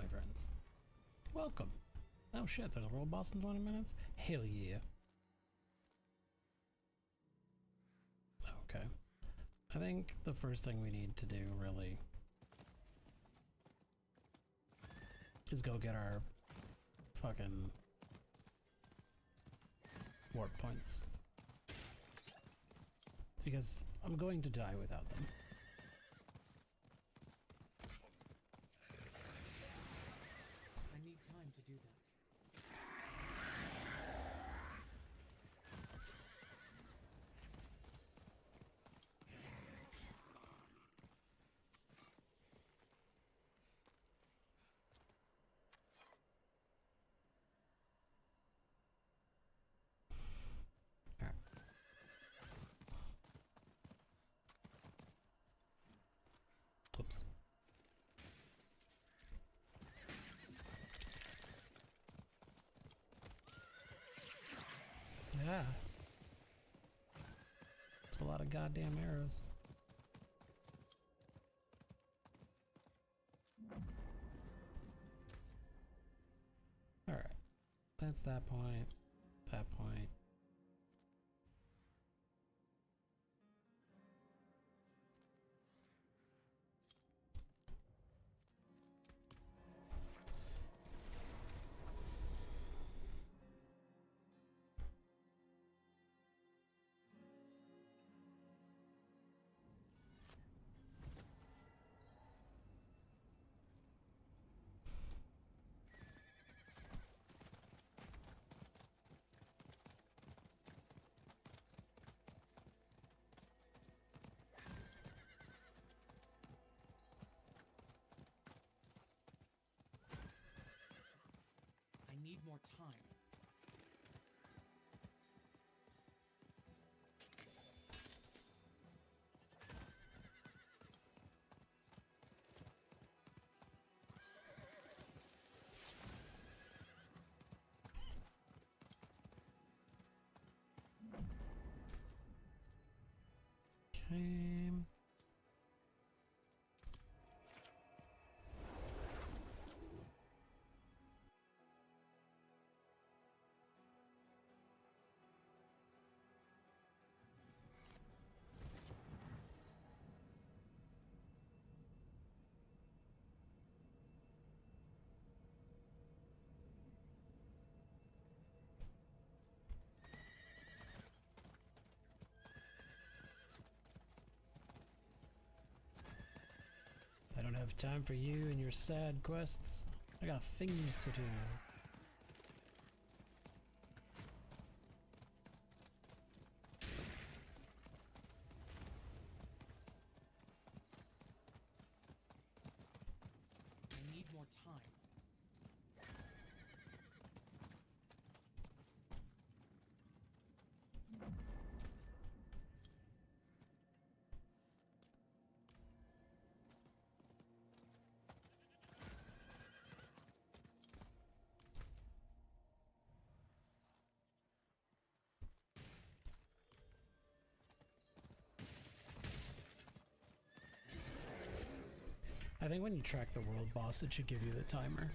my friends. Welcome. Oh shit, there's a world boss in 20 minutes? Hell yeah. Okay. I think the first thing we need to do, really, is go get our fucking warp points. Because I'm going to die without them. I need time to do that. Alright. Oops. Yeah. It's a lot of goddamn arrows. Alright. That's that point. That point. I need more time. Okay. I don't have time for you and your sad quests. I got things to do. I need more time. I think when you track the world boss, it should give you the timer.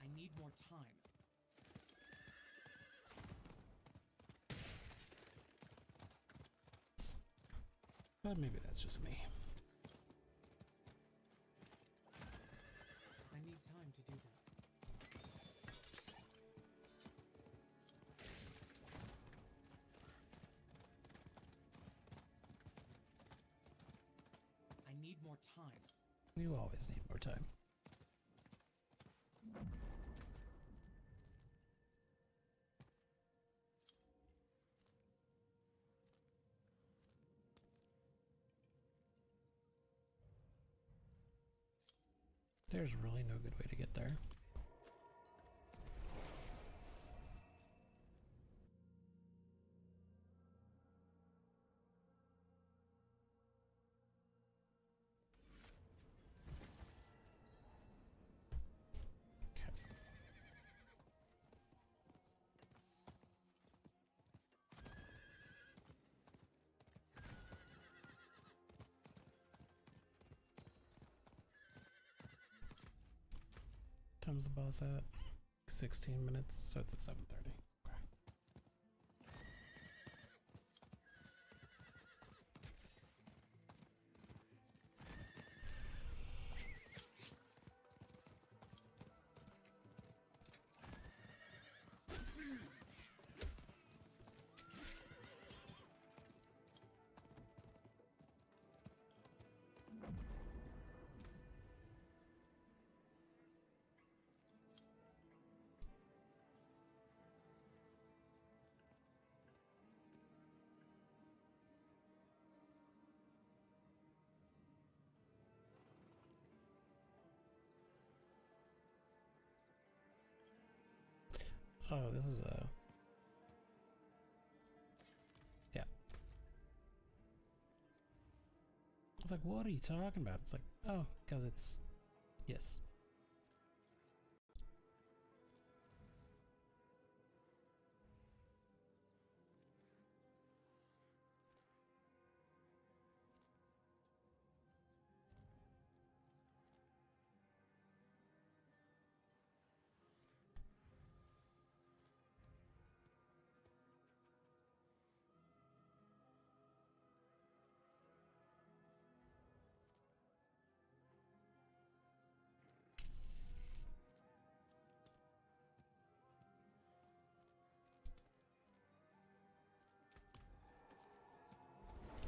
I need more time. But maybe that's just me. I need time to do that. I need more time. You always need more time. There's really no good way to get there. Okay. time's the boss at? 16 minutes, so it's at 7:30. Okay. Oh, this is a... Yeah. I was like, what are you talking about? It's like, oh, because it's... Yes.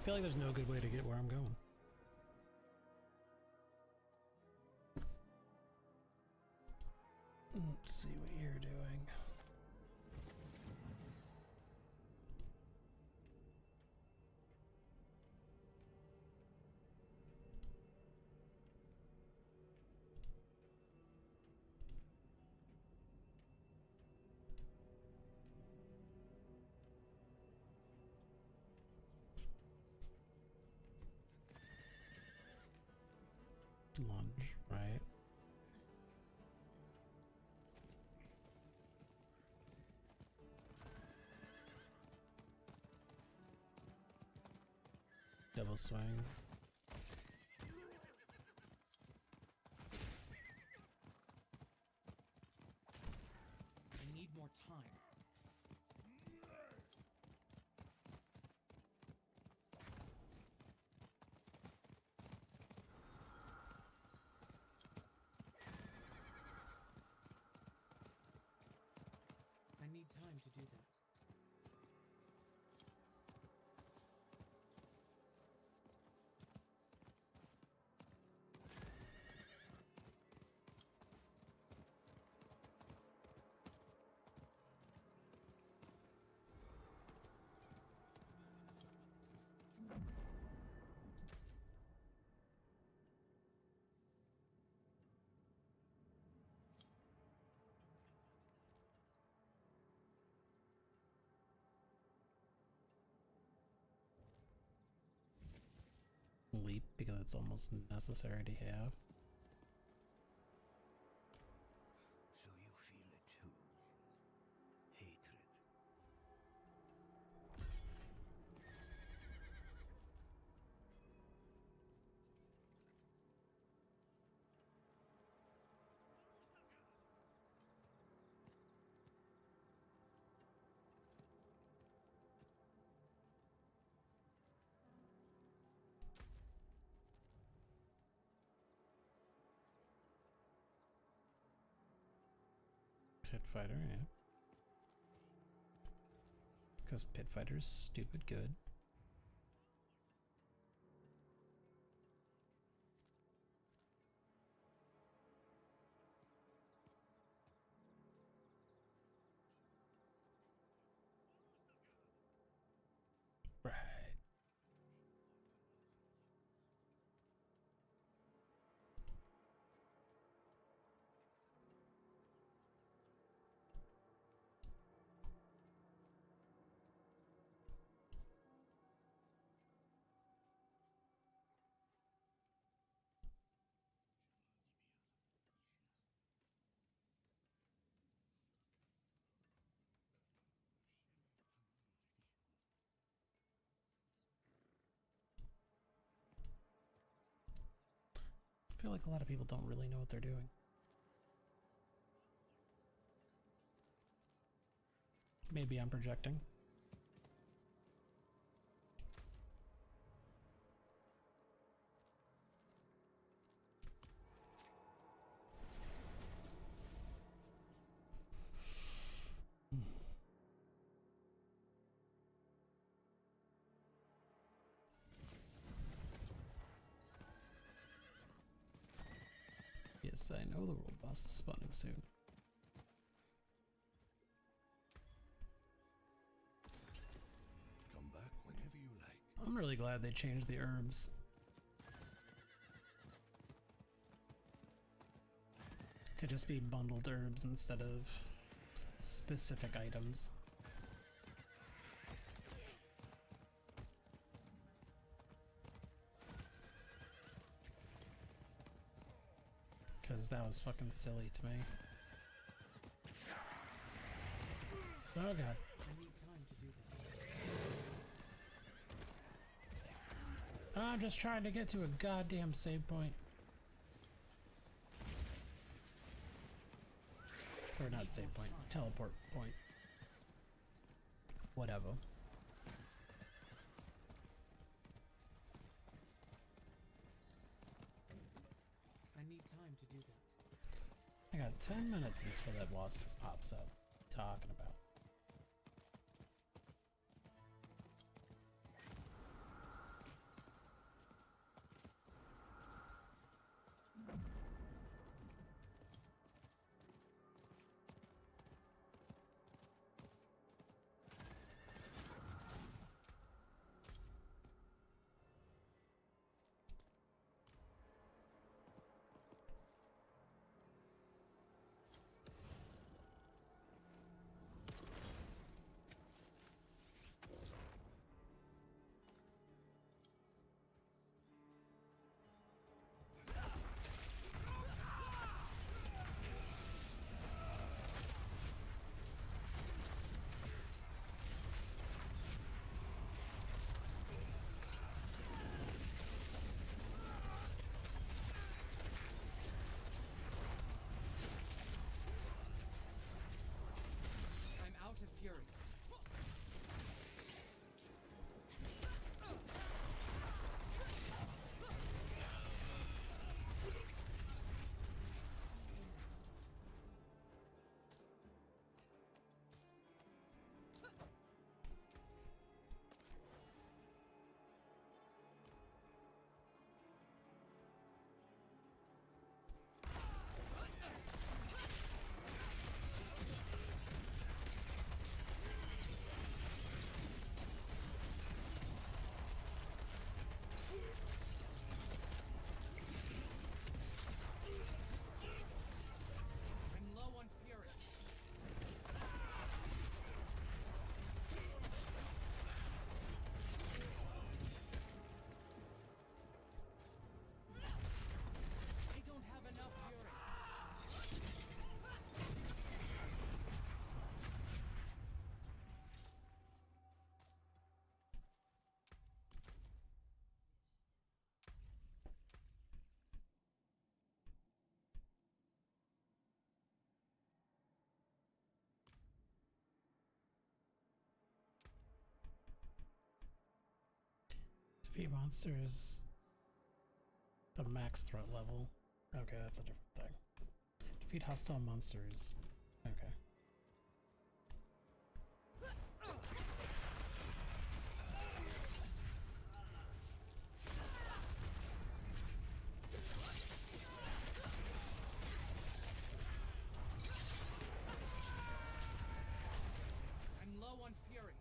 I feel like there's no good way to get where I'm going. Let's see what you're doing. Lunge, right? Double swing. I need more time. I need time to do that. Leap because it's almost necessary to have. So you feel it too. Hatred. Pit fighter, yeah. Because pit fighter's stupid good. Right. I feel like a lot of people don't really know what they're doing. Maybe I'm projecting. Yes, I know the world boss is spawning soon. Come back whenever you like. I'm really glad they changed the herbs to just be bundled herbs instead of specific items. Because that was fucking silly to me. Oh god. I need time to do that. I'm just trying to get to a goddamn save point. Or not save point, teleport point. Whatever. I need time to do that. I got 10 minutes until that wasp pops up. Talking about. I'm out of fury. I'm low on fury. I don't have enough fury. Defeat monsters. The max threat level. Okay, that's a different thing. Defeat hostile monsters. Okay. I'm low on fury.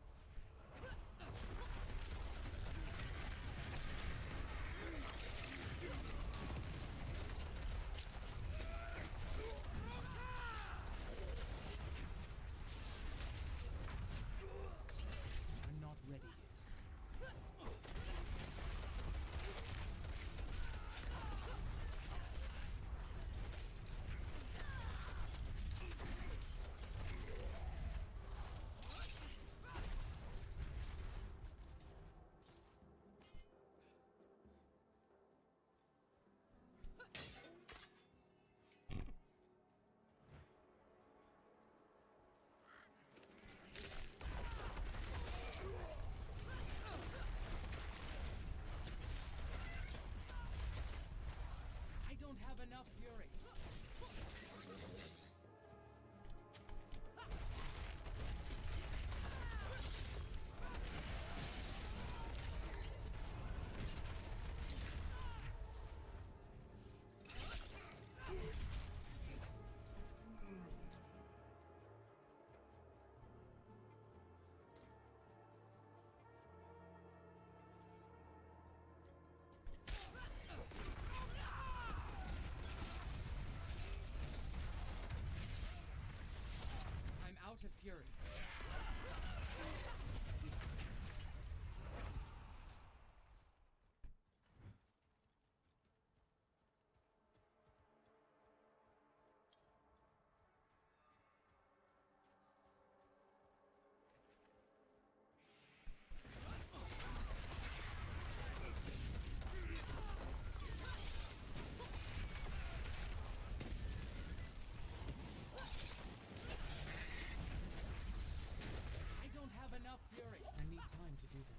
out of fury. I don't have enough fury. I need time to do that.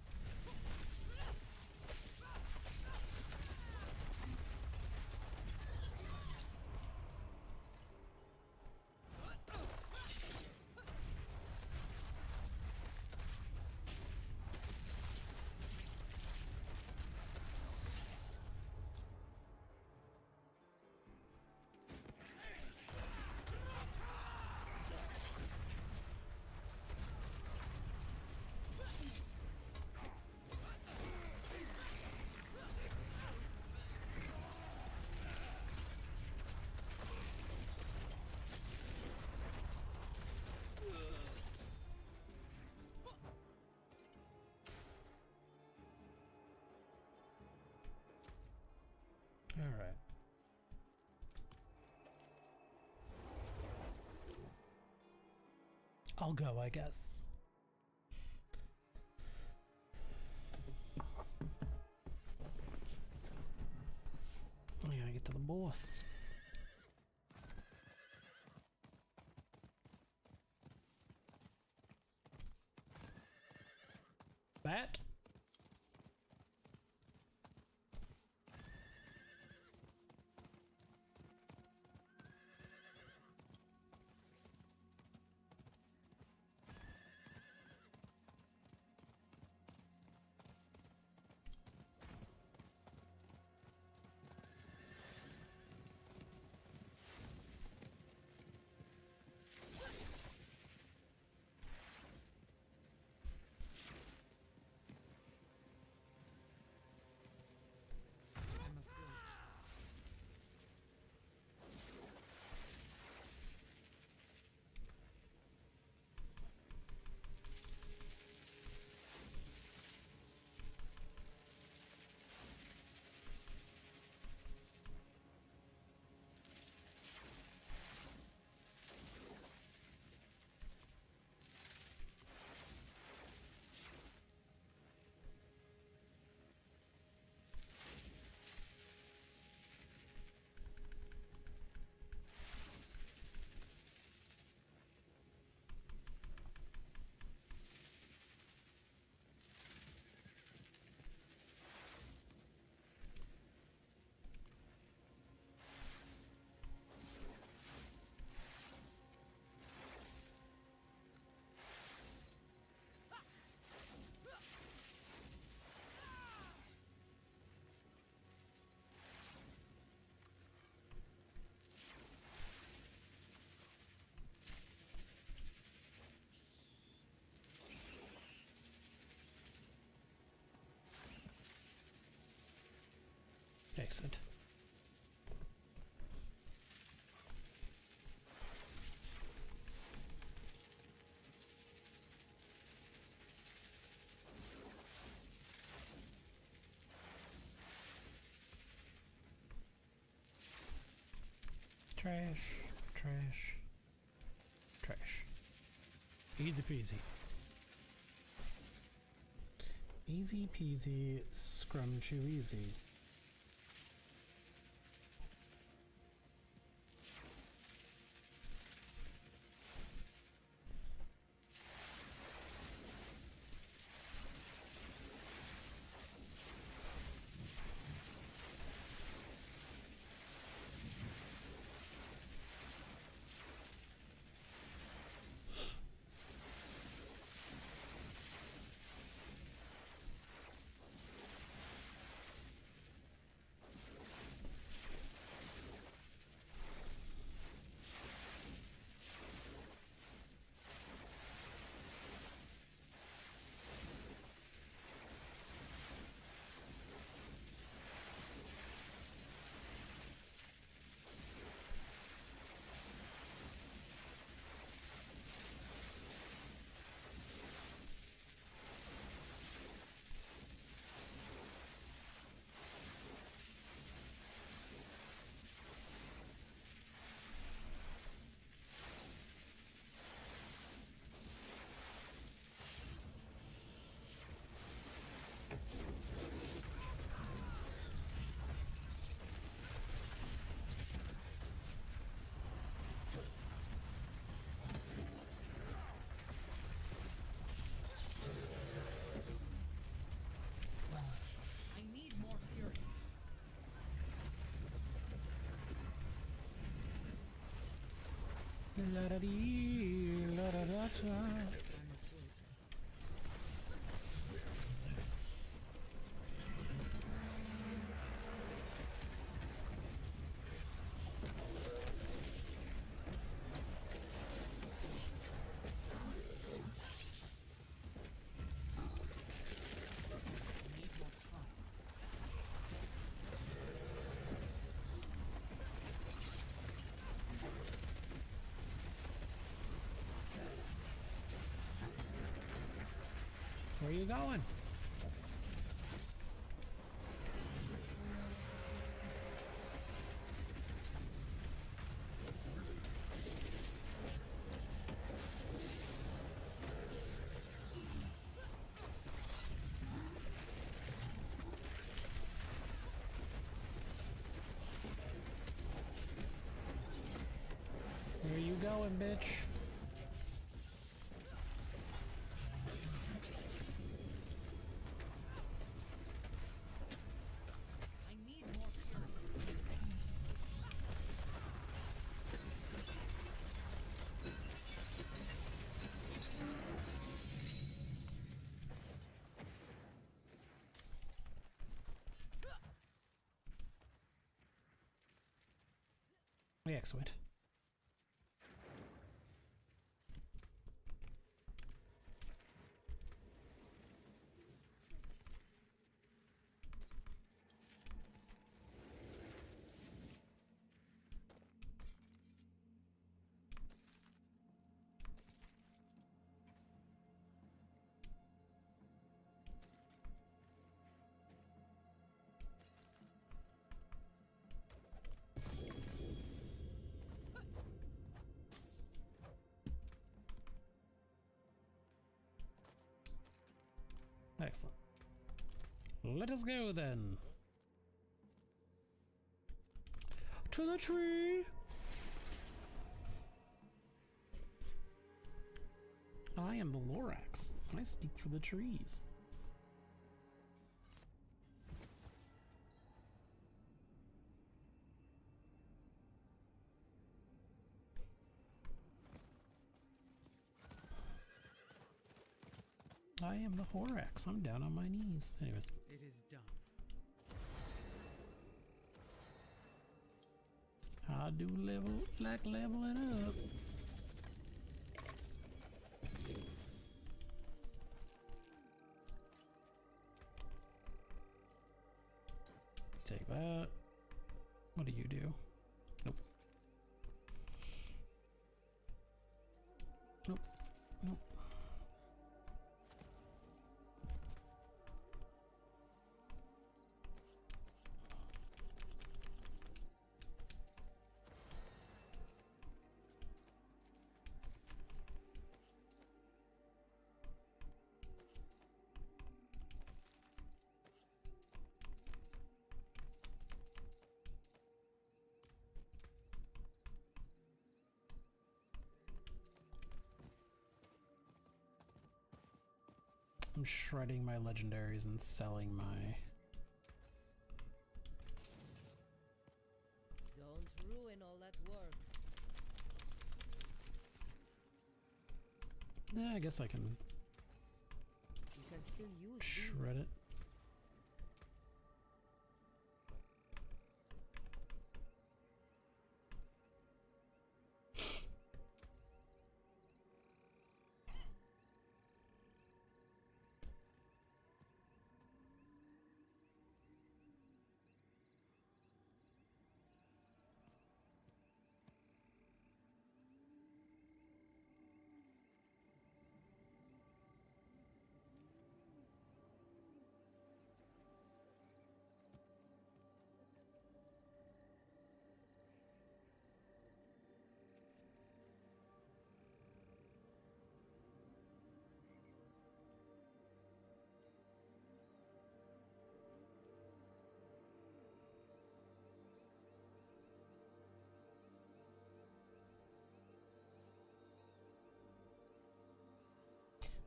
All right. I'll go, I guess. I gotta get to the boss. Bat? I must go. Excellent. Trash, trash, trash. Easy peasy. Easy peasy, scrum chew easy. dee la da da da. I'm afraid. I need more time. Where you going? Where you going, bitch? I need more fury. Excellent. Excellent. Let us go then. To the tree. I am the Lorax. I speak for the trees. I am the Horax. I'm down on my knees. Anyways. It is done. I do leveling up. Take that. What do you do? Nope. Nope. Nope. I'm shredding my legendaries and selling my... Don't ruin all that work. Yeah, I guess I can You can still use these. shred it.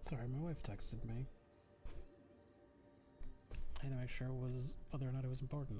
Sorry, my wife texted me. I had to make sure it was whether or not it was important.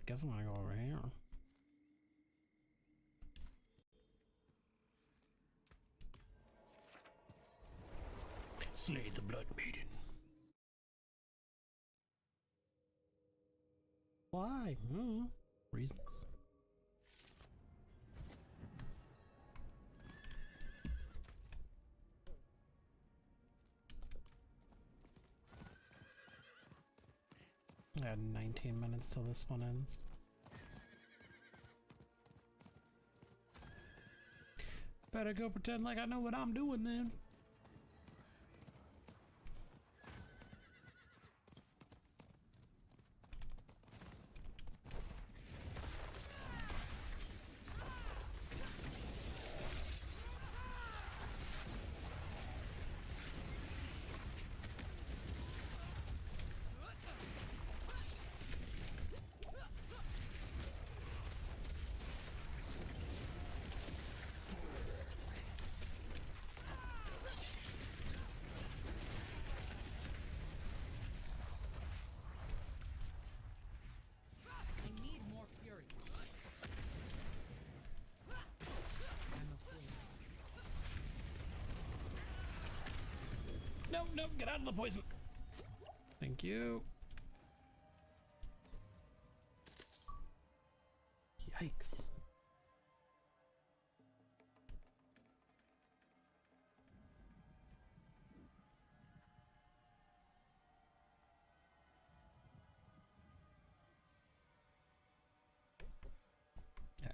guess I'm gonna go over here. Slay the Blood Maiden. Why? Reasons. I had 19 minutes till this one ends. Better go pretend like I know what I'm doing then. I need more fury. I'm afraid. No, no, get out of the poison. Thank you. Yikes. Yeah.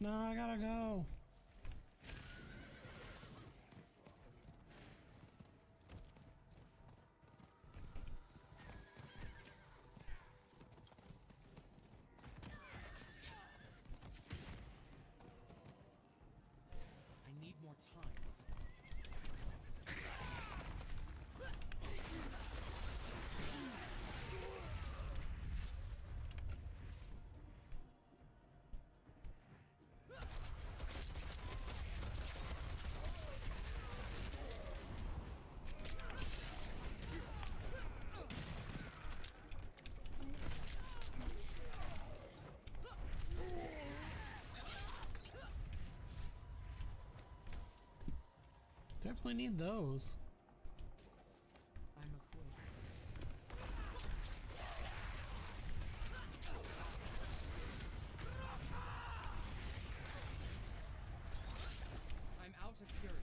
No, I gotta go. I need more time. Definitely need those. I must wait. I'm out of fury.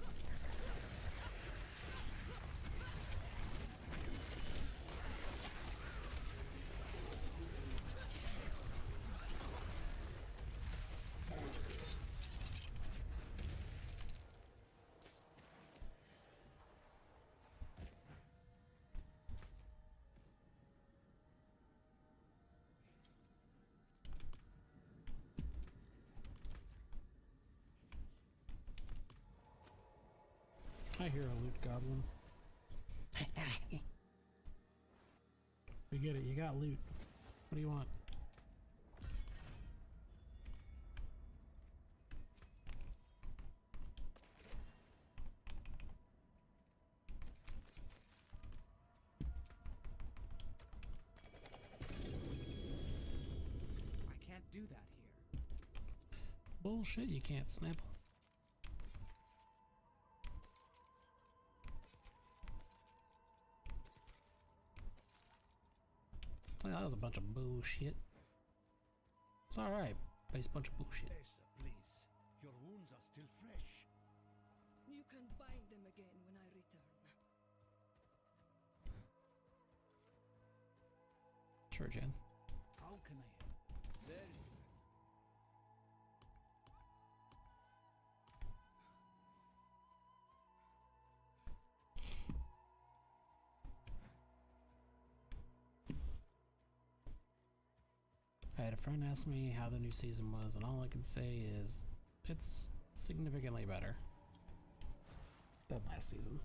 I hear a loot goblin. We get it, you got loot. What do you want? I can't do that here. Bullshit, you can't snap. Well, that was a bunch of bullshit. It's alright, but it's a bunch of bullshit. Asa, please. Your wounds are still fresh. You can bind them again when I return. Sure, Jen. How can I help? Very good. I had a friend ask me how the new season was, and all I can say is it's significantly better than last season.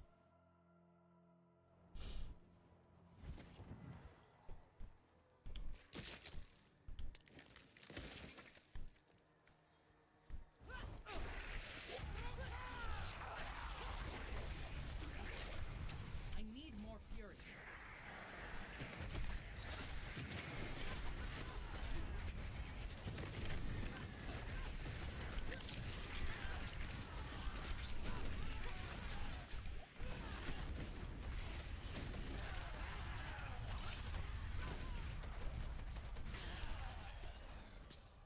I need more fury.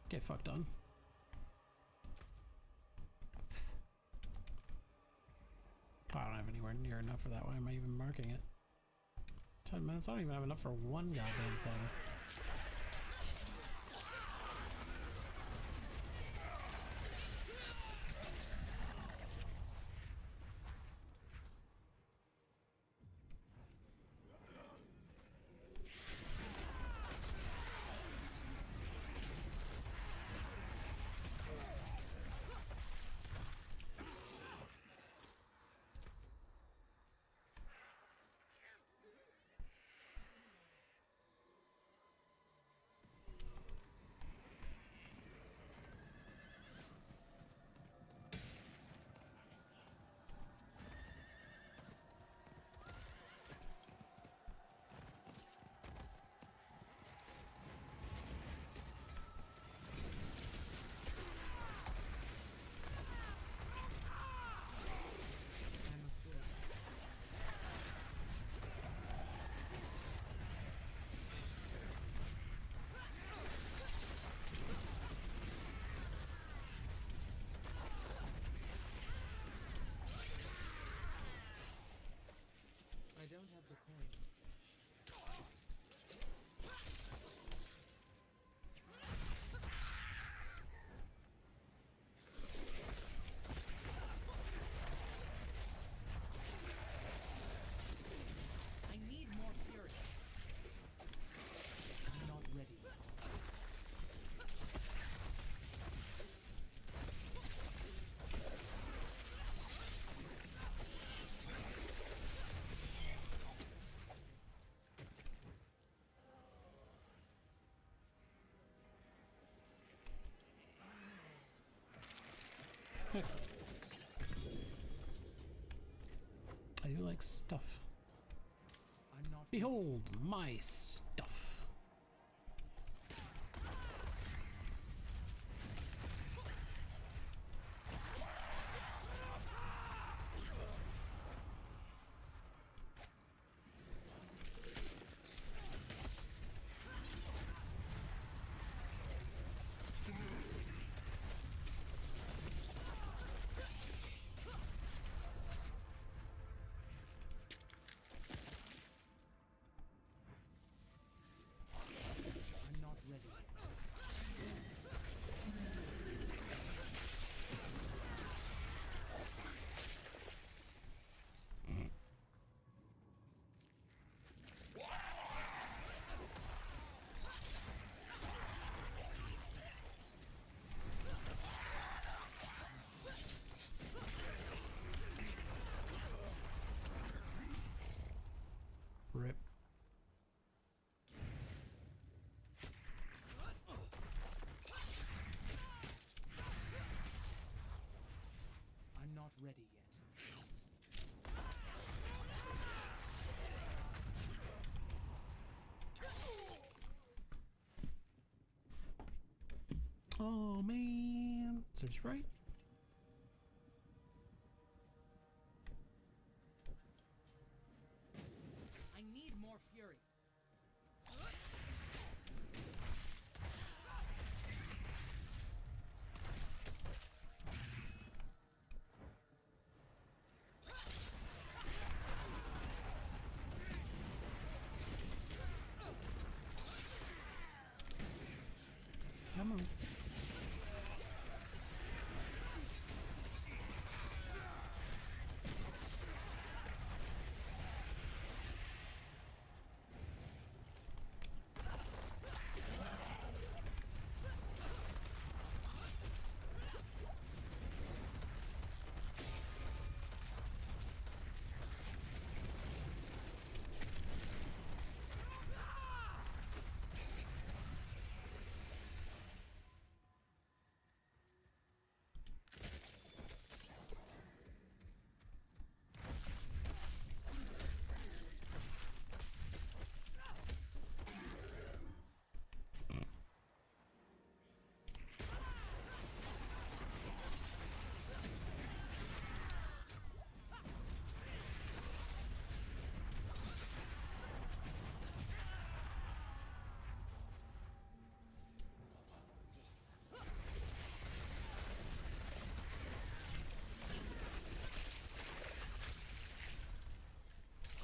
Get fucked on. I don't have anywhere near enough for that. Why am I even marking it? 10 minutes? I don't even have enough for one goddamn thing. I must wait. I don't have the coin. Excellent. I do like stuff. I'm not. Behold my stuff. I'm not ready. Rip. I'm not ready yet. Oh man. Serves you right. I need more fury. Come on.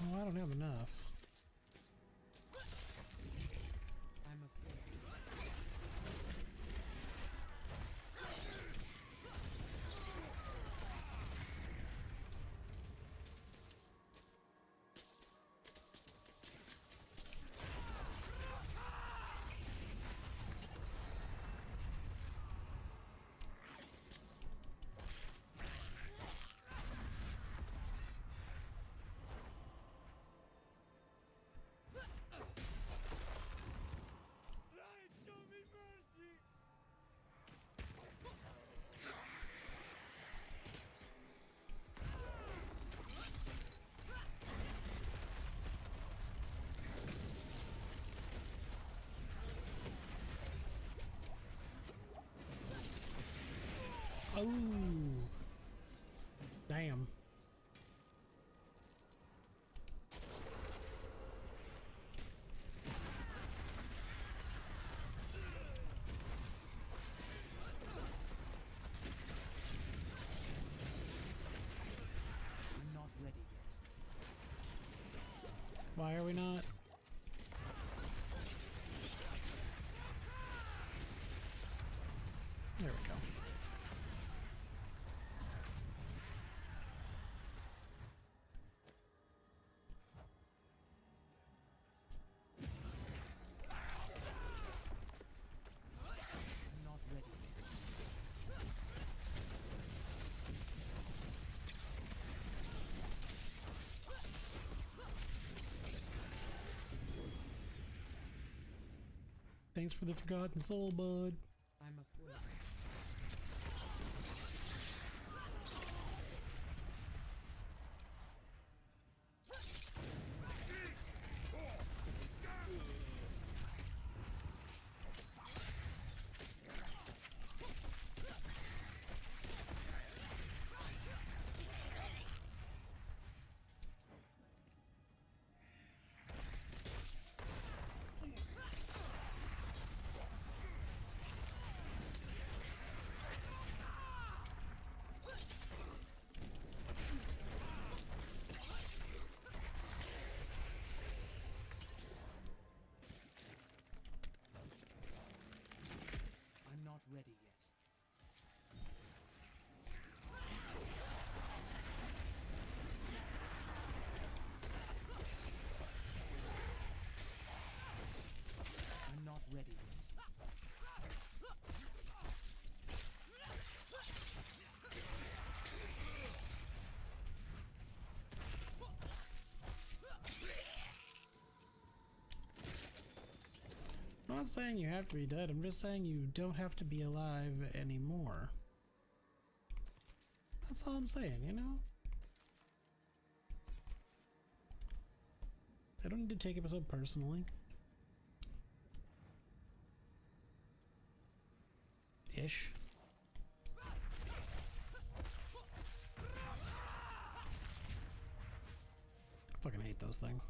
Oh, I don't have enough. I'm afraid. Light, show me mercy! Oh. Damn. I'm not ready yet. Why are we not? There we go. I'm not ready yet. Thanks for the forgotten soul, bud. I'm afraid. not saying you have to be dead, I'm just saying you don't have to be alive anymore. That's all I'm saying, you know? I don't need to take it so personally. Ish. I fucking hate those things.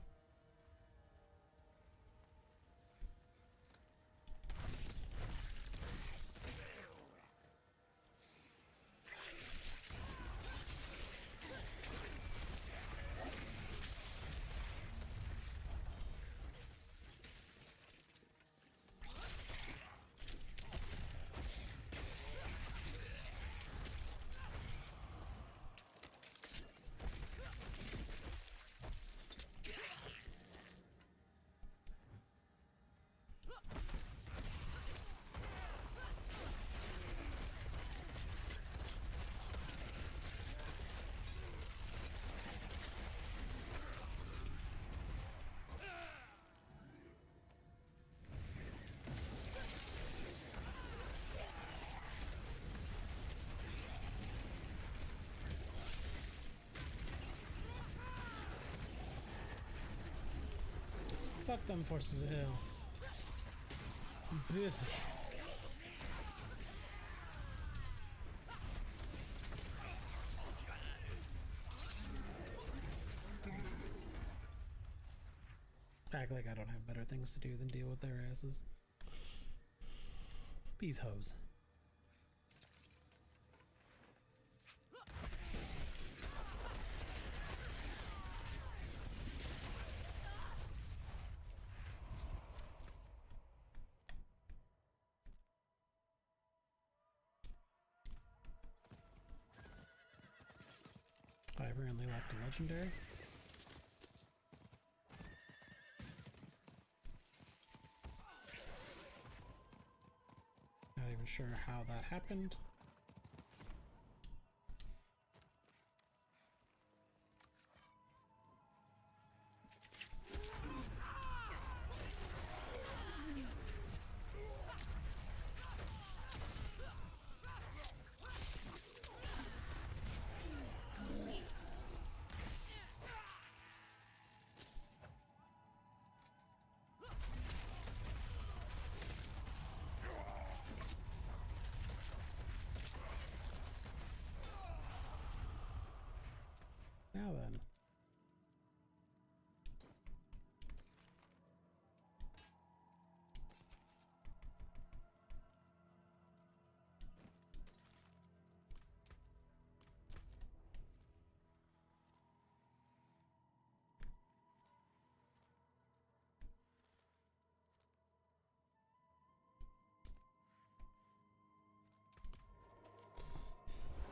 Fuck them forces of hell. I'm busy. Act like I don't have better things to do than deal with their asses. These hoes. I apparently left a legendary. Not even sure how that happened. Now then.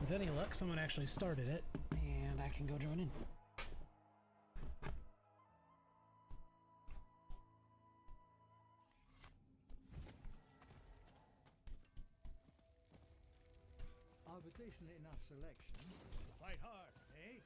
With any luck, someone actually started it, and I can go join in. I've a decent enough selection. Fight hard, eh?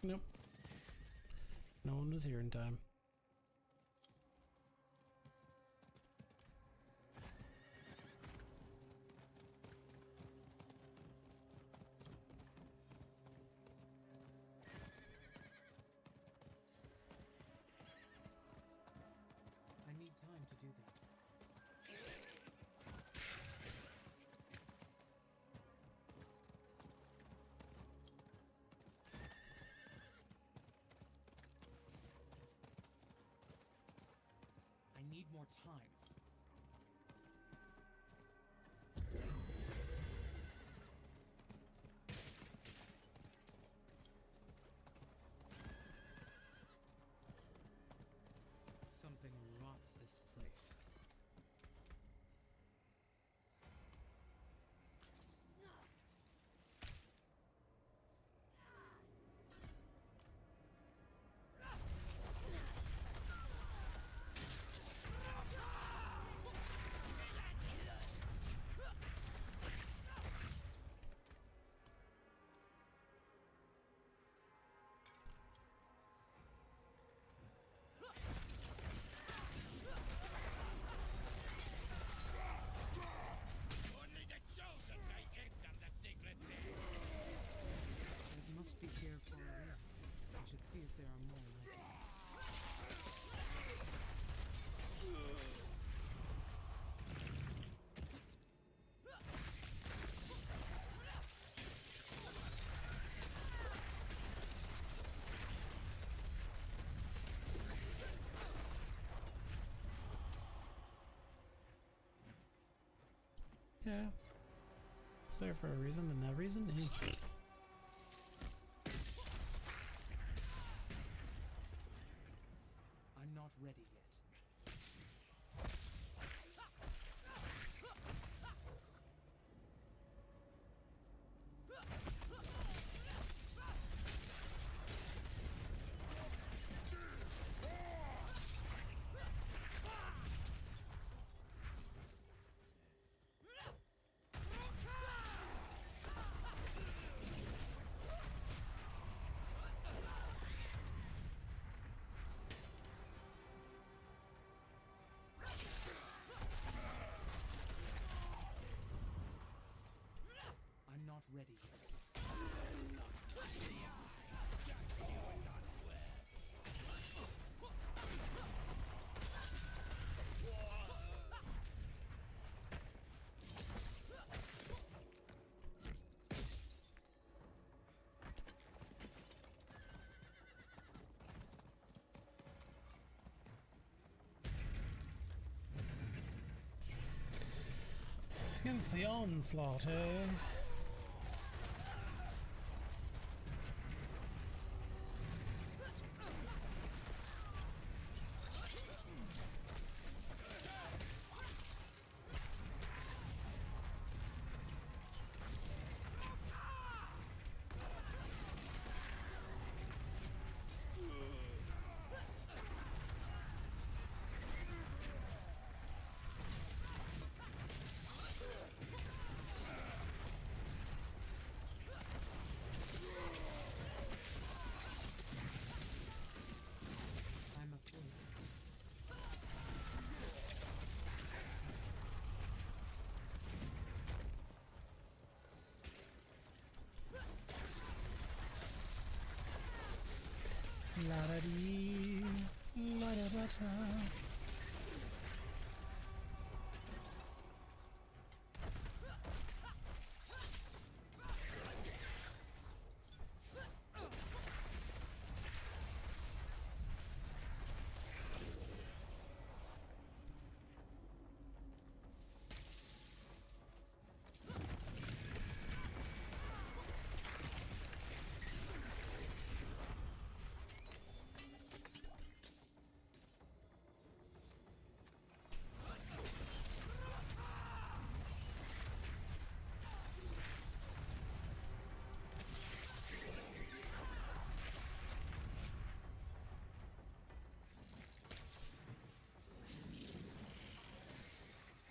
Nope. No one was here in time. I need time to do that. I need more time. Something rots this place. Okay. It's there for a reason, and that reason is... I'm not ready yet. I'm not ready yet. Against the onslaught, eh? I'm afraid. La da dee, la da da da.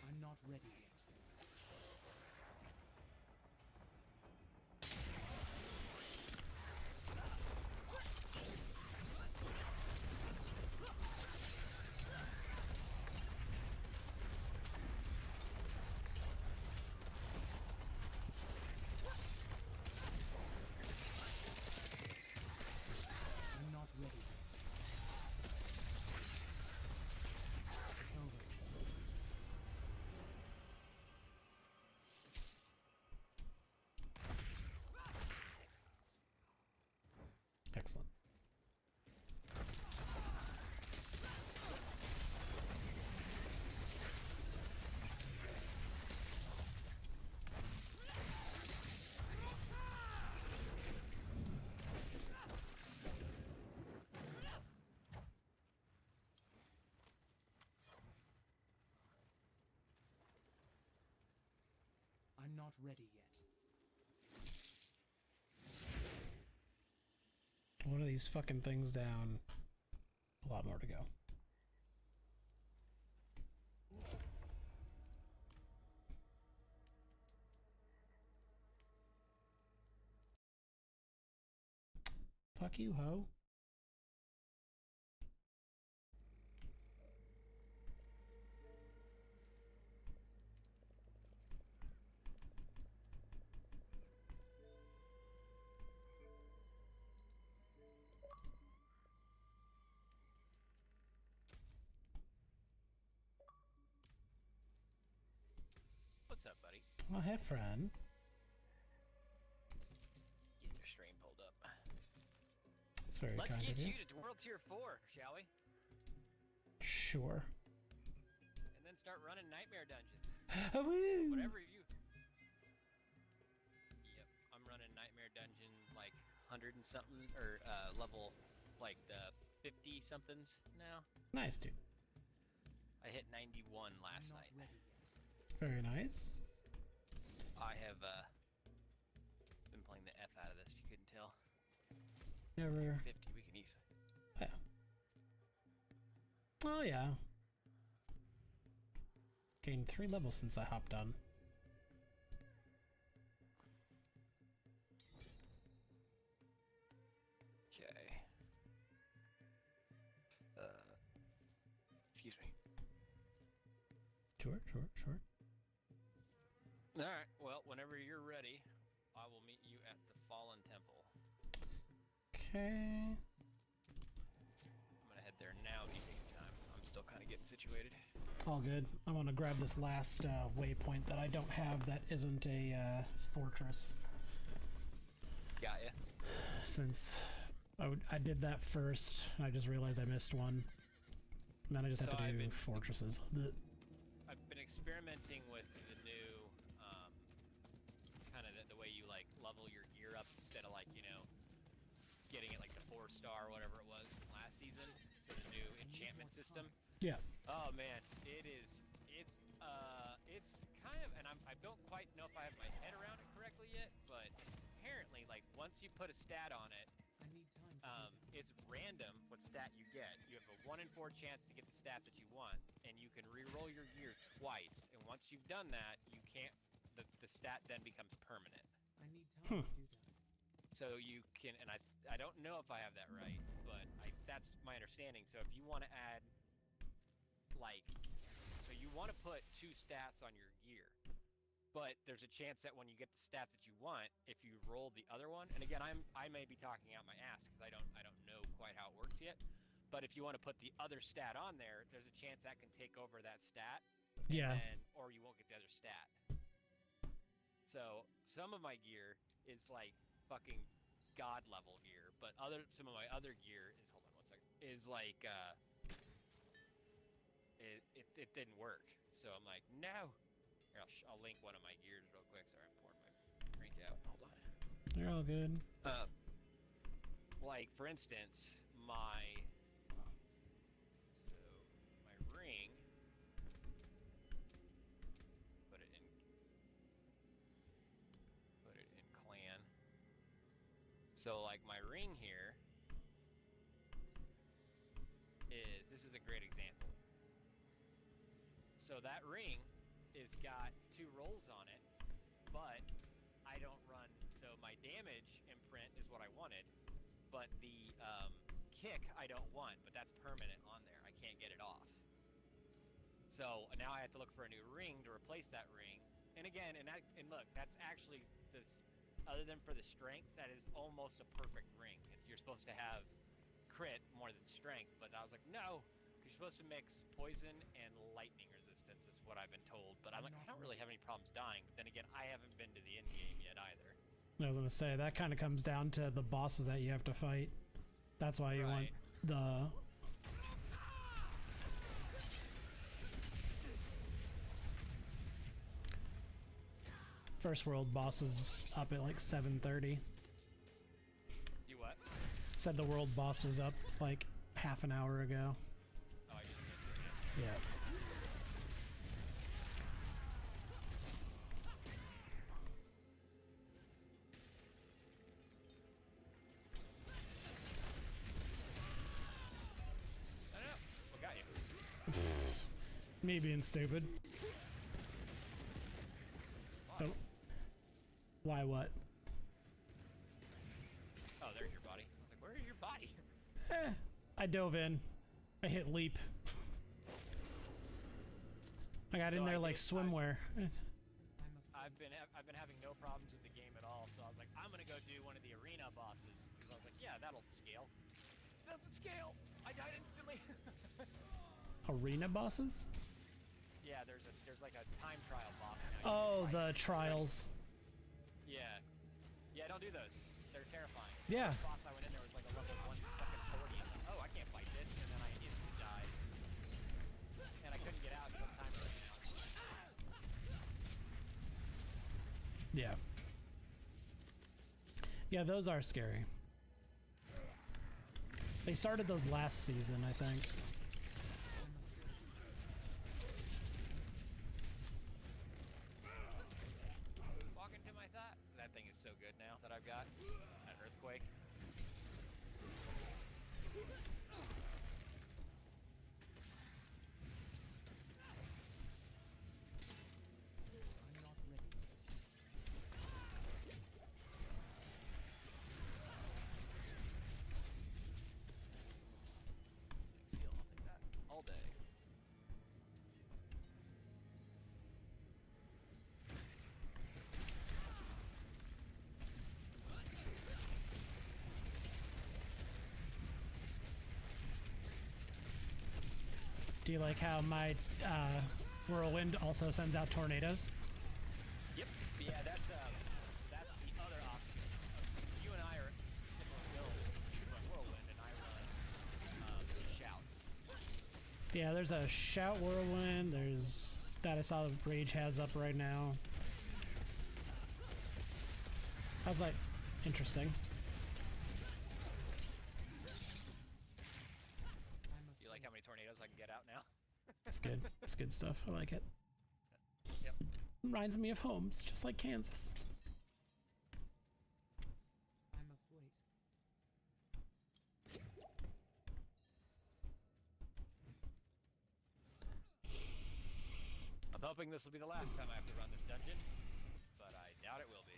I'm not ready yet. I'm not ready yet. It's over. Excellent. I'm not ready yet. One of these fucking things down. A lot more to go. Fuck you, ho. What's up, buddy? Oh, hey, friend. Getting your stream pulled up. It's very Let's kind get of you. you to World Tier 4, shall we? Sure. And then start running nightmare dungeons. Woo! Whatever you 100 and something, or level like the 50 somethings now. Nice, dude. I hit 91 I'm last not night. ready yet. Very nice. I have been playing the F out of this. If you couldn't tell. Never. 50, we can easily. Yeah. Oh yeah. Gained 3 levels since I hopped on. Okay. Excuse me. Sure. All right. Well, whenever you're ready, I will meet you at the Fallen Temple. Okay. I'm gonna head there now. If you take your time, I'm still kind of getting situated. All good. I want to grab this last waypoint that I don't have that isn't a fortress. Got ya. Since I did that first, and I just realized I missed one. And then I just have So to I've do been- fortresses. Blech. I've been experimenting with the new, kind of the way you like level your gear up instead of like, you know, getting it like the 4-star or whatever it was from last season. So the new enchantment system. Yeah. Oh man, it's kind of, and I don't quite know if I have my head around it correctly yet, but apparently, like once you put a stat on it, I need time to do that. it's random what stat you get. You have a 1 in 4 chance to get the stat that you want, and you can re-roll your gear twice. And once you've done that, you can't. The stat then becomes permanent. I need time to do that. So you can, and I don't know if I have that right, but that's my understanding. So if you want to add, like, so you want to put 2 stats on your gear, but there's a chance that when you get the stat that you want, if you roll the other one, and again, I may be talking out my ass because I don't know quite how it works yet, but if you want to put the other stat on there, there's a chance that can take over that stat, Yeah. or you won't get the other stat. So some of my gear is like fucking god level gear, but some of my other gear is, hold on one second, is like it didn't work. So I'm like, no. Here, I'll link one of my gears real quick. Sorry, I'm pouring my drink out. Hold on. You're all good. Like for instance, my ring. Put it in clan. So like my ring here this is a great example. So that ring is got 2 rolls on it, but I don't run, so my damage imprint is what I wanted, but the kick I don't want, but that's permanent on there. I can't get it off. So now I have to look for a new ring to replace that ring. And again, and look, that's actually other than for the strength, that is almost a perfect ring. You're supposed to have crit more than strength, but I was like, no, because you're supposed to mix poison and lightning resistance is what I've been told. But I'm like, I don't really have any problems dying. But then again, I haven't been to the end game yet either. I was gonna say that kind of comes down to the bosses that you have to fight. That's why you want the first world boss was up at like 7:30. You what? Said the world boss was up like half an hour ago. Oh, I just Yeah. I don't know. What got you? Me being stupid. Why? Oh. Why what? Oh, there's your body. I was like, where is your body? I dove in. I hit leap. I got in So there I like did- swimwear. I've been having no problems with the game at all, so I was like, I'm gonna go do one of the arena bosses because I was like, yeah, that'll scale. It doesn't scale. I died instantly. Arena bosses? Yeah, there's like a time trial boss now. You Oh, can the fight. trials. Yeah, don't do those. They're terrifying. Yeah. The boss I went in there was like a level 140. And like, oh, I can't fight this, and then I instantly died, and I couldn't get out until the timer ran out. Yeah. Yeah, those are scary. They started those last season, I think. Walk into my thought. That thing is so good now that I've got an earthquake. I'm not ready. Thanks, Feel. I'll take that all day. Do you like how my whirlwind also sends out tornadoes? Yep. Yeah, that's the other option. You and I are similar builds. You run whirlwind and I run shout. Yeah, there's a shout whirlwind. There's that I saw Rage has up right now. I was like, interesting. Do you like how many tornadoes I can get out now? It's good. It's good stuff. I like it. Yep. Reminds me of home. It's just like Kansas. I must wait. I'm hoping this will be the last time I have to run this dungeon, but I doubt it will be.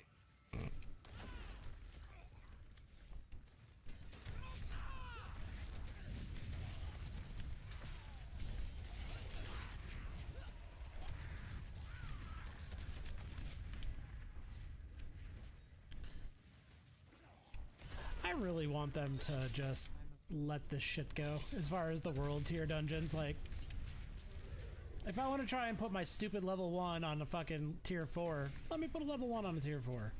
I really want them to just let this shit go as far as the world tier dungeons. Like, if I want to try and put my stupid level 1 on a fucking tier 4, let me put a level 1 on a tier 4.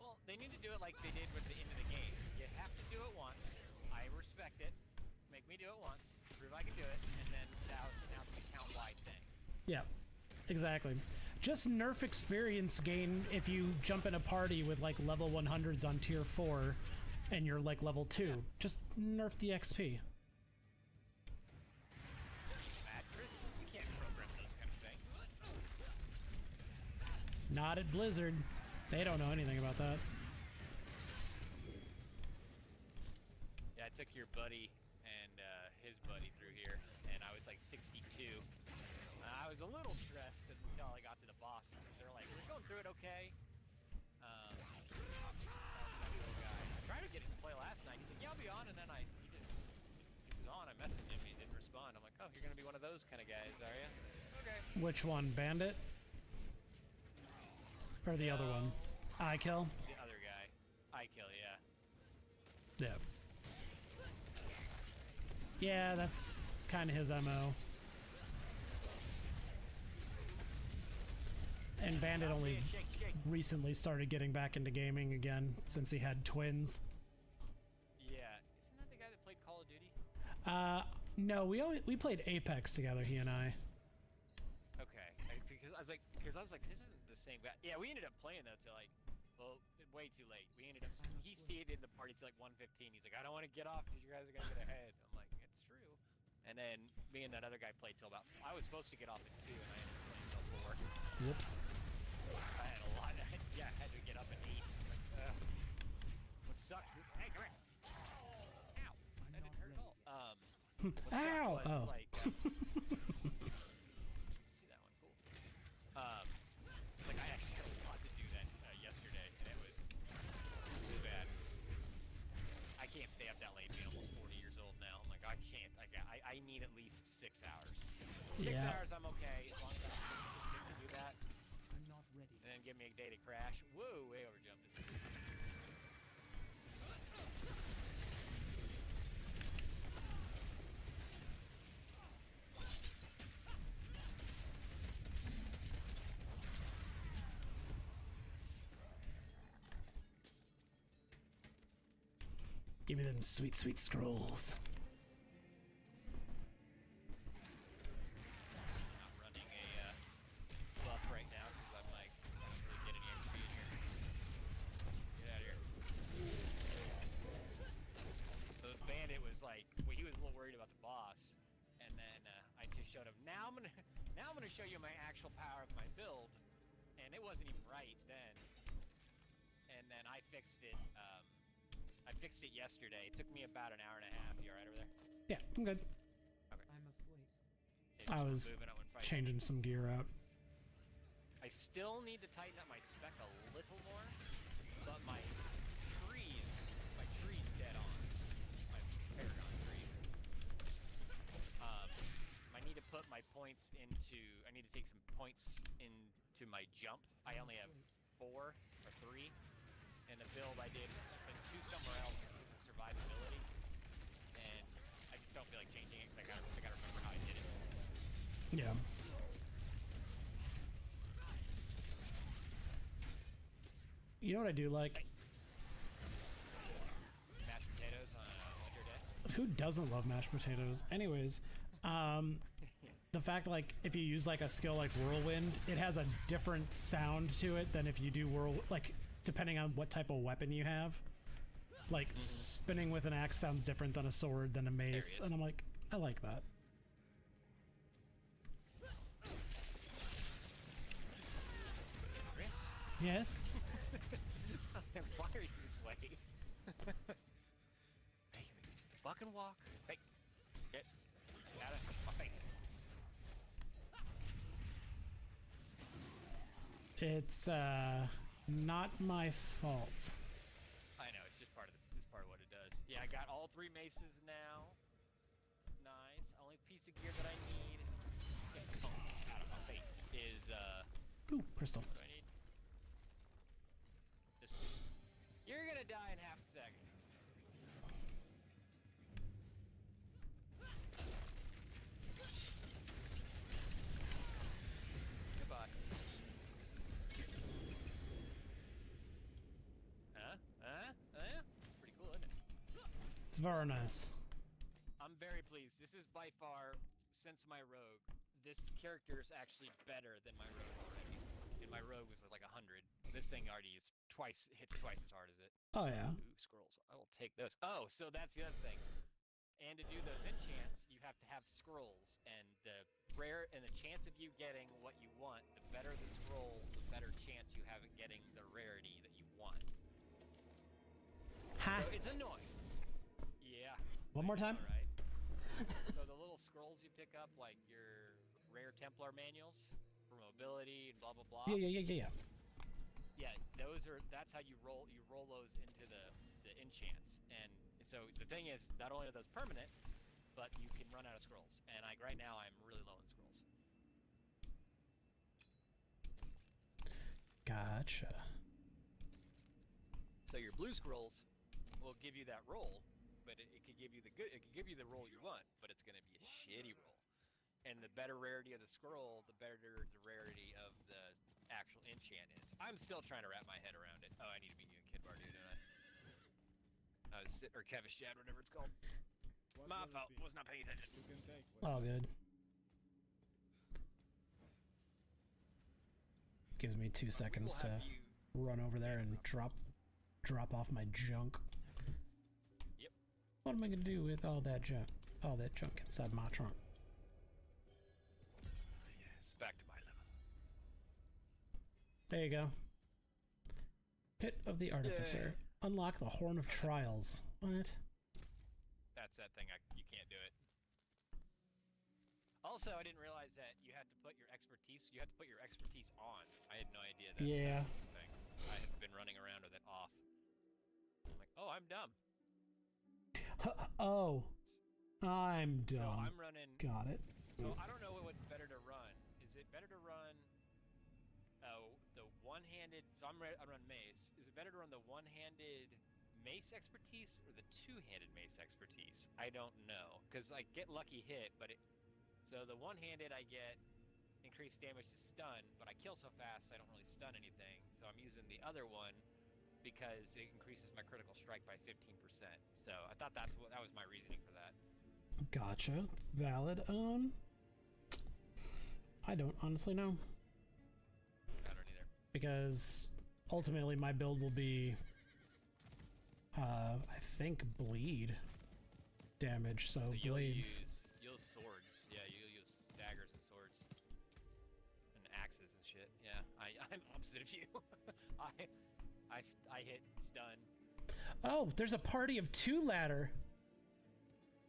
Well, they need to do it like they did with the end of the game. You have to do it once. I respect it. Make me do it once. Prove I can do it, and then now it's a count-wide thing. Yeah, exactly. Just nerf experience gain if you jump in a party with like level 100s on tier 4 and you're like level 2. Yeah. Just nerf the XP. Mad Chris, you can't program those kind of things. Not at Blizzard. They don't know anything about that. Yeah, I took your buddy and his buddy through here, and I was like 62. I was a little stressed until I got to the boss. They're like, "We're going through it okay." That little guy. I tried to get him to play last night. He's like, "Yeah, I'll be on," and then he was on. I messaged him. He didn't respond. I'm like, "Oh, you're gonna be one of those kind of guys, are you?" Okay. Which one? Bandit? Or the other one? I kill? The other guy. I kill. Yeah. Yeah. Yeah, that's kind of his MO. And Bandit only Shake, shake. recently started getting back into gaming again since he had twins. Yeah. Isn't that the guy that played Call of Duty? No, we played Apex together, he and I. Okay, because I was like, this isn't the same guy. Yeah, we ended up playing though till like, well, way too late. We ended up, he stayed in the party till like 1:15. He's like, I don't want to get off because you guys are gonna get ahead. I'm like, it's true. And then me and that other guy played till about, I was supposed to get off at 2, and I ended up playing till 4. Whoops. I had a lot. Yeah, I had to get up at 8. Like, what sucks? Hey, come here. Ow! That didn't hurt at all. What sucked Ow! was, Oh. like, see that one? Cool. Like I actually had a lot to do that yesterday, and it was too bad. I can't stay up that late, being almost 40 years old now. I'm like, I can't. I need at least 6 hours. 6 Yeah. hours, I'm okay as long as I'm consistent to do that. I'm not ready. And then give me a day to crash. Whoa, way overjumped it. Give me them sweet, sweet scrolls. Not running a buff right now because I'm like, I don't really get any XP in here. Get out of here. Those showed him. Now I'm gonna show you my actual power of my build, and it wasn't even right then. And then I fixed it. I fixed it yesterday. It took me about an hour and a half. You alright over there? Yeah, I'm good. I must wait. I was changing some gear out. I still need to tighten up my spec a little more, but my tree's dead on. My Paragon tree. I need to put my points into. I need to take some points into my jump. I only have 4 or 3, and the build I did put 2 somewhere else because of survivability, and I just don't feel like changing it because I gotta remember how I did it. Yeah. You know what I do like? Mashed potatoes on a winter day. Who doesn't love mashed potatoes? Anyways, the fact like if you use like a skill like whirlwind, it has a different sound to it than if you do like depending on what type of weapon you have. Like spinning with an axe sounds different than a sword, than a mace, and I'm like, I like that. Chris? Yes. Why are you this way? Hey, fucking walk. Hey, get out of my face. It's not my fault. I know, it's just part of what it does. Yeah, I got all 3 maces now. Nice. Only piece of gear that I need. Out of my face is Ooh, crystal. what do I need? This. You're gonna die in half a second. Goodbye. Pretty cool, isn't it? It's very nice. I'm very pleased. This is by far, since my rogue, this character is actually better than my rogue already. And my rogue was like 100. This thing already hits twice as hard as it. Oh yeah. Ooh, scrolls. I will take those. Oh, so that's the other thing. And to do those enchants, you have to have scrolls. And the chance of you getting what you want, the better the scroll, the better chance you have at getting the rarity that you want. Ha! So it's annoying. Yeah. One more time? Alright. So the little scrolls you pick up, like your rare Templar manuals for mobility and blah blah blah. Yeah. Yeah, that's how you roll those into the enchants. And so the thing is, not only are those permanent, but you can run out of scrolls. And right now I'm really low on scrolls. Gotcha. So your blue scrolls will give you that roll, but it could give you the roll you want, but it's going to be a shitty roll. And the better rarity of the scroll, the better the rarity of the actual enchant is. I'm still trying to wrap my head around it. Oh, I need to beat you in Kid Bar, don't I? Or Kevish Jad, whatever it's called. My fault. Was not paying attention. All good. Gives me 2 seconds to run over there and drop off my junk. Yep. What am I gonna do with all that junk? All that junk inside my trunk. Yes, back to my level. There you go. Pit of the Artificer. Yay. Unlock the Horn of Trials. What? That's that thing. You can't do it. Also, I didn't realize that you had to put your expertise. You had to put your expertise on. I had no idea that. Yeah. That was a thing. I have been running around with it off. I'm like, oh, I'm dumb. Oh, I'm dumb. So I'm running. Got it. So I don't know what's better to run. Is it better to run? The one-handed. So I run mace. Is it better to run the one-handed mace expertise or the two-handed mace expertise? I don't know, because I get lucky hit, but it. So the one-handed I get increased damage to stun, but I kill so fast I don't really stun anything. So I'm using the other one because it increases my critical strike by 15%. So I thought that was my reasoning for that. Gotcha. Valid. I don't honestly know. I don't either. Because ultimately my build will be I think bleed damage, so blades. You'll use swords. Yeah, you'll use I'm opposite of you. I hit stun. Oh, there's a party of 2 ladder.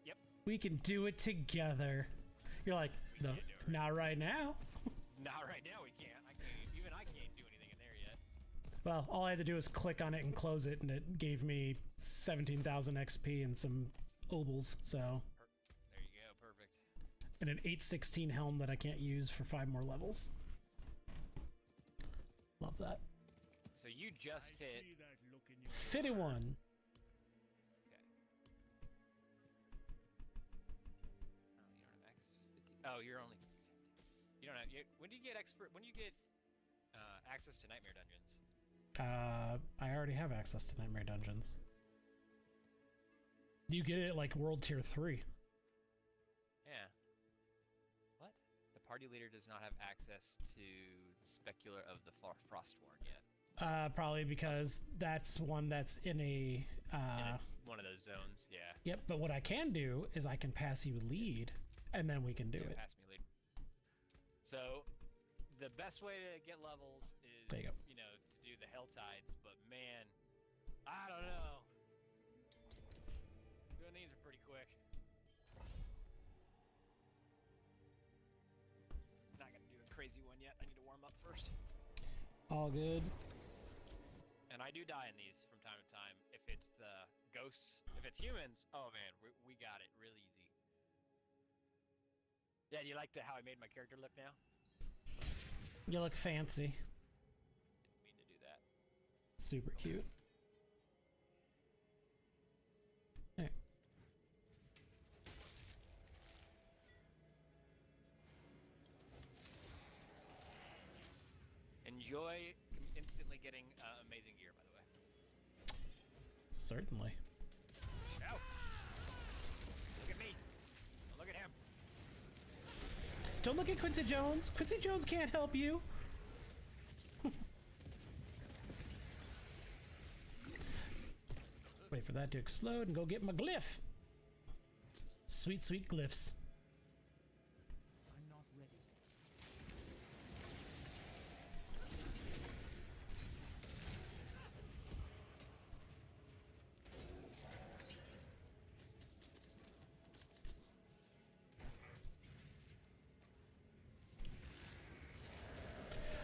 Yep. We can do it together. You're like, no, can't do it not right now. Not right now. We can't. Even I can't do anything in there yet. Well, all I had to do was click on it and close it, and it gave me 17,000 XP and some obols. So. There you go. Perfect. And an 816 helm that I can't use for 5 more levels. Love that. So you just hit. 51. Okay. Oh, you're only. You don't have. When do you get expert? When do you get access to Nightmare Dungeons? I already have access to Nightmare Dungeons. You get it at like World Tier 3. Yeah. What? The party leader does not have access to the Specular of the Frostborn yet. Probably because that's one that's in a one of those zones, yeah. Yep, but what I can do is I can pass you lead, and then we can do it. Pass me lead. So, the best way to get levels is, There you go. you know, to do the Helltides, but man, I don't know. Doing these are pretty quick. Not gonna do a crazy one yet. I need to warm up first. All good. And I do die in these from time to time. If it's the ghosts, if it's humans, oh man, we got it real easy. Yeah, do you like how I made my character look now? You look fancy. Didn't mean to do that. Super cute. There. Enjoy instantly getting amazing gear, by the way. Certainly. Ow! Look at me. Don't look at him. Don't look at Quincy Jones. Quincy Jones can't help you. Wait for that to explode and go get my glyph. Sweet, sweet glyphs. I'm not ready.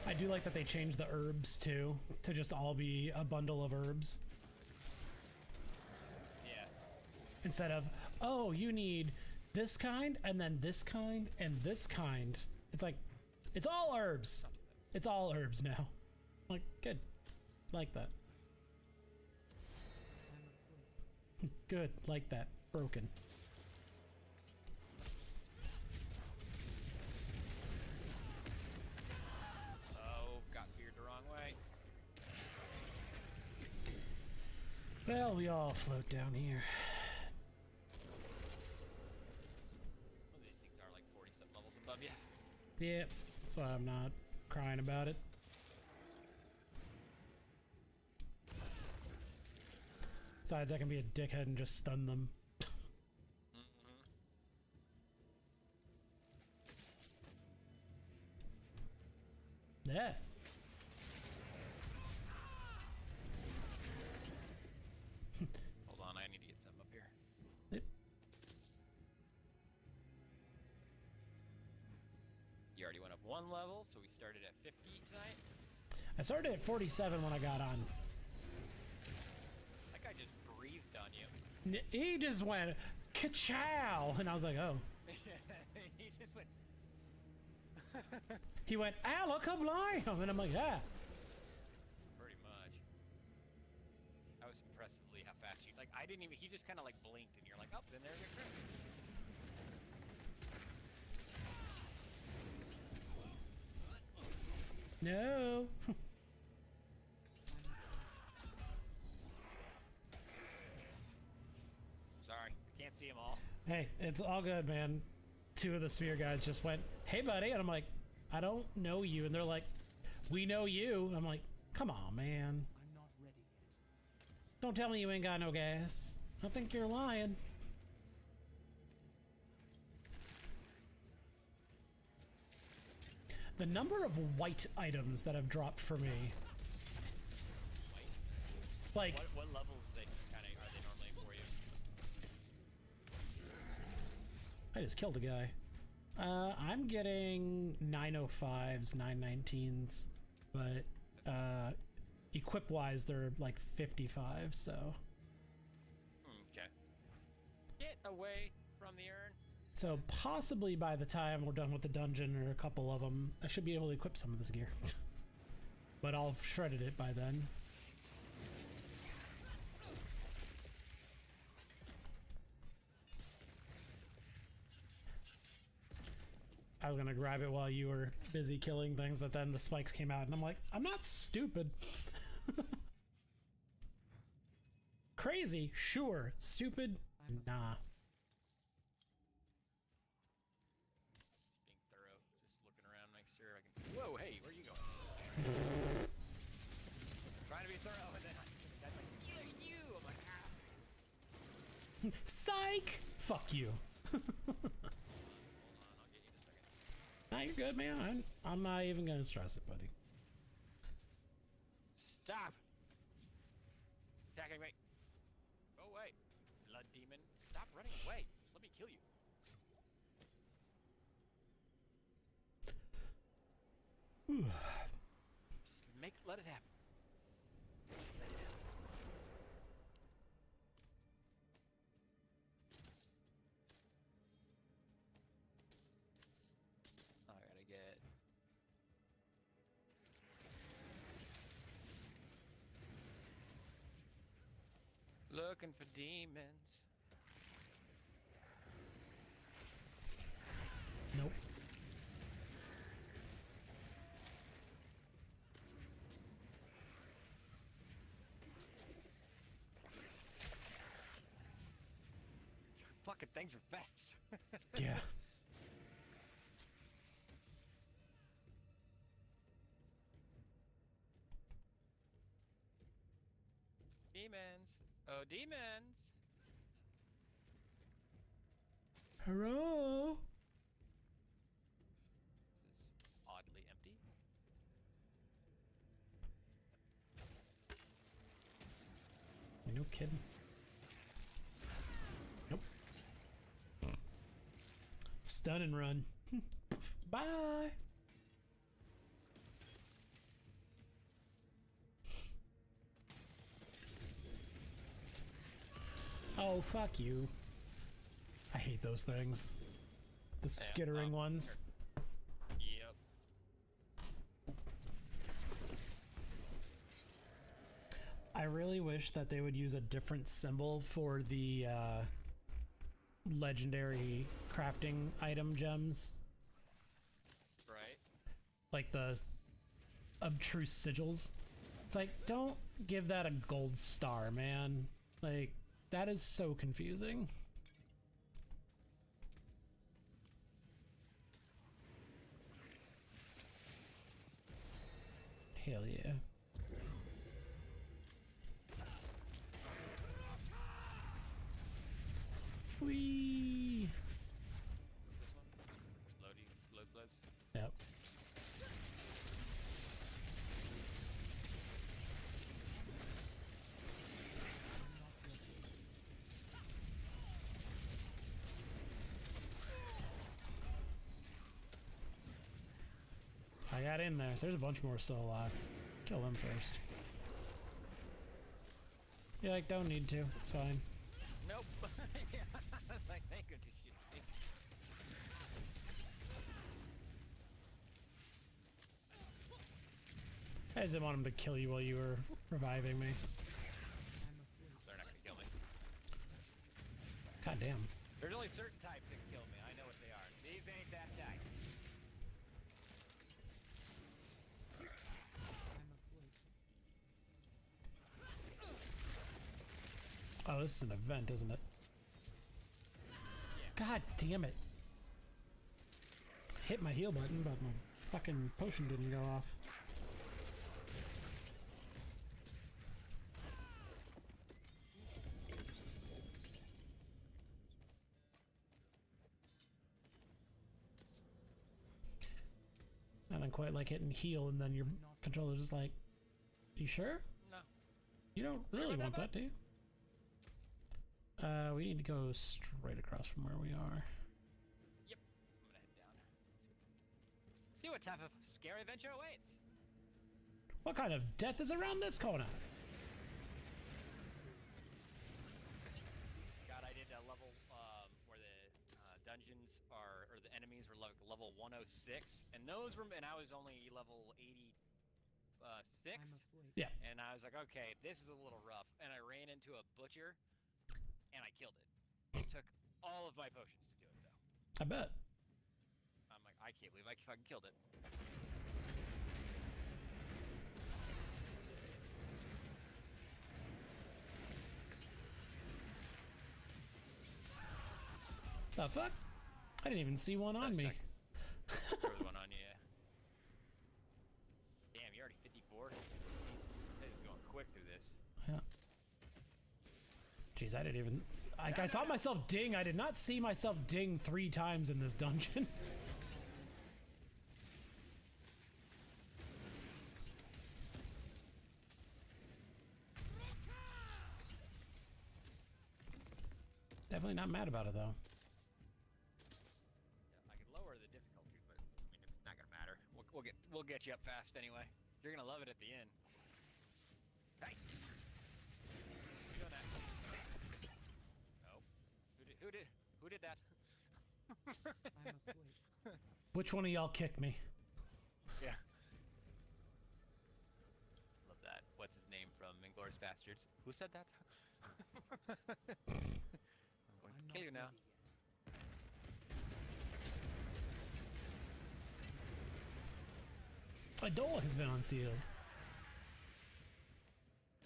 I do like that they changed the herbs too, to just all be a bundle of herbs. Yeah. Instead of, oh, you need this kind, and then this kind, and this kind. It's like, it's all herbs. It's all herbs now. Like, good. Like that. I'm afraid. Good. Like that. Broken. Oh, got feared the wrong way. Well, we all float down here. Well, these things are like 40-something levels above you. Yep. That's why I'm not crying about it. Besides, I can be a dickhead and just stun them. Yeah. Hold on, I need to get some up here. Yep. You already went up 1 level, so we started at 50 tonight. I started at 47 when I got on. That guy just breathed on you. He just went ka-chow, and I was like, oh. He just went. He went alakablam, and I'm like, yeah. Pretty much. I was impressively how fast you. Like, I didn't even. He just kind of like blinked, and you're like, oh, then there's your Chris. No. Sorry, I can't see them all. Hey, it's all good, man. 2 of the spear guys just went, hey, buddy. And I'm like, I don't know you. And they're like, we know you. I'm like, come on, man. I'm not ready yet. Don't tell me you ain't got no gas. I think you're lying. The number of white items that have dropped for me. White? Like, What levels they kind of are they normally for you? I just killed a guy. I'm getting 905s, 919s, but equip-wise they're like 55, so. Okay. Get away from the urn. So possibly by the time we're done with the dungeon or a couple of them, I should be able to equip some of this gear. But I'll have shredded it by then. I was gonna grab it while you were busy killing things, but then the spikes came out and I'm like, I'm not stupid. Crazy, sure. Stupid, nah. Being thorough, just looking around, make sure I can. Whoa, hey, where are you going? Trying to be thorough, and then that's like, you. I'm like, ah. Psych! Fuck you. Hold on, I'll get you in a second. Nah, you're good, man. I'm not even gonna stress it, buddy. Stop! Attacking me. Go away, blood demon. Stop running away. Just let me kill you. Just let it happen. Let it happen. I gotta get. Looking for demons. Nope. Fucking things are fast. Yeah. Demons. Oh, demons. Hello? This is oddly empty. No kidding. Nope. Stun and run. Bye. Oh, fuck you. I hate those things. The skittering ones. Yep. I really wish that they would use a different symbol for the legendary crafting item gems. Right. Like the obtruse sigils. It's like, don't give that a gold star, man. Like, that is so confusing. Hell yeah. Whee! This one? Load bloods? Yep. I got in there. There's a bunch more still alive. Kill them first. You're like, don't need to. It's fine. Nope. Yeah. I was like, thank goodness you shoot me. I just didn't want him to kill you while you were reviving me. They're not gonna kill me. God damn. There's only certain types that can kill me. I know what they are. These ain't that type. Oh, this is an event, isn't it? Yeah. God damn it. Hit my heal button, but my fucking potion didn't go off. And then quite like hitting heal, and then your controller's just like, you sure? No. You don't really want that, do you? We need to go straight across from where we are. Yep. I'm gonna head down. See what type of scary adventure awaits. What kind of death is around this corner? God, I did a level where the dungeons are, or the enemies were like level 106, and those were, and I was only level 86. I must wait. Yeah. And I was like, okay, this is a little rough. And I ran into a butcher, and I killed it. It took all of my potions to do it, though. I bet. I'm like, I can't believe I fucking killed it. The fuck? I didn't even see one on me. There was one on you, yeah. Damn, you're already 54. This is going quick through this. Yeah. Jeez, I didn't even... I saw myself ding. I did not see myself ding 3 times in this dungeon. Definitely not mad about it, though. Yeah, I could lower the difficulty, but I mean, it's not gonna matter. We'll get you up fast anyway. You're gonna love it at the end. Hey, you doing that? No. Who did that? I must wait. Which one of y'all kicked me? Yeah. Love that. What's his name from Inglourious Bastards? Who said that? I'm going to kill you now. A door has been unsealed.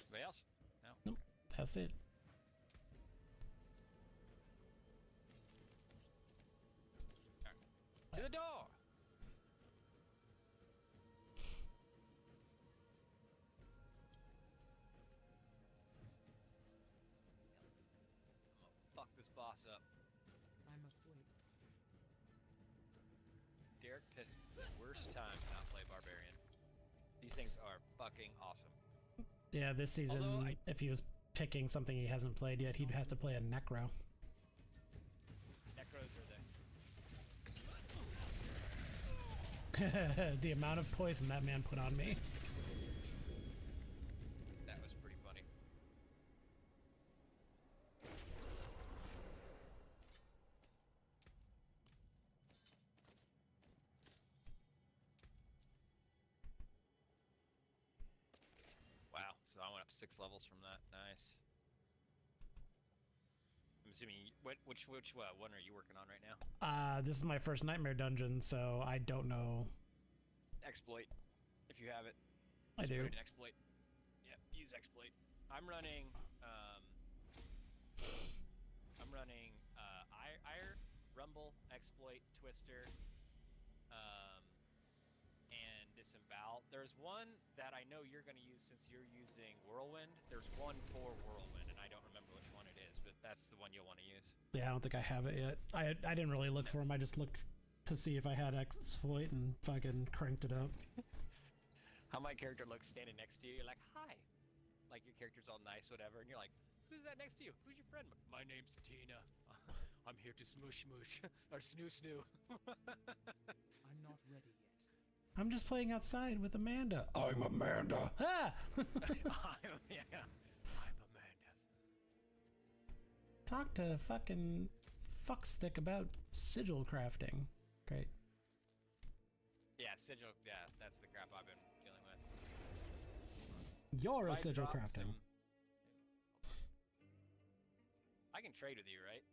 Anybody else? No. Nope, that's it. To the door! I'm gonna fuck this boss up. I must wait. Derek picked the worst time to not play Barbarian. These things are fucking awesome. Yeah, this season, Although if he was picking something he hasn't played yet, he'd have to play a Necro. Necros are the... The amount of poison that man put on me. That was pretty funny. Wow, so I went up 6 levels from that. Nice. I'm assuming which one are you working on right now? This is my first Nightmare dungeon, so I don't know. Exploit, if you have it. I Just do. put it in exploit. Yep, use exploit. I'm running Ire, Rumble, Exploit, Twister, and Disembowel. There's one that I know you're going to use since you're using Whirlwind. There's one for Whirlwind, and I don't remember which one it is, but that's the one you'll want to use. Yeah, I don't think I have it yet. I didn't really look for him. I just looked to see if I had exploit and fucking cranked it up. How my character looks standing next to you, you're like, hi. Like your character's all nice, whatever, and you're like, who's that next to you? Who's your friend? My name's Tina. I'm here to smoosh smoosh, or snoo snoo. I'm not ready yet. I'm just playing outside with Amanda. I'm Amanda. Ah! I'm Amanda. Talk to fucking fuckstick about sigil crafting. Great. Yeah, sigil, yeah, that's the crap I've been dealing with. You're a I sigil dropped crafting. I can trade with you, right?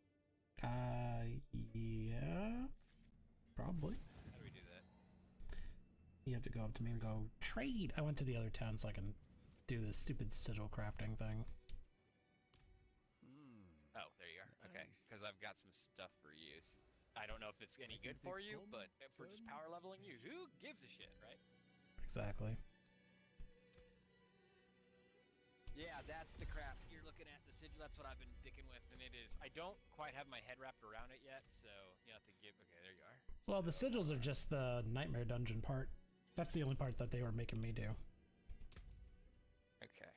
Yeah. Probably. How do we do that? You have to go up to me and go, trade! I went to the other town so I can do this stupid sigil crafting thing. Oh, there you are. Okay, because I've got some stuff for use. I don't know if it's any good for you, but if we're just power leveling you, who gives a shit, right? Exactly. Yeah, that's the crap you're looking at, the sigil. That's what I've been dicking with, and it is. I don't quite have my head wrapped around it yet, so you have to give. Okay, there you are. Well, the sigils are just the Nightmare dungeon part. That's the only part that they were making me do. Okay.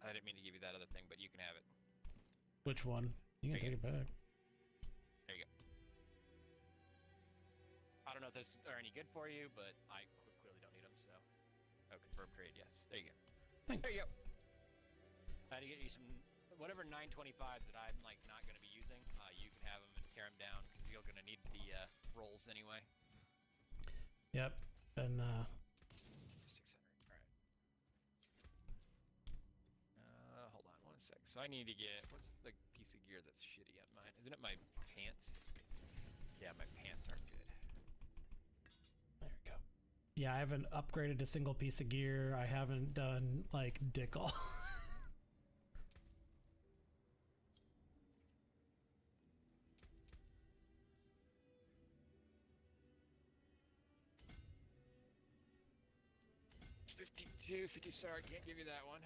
I didn't mean to give you that other thing, but you can have it. Which one? You can There take you it back. There you go. I don't know if those are any good for you, but I clearly don't need them, so... Oh, confirm trade, yes. There you go. Thanks. There you go. I had to get you some... Whatever 925s that I'm, like, not going to be using, you can have them and tear them down, because you're going to need the rolls anyway. Yep. And, 600, alright. Hold on one sec. So I need to get... What's the piece of gear that's shitty on mine? Isn't it my pants? Yeah, my pants aren't good. there we go. Yeah, I haven't upgraded a single piece of gear. I haven't done, like, dick all. $52, 50 sorry, can't give you that one.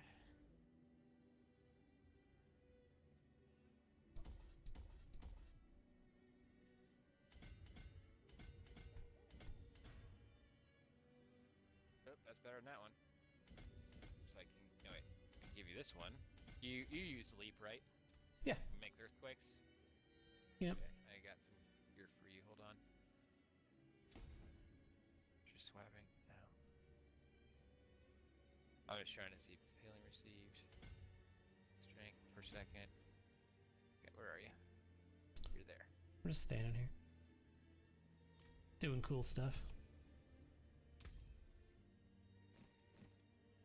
Oh, that's better than that one. So I can, no wait, I can give you this one. You use Leap, right? Yeah. Makes earthquakes? Yep. Okay, I got some gear for you, hold on. Just swapping, no. I was trying to see if healing received. Strength per second. Okay, where are you? You're there. I'm just standing here. Doing cool stuff.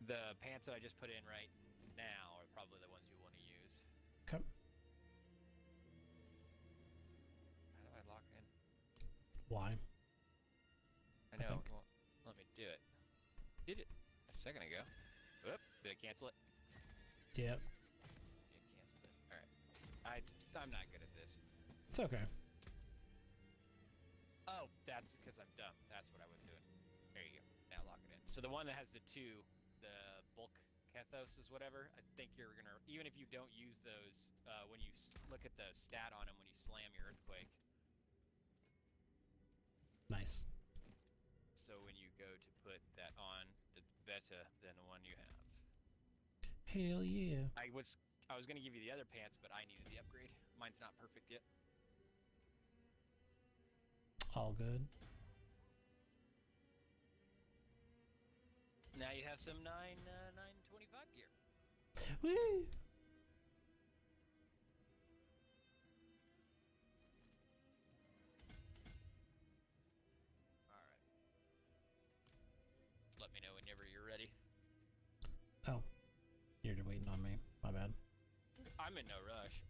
The pants that I just put in right now are probably the ones you want to use. Okay. How do I lock in? Why? I know, think. it won't let me do it. Did it a second ago. Whoop, did I cancel it? Yep. It canceled it. Alright. I'm not good at this. It's okay. Oh, that's because I'm dumb. That's what I was doing. There you go. Now lock it in. So the one that has the two, the bulk cathoses, whatever, I think you're gonna, even if you don't use those, when you look at the stat on them when you slam your earthquake. Nice. So when you go to put that on, it's better than the one you have. Hell yeah. I was gonna give you the other pants, but I needed the upgrade. Mine's not perfect yet. All good. Now you have some 925 gear. Woo! All right. Let me know whenever you're ready. Oh. You're waiting on me. My bad. I'm in no rush.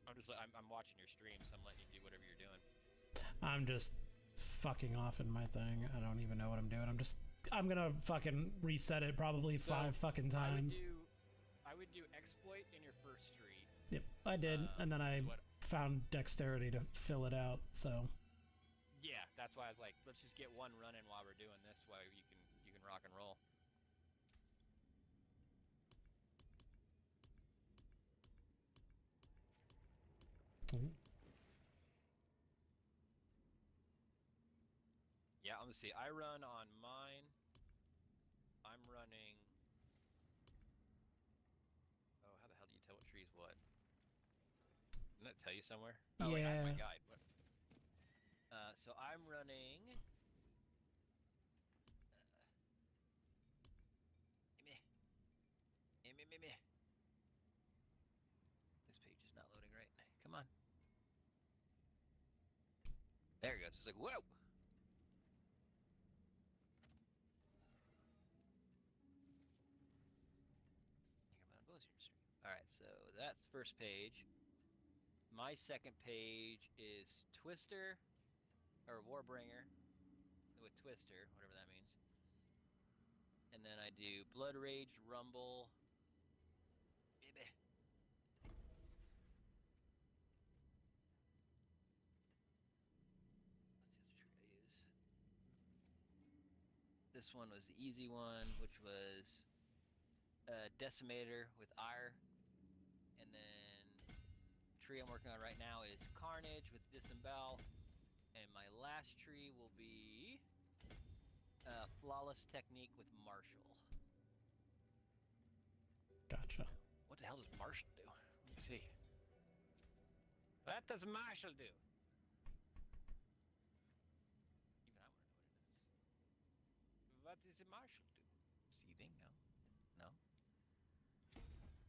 I'm watching your stream, so I'm letting you do whatever you're doing. I'm just fucking off in my thing. I don't even know what I'm doing. I'm gonna fucking reset it probably So, 5 fucking times. I would do exploit in your first tree. Yep, I did, and then I what- found dexterity to fill it out. So Yeah, that's why I was like, let's just get one run in while we're doing this, while you can rock and roll. Yeah, let's see. I run on mine. I'm running. Oh, how the hell do you tell what tree's what? Didn't that tell you somewhere? Oh, wait, I have my Yeah. guide. What? So I'm running. Meh. Meh. This page is not loading right. Come on. There it goes. It's like, whoa! Alright, so that's the first page. My second page is Twister, or Warbringer, with Twister, whatever that means. And then I do Blood Rage, Rumble. Baby. What's the other tree I use? This one was the easy one, which was Decimator with Ire. And then the tree I'm working on right now is Carnage with Disembowel. And my last tree will be Flawless Technique with Marshall. Gotcha. What the hell does Marshall do? Let me see. What does Marshall do? Even I want to know what it does. What does Marshall do? Seething? No. No.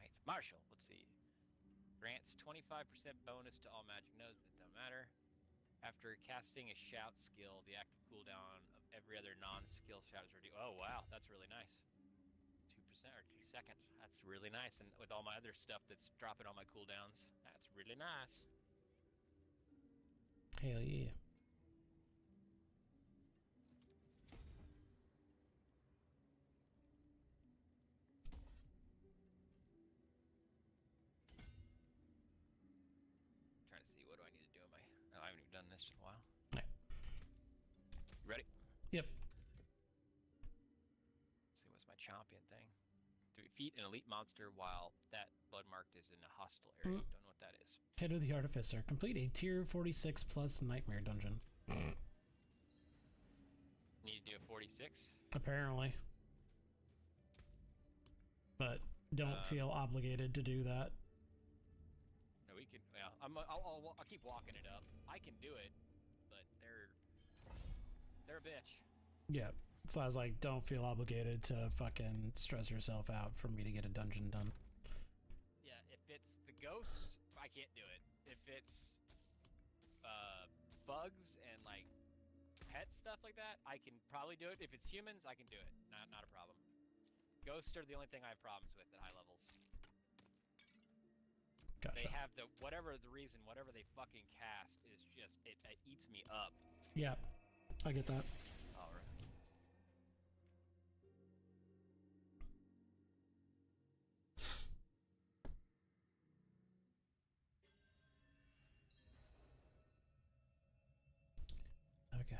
Right. Marshall. Let's see. Grants 25% bonus to all magic nodes, but it don't matter. After casting a shout skill, the active cooldown of every other non-skill shout is reduced. Oh wow, that's really nice. 2% or 2 seconds. That's really nice. And with all my other stuff that's dropping all my cooldowns, that's really nice. Hell yeah. Trying to see what do I need to do in my. Oh, I haven't even done this in a while. Yeah. You ready? Yep. Let's see, what's my champion thing? Defeat an elite monster while that blood marked is in a hostile area. Don't know what that is. Head of the Artificer. Complete a tier 46 plus nightmare dungeon. Need to do a 46? Apparently. But don't feel obligated to do that. No, we can. Yeah, I'll keep walking it up. I can do it, but they're a bitch. Yeah. So I was like, don't feel obligated to fucking stress yourself out for me to get a dungeon done. Yeah, if it's the ghosts, I can't do it. If it's bugs and like pet stuff like that, I can probably do it. If it's humans, I can do it. Not a problem. Ghosts are the only thing I have problems with at high levels. Gotcha. They have whatever they fucking cast is just it eats me up. Yeah, I get that. All right. Oh god.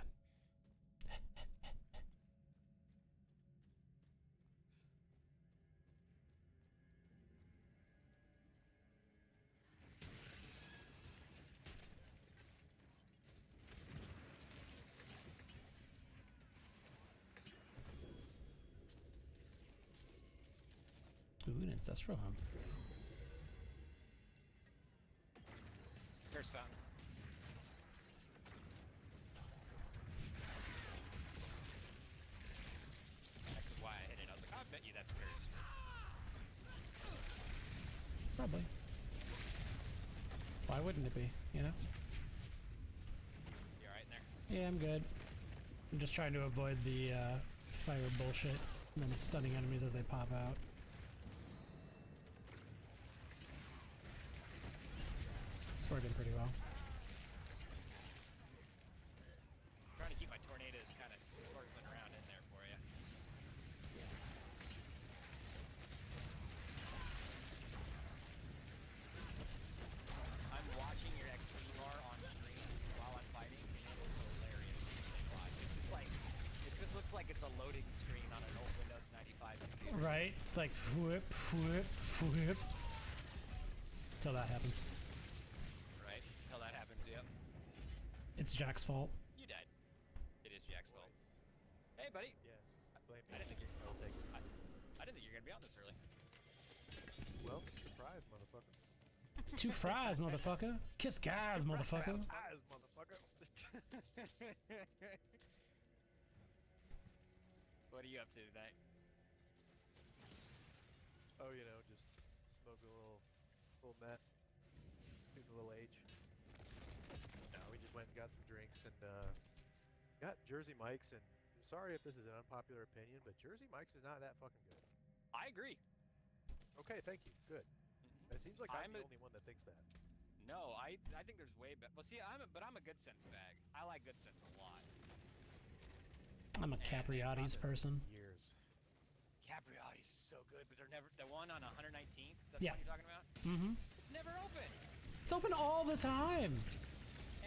Ooh, an ancestral home. Curse fountain. That's why I hit it. I was like, I bet you that's cursed. Probably. Why wouldn't it be, you know? You alright in there? Yeah, I'm good. I'm just trying to avoid the fire bullshit and then stunning enemies as they pop out. It's working pretty well. Trying to keep my tornadoes kind of circling around in there for you. I'm watching your XP bar on screen while I'm fighting, and it is hilarious to watch. It's just like, it just looks like it's a loading screen on an old Windows 95 computer. Right? It's like whoop, whoop, whoop. Till that happens. Right? Until that happens, yep. It's Jack's fault. You died. It is Jack's fault. Hey, buddy. Yes, blame me. I didn't think I'll take it. I didn't think you were gonna be on this early. Well, surprise, motherfucker. 2 fries, motherfucker. Kiss guys, motherfucker. Surprise, motherfucker. What are you up to tonight? Oh, you know, just smoke a little meth, shooting a little H. No, we just went and got some drinks and got Jersey Mike's. And sorry if this is an unpopular opinion, but Jersey Mike's is not that fucking good. I agree. Okay, thank you. Good. It seems like I'm the only one that thinks that. No, I think there's way better. Well, see, I'm a good sense bag. I like good sense a lot. I'm a Capriati's person. Years. Capriati's is so good, but they're never the one on 119th. That's Yeah. the one you're talking about. Mm-hmm. It's never open. It's open all the time.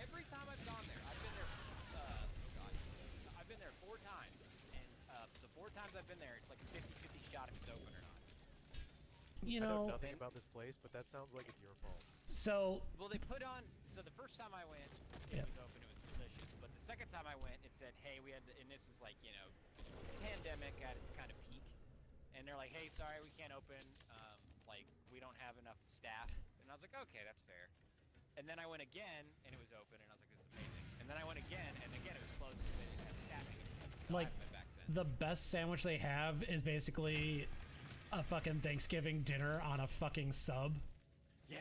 Every time I've gone there, I've been there. God, I've been there 4 times, and the 4 times I've been there, it's like a 50-50 shot if it's open or not. You I know know. nothing about this place, but that sounds like it's your fault. So Well, they put on. So the first time I went, it Yep. was open. It was delicious. challenges. But the second time I went, it said, hey, we had to, and this is like, you know, pandemic at its kind of peak. And they're like, hey, sorry, we can't open. Like, we don't have enough staff. And I was like, okay, that's fair. And then I went again, and it was open, and I was like, this is amazing. And then I went again, and again, it was closed because they didn't have staffing. So Like, I haven't been back since. the best sandwich they have is basically a fucking Thanksgiving dinner on a fucking sub. Yeah,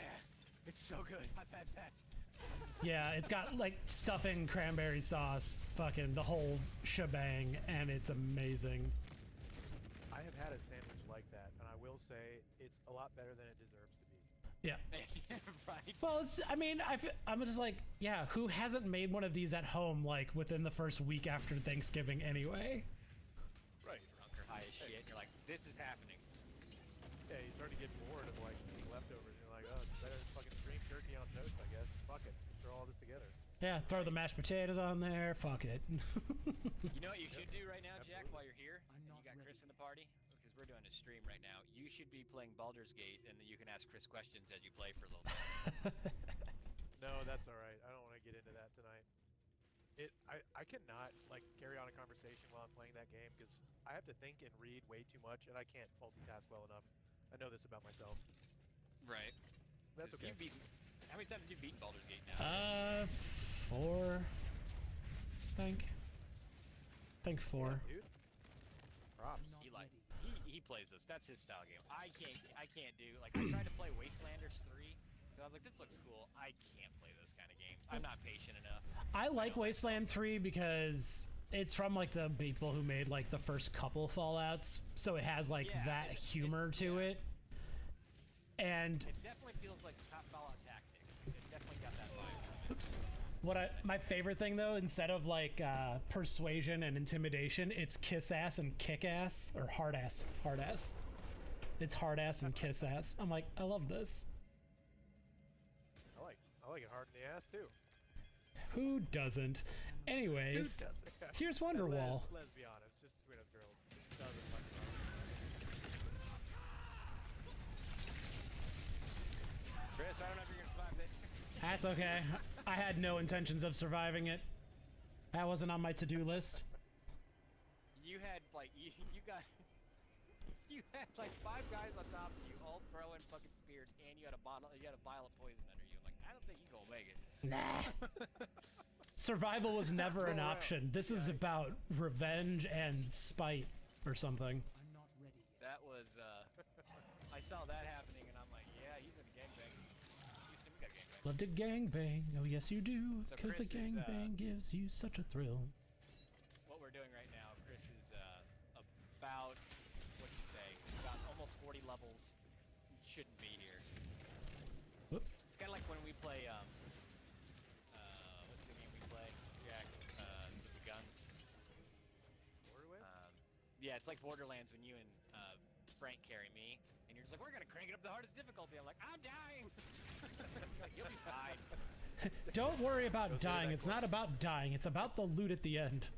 it's so good. I've had that. Yeah, it's got like stuffing, cranberry sauce, fucking the whole shebang, and it's amazing. I have had a sandwich like that, and I will say it's a lot better than it deserves to be. Yeah. Right. Well, it's, I mean, I'm just like, yeah, who hasn't made one of these at home, like, within the first week after Thanksgiving anyway? Right. Drunk or high as shit, and you're like, this is happening. Yeah, you start to get bored of like eating leftovers. You're like, oh, it's better than fucking stream turkey on toast, I guess. Fuck it, just throw all this together. Yeah, throw the mashed potatoes on there, fuck it. You know what you should do right now, Jack, Absolutely. while you're here, I'm and you not got ready. Chris in the party? Because we're doing a stream right now. You should be playing Baldur's Gate, and then you can ask Chris questions as you play for a little bit. No, that's all right. I don't want to get into that tonight. I cannot like carry on a conversation while I'm playing that game because I have to think and read way too much, and I can't multitask well enough. I know this about myself. Right. That's okay. How many times have you beaten Baldur's Gate now? 4, I think 4. Yeah, dude. Props. I'm not He like ready. he plays this. That's his style game. I can't do like I tried to play Wastelanders 3. I was like, this looks cool. I can't play those kind of games. I'm not patient enough. I like Wasteland 3 because it's from like the people who made like the first couple Fallouts, so it has like Yeah, that humor to yeah. it. And It definitely feels like top Fallout Tactics. It definitely got that vibe. oops. My favorite thing though, instead of like persuasion and intimidation, it's kiss ass and kick ass, or hard ass. It's hard ass and kiss ass. I'm like, I love this. I like it hard in the ass too. Who doesn't? Anyways, here's Wonderwall. Let's be honest, just between us girls. Doesn't like it. Chris, I don't know if you're gonna survive this. That's okay. I had no intentions of surviving it. That wasn't on my to-do list. You had like you had like 5 guys on top of you, all throwing fucking spears, and you had a vial of poison under you. I'm like, I don't think you're gonna make it. Nah. Survival was never an option. This is about revenge and spite or something. I'm not ready yet. That was I saw that happening, and I'm like, yeah, he's in a gangbang. Houston, we got a gangbang. Love to gangbang. Oh, yes, you do. So Because the Chris is, gangbang gives you such a thrill. What we're doing right now, Chris is about what'd you say? About almost 40 levels. Shouldn't be here. Whoop. It's kind of like when we play what's the game we play? Jack, with the guns. Borderlands? Yeah, it's like Borderlands when you and Frank carry me, and you're just like, we're gonna crank it up the hardest difficulty. I'm like, I'm dying. Like, you'll be fine. Don't worry about Goes into dying. that It's not about dying. It's about the loot at the end.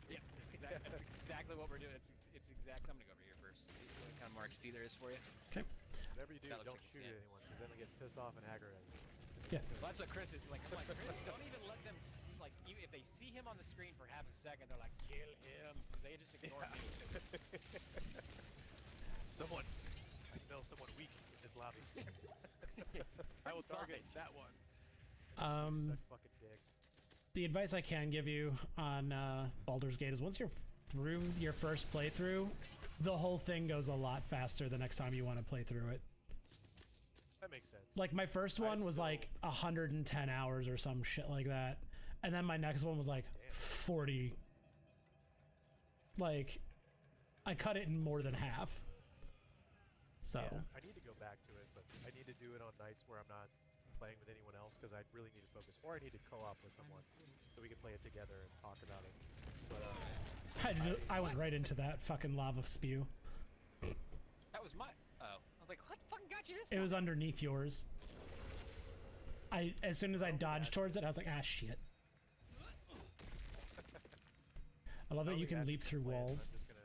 Yeah, that's exactly what we're doing. It's exact. I'm gonna go over here first. See what kind of more XP there is for you. Okay. Whatever you do, That looks don't like a shoot stand. at anyone, because then they get pissed off and aggro at you. Yeah. Well, that's what Chris is like. I'm like, Chris, don't even let them. Like, if they see him on the screen for half a second, they're like, kill him. They just ignore me. Someone, I smell someone weak in this lobby. I will target that one. Such fucking dicks. The advice I can give you on Baldur's Gate is once you're through your first playthrough, the whole thing goes a lot faster the next time you want to play through it. That makes sense. Like my first one was like 110 hours or some shit like that. And then my next one was like 40. Like, I cut it in more than half. So. Yeah, I need to go back to it, but I need to do it on nights where I'm not playing with anyone else because I really need to focus. Or I need to co-op with someone so we can play it together and talk about it. But I went right into that fucking lava spew. That was my. Oh, I was like, what fucking got you this? It was underneath yours. As soon as I dodged towards it, I was like, ah, shit. I love that you can leap through walls. I'm just gonna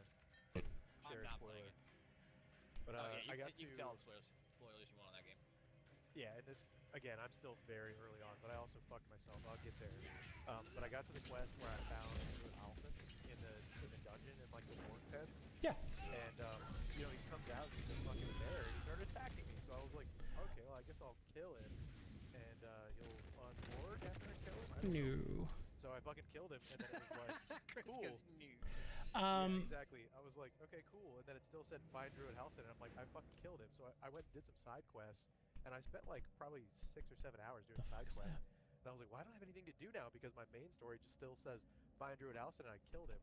share a not spoiler. playing it. But Oh, yeah, I got you to can tell spoilers you want on that game. yeah, and this again, I'm still very early on, but I also fucked myself. I'll get there. But I got to the quest where I found Druid Halsin in the dungeon in like the warg pens, Yeah. and you know, he comes out and he's a fucking bear, and he started attacking me. So I was like, okay, well I guess I'll kill him, and he'll unwarg after I kill him. I don't know. No. So I fucking killed him, and then it was like, Chris cool. goes new. Yeah, exactly. I was like, okay, cool. And then it still said find Druid Halsin, and I'm like, I fucking killed him. So I went and did some side quests, and I spent like probably 6 or 7 hours doing side quests. And I was like, why don't I have anything to do now? Because my main story just still says find Druid Halsin, and I killed him.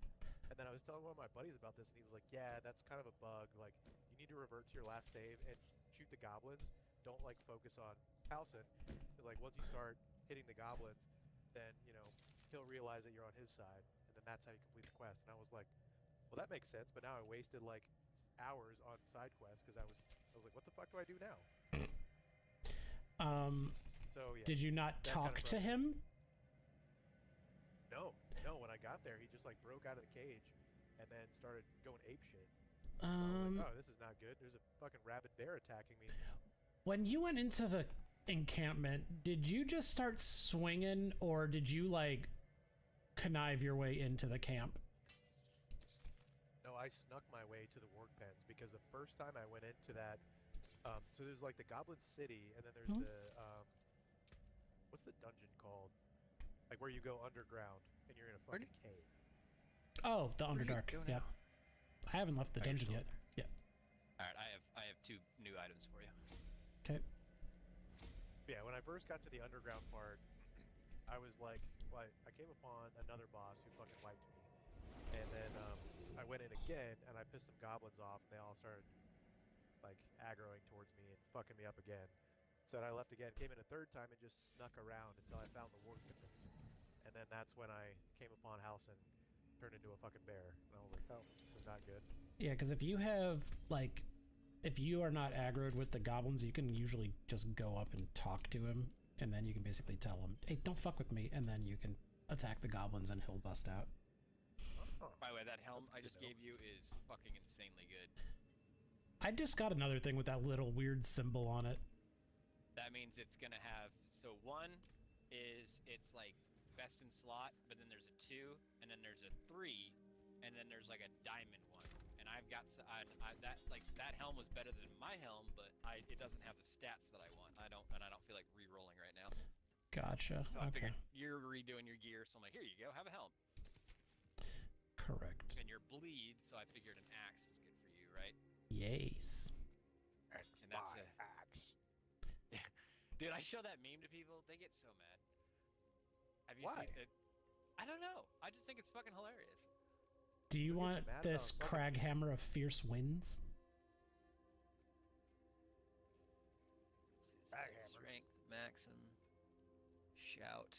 And then I was telling one of my buddies about this, and he was like, yeah, that's kind of a bug. Like, you need to revert to your last save and shoot the goblins. Don't like focus on Halsin, because like once you start hitting the goblins, then you know he'll realize that you're on his side, and then that's how you complete the quest. And I was like, well, that makes sense, but now I wasted like hours on side quests because I was like, what the fuck do I do now? So yeah. Did you not talk to him? No. When I got there, he just like broke out of the cage and then started going ape shit. So I was like, oh, this is not good. There's a fucking rabid bear attacking me. When you went into the encampment, did you just start swinging, or did you like connive your way into the camp? No, I snuck my way to the warg pens because the first time I went into that, so there's like the Goblin City, and then there's the what's the dungeon called? Like where you go underground and you're in a fucking cave. Oh, the Underdark. Yeah. I haven't left the dungeon yet. Yeah. All right, I have 2 new items for you. Okay. Yeah, when I first got to the underground part, I was like, well, I came upon another boss who fucking wiped me, and then I went in again and I pissed some goblins off, and they all started like aggroing towards me and fucking me up again. So I left again, came in a third time, and just snuck around until I found the warg pit. And then that's when I came upon Halsin, turned into a fucking bear, and I was like, oh, this is not good. Yeah, because if you have like, if you are not aggroed with the goblins, you can usually just go up and talk to him, and then you can basically tell him, hey, don't fuck with me, and then you can attack the goblins and he'll bust out. Oh, by the way, that helm I just gave you is fucking insanely good. I just got another thing with that little weird symbol on it. That means it's gonna have, so 1 is it's like best in slot, but then there's a 2, and then there's a 3, and then there's like a diamond one. And I've got that helm was better than my helm, but it doesn't have the stats that I want. I don't feel like re-rolling right now. Gotcha. So I okay. figured you're redoing your gear, so I'm like, here you go, have a helm. Correct. And your bleed, so I figured an axe is good for you, right? Yes. And that's a axe. Dude, I show that meme to people, they get so mad. Have you Why? seen it? I don't know. I just think it's fucking hilarious. Do you want this crag hammer of fierce winds? Strength, maxim, shout.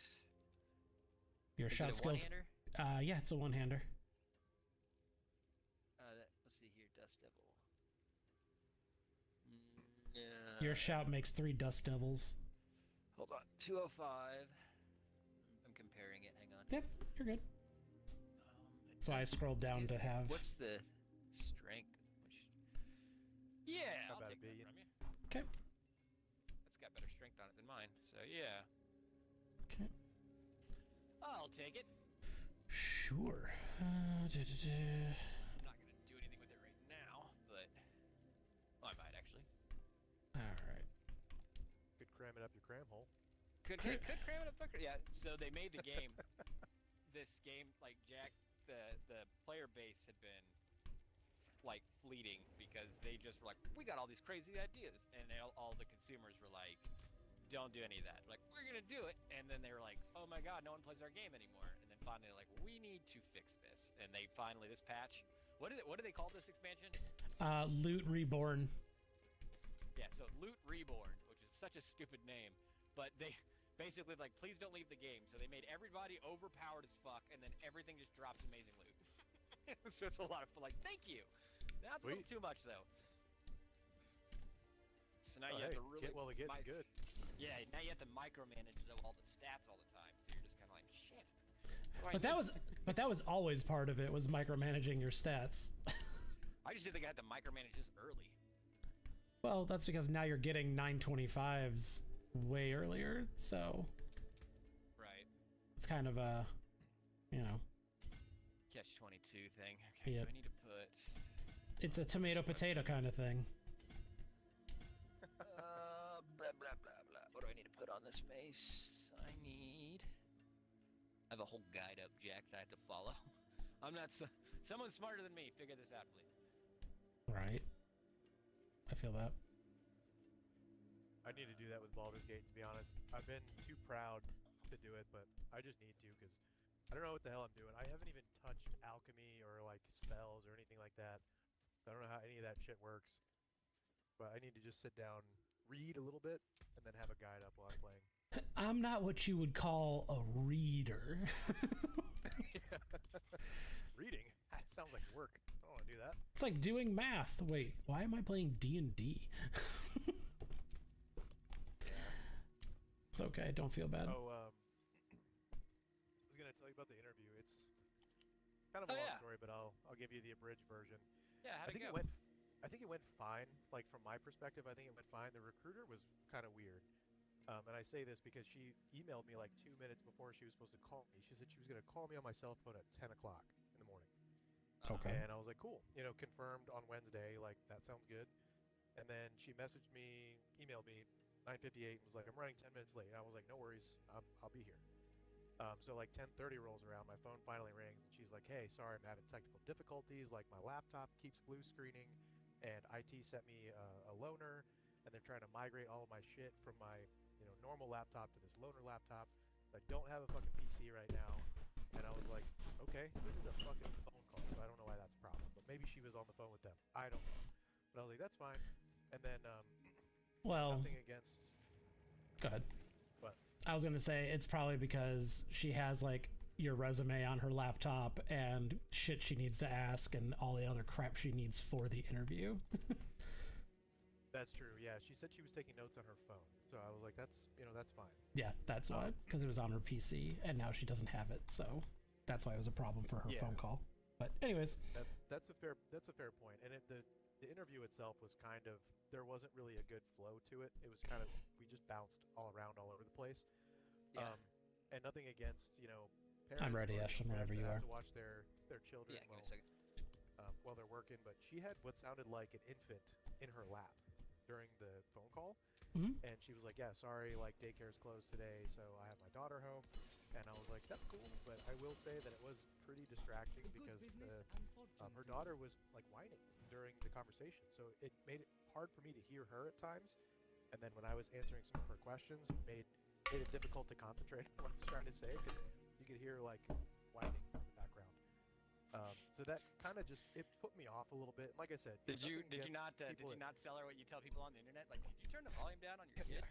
Your shout skills. One-hander? Yeah, it's a one-hander. Let's see here, Dust Devil. Your shout makes 3 dust devils. Hold on, 205. I'm comparing it. Hang on. Yep, you're good. So I scrolled down to have. What's the strength? Yeah, I'll about take a that billion? from you. Okay. It's got better strength on it than mine, so yeah. Okay. I'll take it. Sure. I'm not gonna do anything with it right now, but I might actually. All right. Could cram it up your cram hole. Could cram it up quicker. Yeah. So they made the game. This game, like Jack, the player base had been like fleeting because they just were like, we got all these crazy ideas, and all the consumers were like, don't do any of that. Like, we're gonna do it, and then they were like, oh my god, no one plays our game anymore. And then finally, like, we need to fix this. And they finally, this patch, what do they call this expansion? Loot Reborn. Yeah, so Loot Reborn, which is such a stupid name, but they basically like, please don't leave the game. So they made everybody overpowered as fuck, and then everything just drops amazing loot. So it's a lot of fun. Like, thank you. That's a little too much though. So now you have to really get while it gets good. Yeah, now you have to micromanage all the stats all the time. So you're just kind of like, shit. But that was always part of it, was micromanaging your stats. I just didn't think I had to micromanage this early. Well, that's because now you're getting 925s way earlier, so Right. it's kind of a, you know, Catch-22 thing. Okay, Yep. so I need to put... it's a tomato potato kind of thing. Blah, blah, blah, blah. What do I need to put on this mace? I have a whole guide up, Jack, that I have to follow. I'm not so... Someone smarter than me, figure this out, please. Right. I feel that. I need to do that with Baldur's Gate, to be honest. I've been too proud to do it, but I just need to, because I don't know what the hell I'm doing. I haven't even touched alchemy or, like, spells or anything like that. I don't know how any of that shit works. But I need to just sit down, read a little bit, and then have a guide up while I'm playing. I'm not what you would call a reader. Reading? That sounds like work. I don't want to do that. It's like doing math. Wait, why am I playing D&D? It's okay, don't feel bad. Oh, I was gonna tell you about the interview. It's kind of a long story, but I'll give you the abridged version. Yeah, how'd I think it go? I think it went fine. Like, from my perspective, I think it went fine. The recruiter was kind of weird. And I say this because she emailed me like 2 minutes before she was supposed to call me. She said she was going to call me on my cell phone at 10 o'clock in the morning. Okay. And I was like, cool. You know, confirmed on Wednesday. Like, that sounds good. And then she messaged me, emailed me, 9:58, and was like, I'm running 10 minutes late. And I was like, no worries. I'll be here. So like 10:30 rolls around, my phone finally rings, and she's like, hey, sorry, I'm having technical difficulties. Like, my laptop keeps blue screening, and IT sent me a loaner, and they're trying to migrate all of my shit from my normal laptop to this loaner laptop. I don't have a fucking PC right now. And I was like, okay, this is a fucking phone call, so I don't know why that's a problem. But maybe she was on the phone with them. I don't know. But I was like, that's fine. And then, Well, nothing against... go ahead. What? I was gonna say it's probably because she has like your resume on her laptop and shit she needs to ask and all the other crap she needs for the interview. That's true, yeah. She said she was taking notes on her phone. So I was like, that's fine. Yeah, that's why, because it was on her PC and now she doesn't have it, so that's why it was a problem for her phone call. But anyways, that's a fair point. And the interview itself was kind of, there wasn't really a good flow to it. It was kind of, we just bounced all around all over the place. Yeah. And nothing against, parents. I'm ready, or Ashton, whenever parents you that are. have to watch their children Yeah, give me a second. while they're working, but she had what sounded like an infant in her lap during the phone call. Mhm. And she was like, yeah, sorry, like, daycare's closed today, so I have my daughter home. And I was like, that's cool, but I will say that it was pretty distracting because her daughter was, like, whining during the conversation. So it made it hard for me to hear her at times. And then when I was answering some of her questions, it made it difficult to concentrate on what I was trying to say because you could hear, like, whining in the background. So that kind of just, it put me off a little bit. Like I said, Did you not sell her what you tell people on the internet? Like, could you turn the volume down on your kid?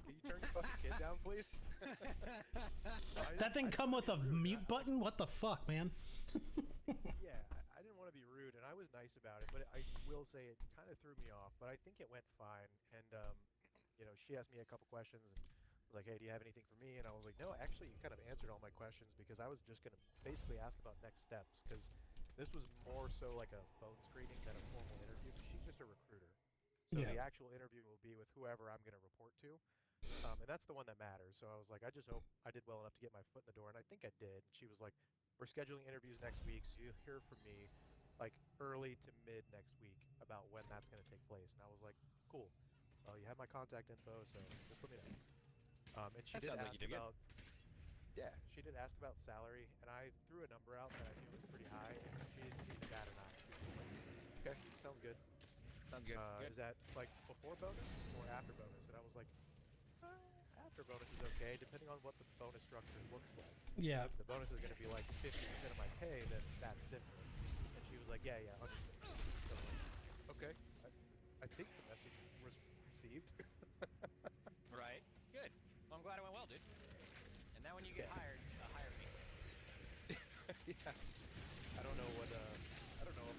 Can you turn your fucking kid down, please? that thing come with a mute button? What the fuck, man? Yeah, I didn't want to be rude, and I was nice about it, but I will say it kind of threw me off. But I think it went fine, and she asked me a couple questions, and was like, hey, do you have anything for me? And I was like, no, actually, you kind of answered all my questions because I was just going to basically ask about next steps because this was more so like a phone screening than a formal interview because she's just a recruiter. So the actual interview will be with whoever I'm going to report to. And that's the one that matters. So I was like, I just hope I did well enough to get my foot in the door. And I think I did. And she was like, we're scheduling interviews next week. So you'll hear from me like early to mid next week about when that's going to take place. And I was like, cool. Well, you have my contact info, so just let me know. And she did ask about, she did ask about salary, and I threw a number out that I knew was pretty high, and she didn't seem to bat an eye. She was like, okay, sounds good. Sounds good. Is that like before bonus or after bonus? And I was like, after bonus is okay, depending on what the bonus structure looks like. Yeah. If the bonus is going to be like 50% of my pay, then that's different. And she was like, yeah, understood. So, okay, I think the message was received. Right. Good. Well, I'm glad it went well, dude. And now when you get hired, hire me. Yeah. I don't know if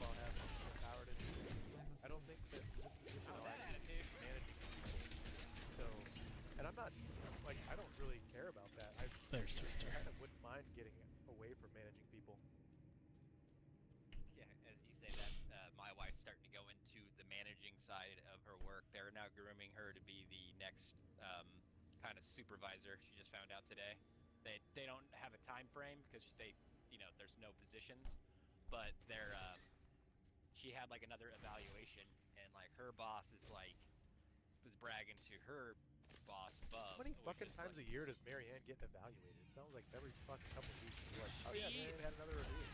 I'll have the power to do it. I don't think that this position Oh, will that actually attitude. manage people. So, and I'm not, like, I don't really care about that. I There's Twister. kind of wouldn't mind getting away from managing people. Yeah, as you say that, my wife's starting to go into the managing side of her work. They're now grooming her to be the next kind of supervisor. She just found out today. They don't have a time frame because they, there's no positions, but she had like another evaluation, and like her boss is like was bragging to her boss above. How many which fucking is, times like, a year does Marianne get evaluated? It sounds like every fucking couple of weeks. You're like, oh yeah, She- Marianne had another review.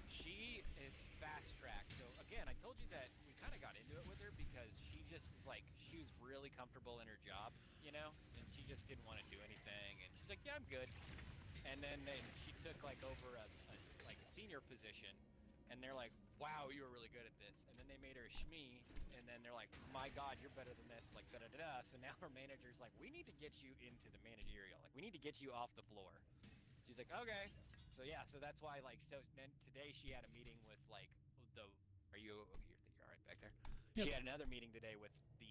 She is fast tracked. So again, I told you that we kind of got into it with her because she just is like she was really comfortable in her job, and she just didn't want to do anything. And she's like, yeah, I'm good. And then she took like over a senior position, and they're like, wow, you were really good at this. And then they made her a SME, and then they're like, my God, you're better than this, like da da da da. So now her manager's like, we need to get you into the managerial, like we need to get you off the floor. She's like, okay. So yeah, so that's why like so then today she had a meeting with like the. Are you okay? You're all right back there. Yep. She had another meeting today with the.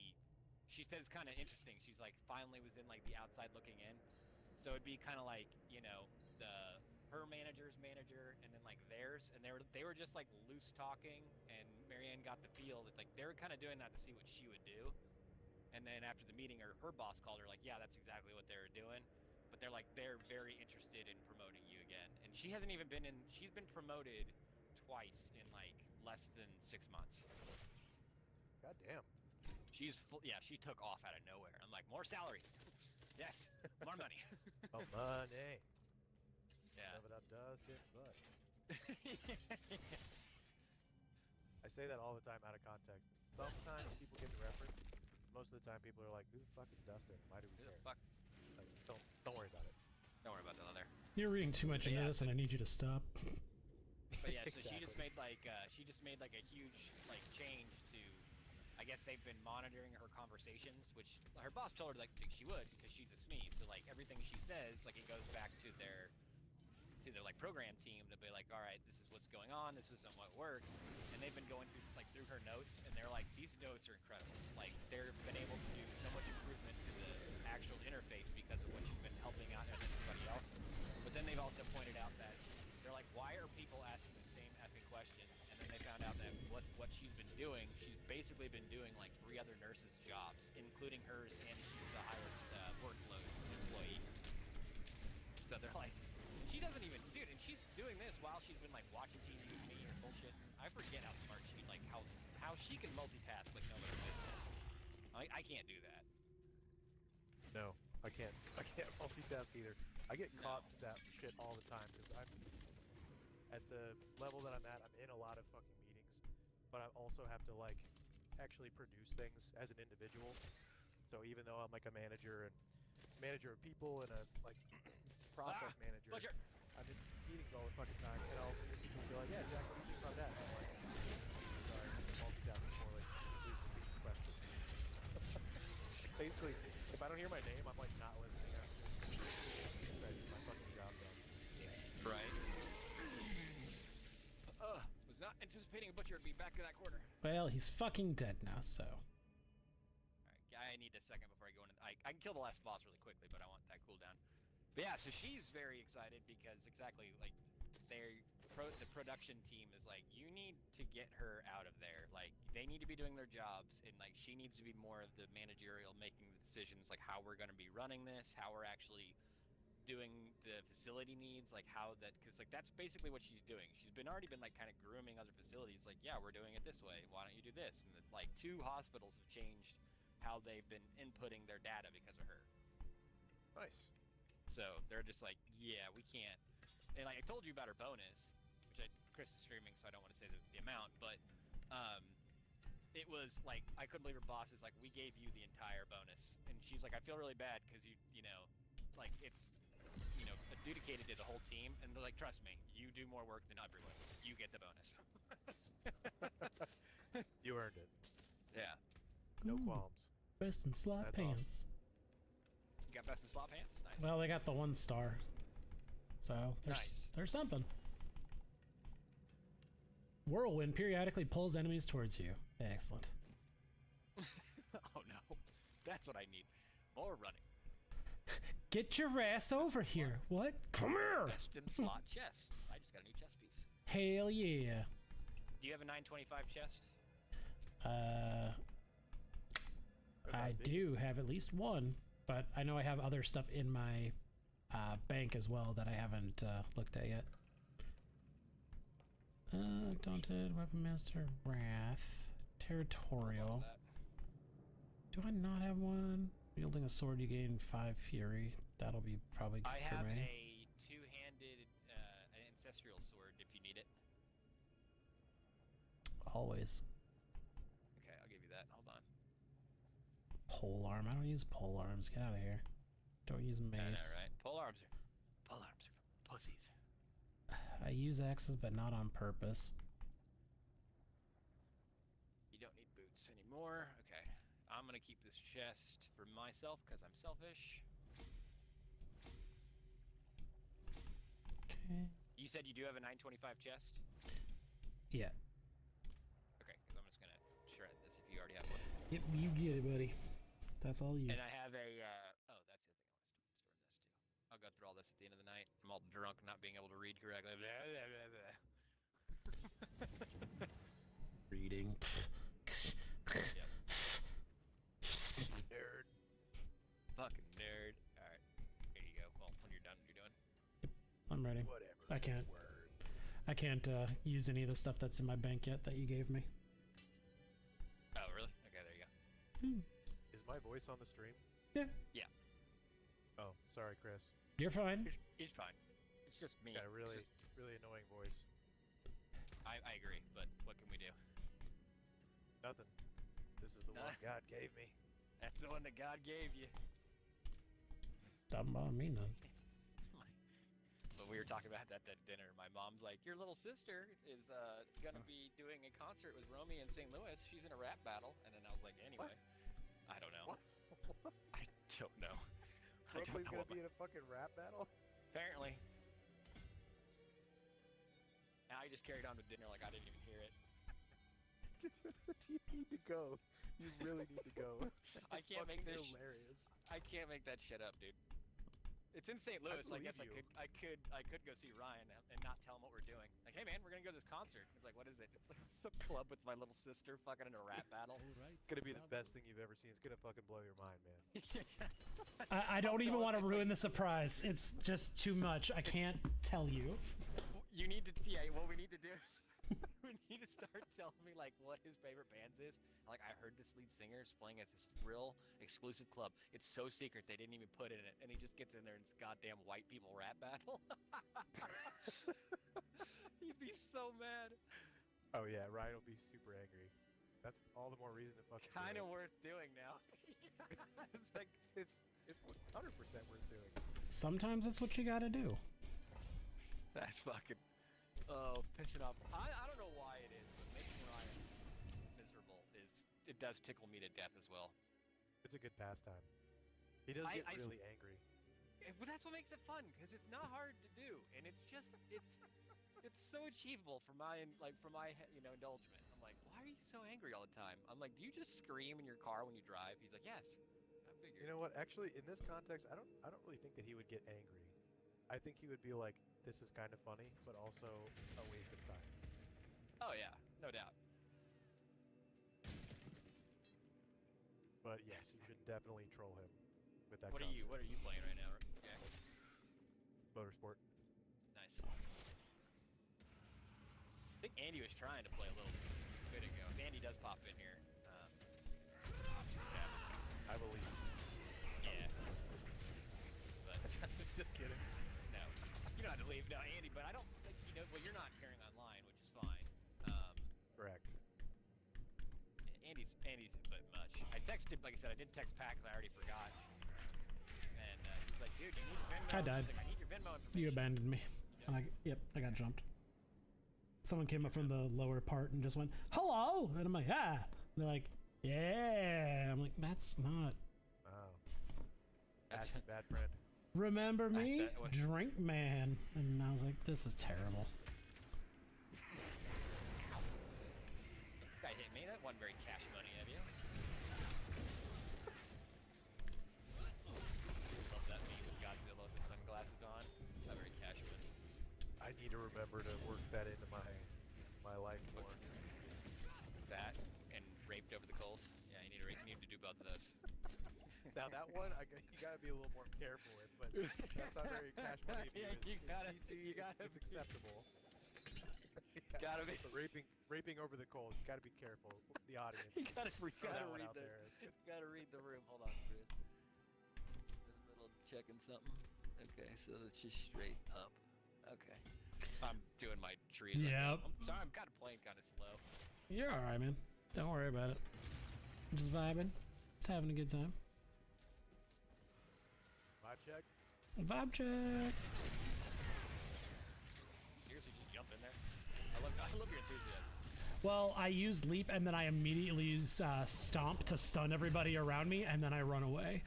She said it's kind of interesting. She's like finally was in like the outside looking in, so it'd be kind of like the her manager's manager and then like theirs, and they were just like loose talking, and Marianne got the feel that like they were kind of doing that to see what she would do, and then after the meeting, her boss called her like, yeah, that's exactly what they were doing. But they're like, they're very interested in promoting you again. And she hasn't even been in, she's been promoted twice in like less than 6 months. God damn. She took off out of nowhere. I'm like, more salary. Yes, more money. Oh, money. Yeah. Shove it up Dustin, but. I say that all the time out of context. Sometimes people get the reference. Most of the time people are like, who the fuck is Dustin? Why do we Who the care? fuck? Like, don't worry about it. Don't worry about that other. You're reading too much into this, and I need you to stop. But yeah, so Exactly. she just made like a huge like change to. I guess they've been monitoring her conversations, which her boss told her like she would because she's a SME. So like everything she says, like it goes back to their like program team to be like, all right, this is what's going on, this is what works, and they've been going through her notes, and they're like, these notes are incredible. Like they've been able to do so much improvement to the actual interface because of what she's been helping out everybody else. But then they've also pointed out that they're like, why are people asking the same effing question? And then they found out that what she's been doing, she's basically been doing like 3 other nurses' jobs, including hers, and she's the highest workload employee. So they're like, and she doesn't even, dude, and she's doing this while she's been like watching TV with me or bullshit. I forget how smart like how she can multitask like nobody's business. I can't do that. No, I can't multitask either. I get caught with that shit all the time because I'm at the level that I'm at. I'm in a lot of fucking meetings, but I also have to like actually produce things as an individual. So even though I'm like a manager of people and a like process manager, Pleasure. I'm in meetings all the fucking time, and I'll hear people be like, yeah, Jack, what do you think about that? And I'm like, sorry, multitasking for like, please repeat the question. Like, basically, if I don't hear my name, I'm like not listening after. I do my fucking job done. Right. Was not anticipating a butcher to be back to that corner. Well, he's fucking dead now, so. Alright, I need a second before I go into. I can kill the last boss really quickly, but I want that cooldown. But yeah, so she's very excited because exactly like the production team is like, you need to get her out of there. Like they need to be doing their jobs, and like she needs to be more of the managerial, making the decisions, like how we're going to be running this, how we're actually doing the facility needs, like how that, because like that's basically what she's doing. She's already been like kind of grooming other facilities, like, yeah, we're doing it this way, why don't you do this? And like 2 hospitals have changed how they've been inputting their data because of her. Nice. So they're just like, yeah, we can't. And like I told you about her bonus, which Chris is streaming, so I don't want to say the amount, but it was like, I couldn't believe her boss is like, we gave you the entire bonus, and she's like, I feel really bad because you know, like it's adjudicated to the whole team, and they're like, trust me, you do more work than everyone, you get the bonus. You earned it. Yeah. No Ooh. qualms. Best in slot That's pants. You got best in slot pants? Nice. Well, they got the 1 star. So Nice. there's something. Whirlwind periodically pulls enemies towards you. Excellent. Oh no, that's what I need. More running. Get your ass over here. What? Come here. Best in slot chest. I just got a new chest piece. Hell yeah. Do you have a 925 chest? I do have at least one. But I know I have other stuff in my bank as well that I haven't looked at yet. Daunted, Weapon Master, Wrath, Territorial. Do I not have one? Wielding a sword, you gain 5 Fury. That'll be probably good I for have me. a two-handed ancestral sword if you need it. Always. Okay, I'll give you that. Hold on. Pole arm. I don't use pole arms. Get out of here. Don't use mace. I know, right? Pole arms are for pussies. I use axes, but not on purpose. You don't need boots anymore. Okay. I'm gonna keep this chest for myself because I'm selfish. Okay. You said you do have a 925 chest? Yeah. Okay, because I'm just gonna shred this if you already have one. Yep, you get it, buddy. That's all you. And I have a, oh, that's the other thing I want to store in this too. I'll go through all this at the end of the night. I'm all drunk, not being able to read correctly. Blah, blah, blah, blah. Reading. Yep. Nerd. Fucking nerd. Alright, here you go. Well, when you're done, what you're doing. I'm ready. Whatever. I can't. I can't use any of the stuff that's in my bank yet that you gave me. Oh, really? Okay, there you go. Is my voice on the stream? Yeah. Yeah. Oh, sorry, Chris. You're fine. It's fine. It's just me. Got a really, It's just- really annoying voice. I agree, but what can we do? Nothing. This is the one God gave me. That's the one that God gave you. Don't bother me none. But we were talking about that at dinner. My mom's like, your little sister is gonna be doing a concert with Romy in St. Louis. She's in a rap battle. And then I was like, anyway, What? I don't know. What? I don't know. Brooklyn's gonna be in a fucking rap battle? Apparently. Now I just carried on with dinner like I didn't even hear it. You need to go. You really need to go. I It's can't make fucking this. hilarious. I can't make that shit up, dude. It's in St. Louis, so I guess believe you. I could go see Ryan and not tell him what we're doing. Like, hey man, we're gonna go to this concert. He's like, what is it? It's like some club with my little sister fucking in a rap battle. All right. It's gonna be the best thing you've ever seen. It's gonna fucking blow your mind, man. I don't even want to It's ruin like- the surprise. It's just too much. I can't tell you. You need to, yeah, what we need to do, we need to start telling me, like, what his favorite bands is. Like, I heard this lead singer is playing at this real exclusive club. It's so secret, they didn't even put it in it. And he just gets in there and it's goddamn white people rap battle. He'd be so mad. Oh yeah, Ryan will be super angry. That's all the more reason to fucking do Kind of it. worth doing now. It's like it's 100% worth doing. Sometimes that's what you gotta do. That's fucking, oh, pissing off. I don't know why it is, but making Ryan miserable it does tickle me to death as well. It's a good pastime. He does get really angry. But that's what makes it fun, because it's not hard to do, and it's just, it's so achievable for my indulgement. I'm like, why are you so angry all the time? I'm like, do you just scream in your car when you drive? He's like, yes. I figured. You know what? Actually, in this context, I don't really think that he would get angry. I think he would be like, this is kind of funny, but also a waste of time. Oh yeah, no doubt. But yes, you should definitely troll him with that. What are you playing right now? Okay. Motorsport. Nice. I think Andy was trying to play a little bit ago. If Andy does pop in here, I believe. yeah. But Just kidding. no, you don't have to leave. No, Andy, but I don't think well, you're not hearing online, which is fine. Correct. Andy's a bit much. I texted, like I said, I did text Pat because I already forgot. And he's like, dude, you need Venmo. I died. He's like, I need your Venmo information. You abandoned me. Yep, I got jumped. Someone came up from the lower part and just went, hello! And I'm like, ah! And they're like, yeah! I'm like, that's not... Wow. That's- Bad friend. Remember me? That was- Drink man. And I was like, this is terrible. Guy hit me. That wasn't very cash money of you. Love that meme with Godzilla with the sunglasses on. Not very cash money. I need to remember to work that into my life more. That and raped over the coals. Yeah, you need to do both of those. Now that one, you gotta be a little more careful with, but that's not very cash money. Yeah, you gotta- PC, you gotta it's be- acceptable. Gotta be. But raping over the coals, you gotta be careful. The audience. You gotta, Throw that one read out the, there. gotta read the room. Hold on, Chris. A little checking something. Okay, so it's just straight up. Okay. I'm doing my trees. right now. Yep. I'm sorry, I'm kind of playing kind of slow. You're all right, man. Don't worry about it. Just vibing. Just having a good time. Vibe check. Vibe check. Seriously, just jump in there. I love your enthusiasm. Well, I use leap and then I immediately use stomp to stun everybody around me, and then I run away.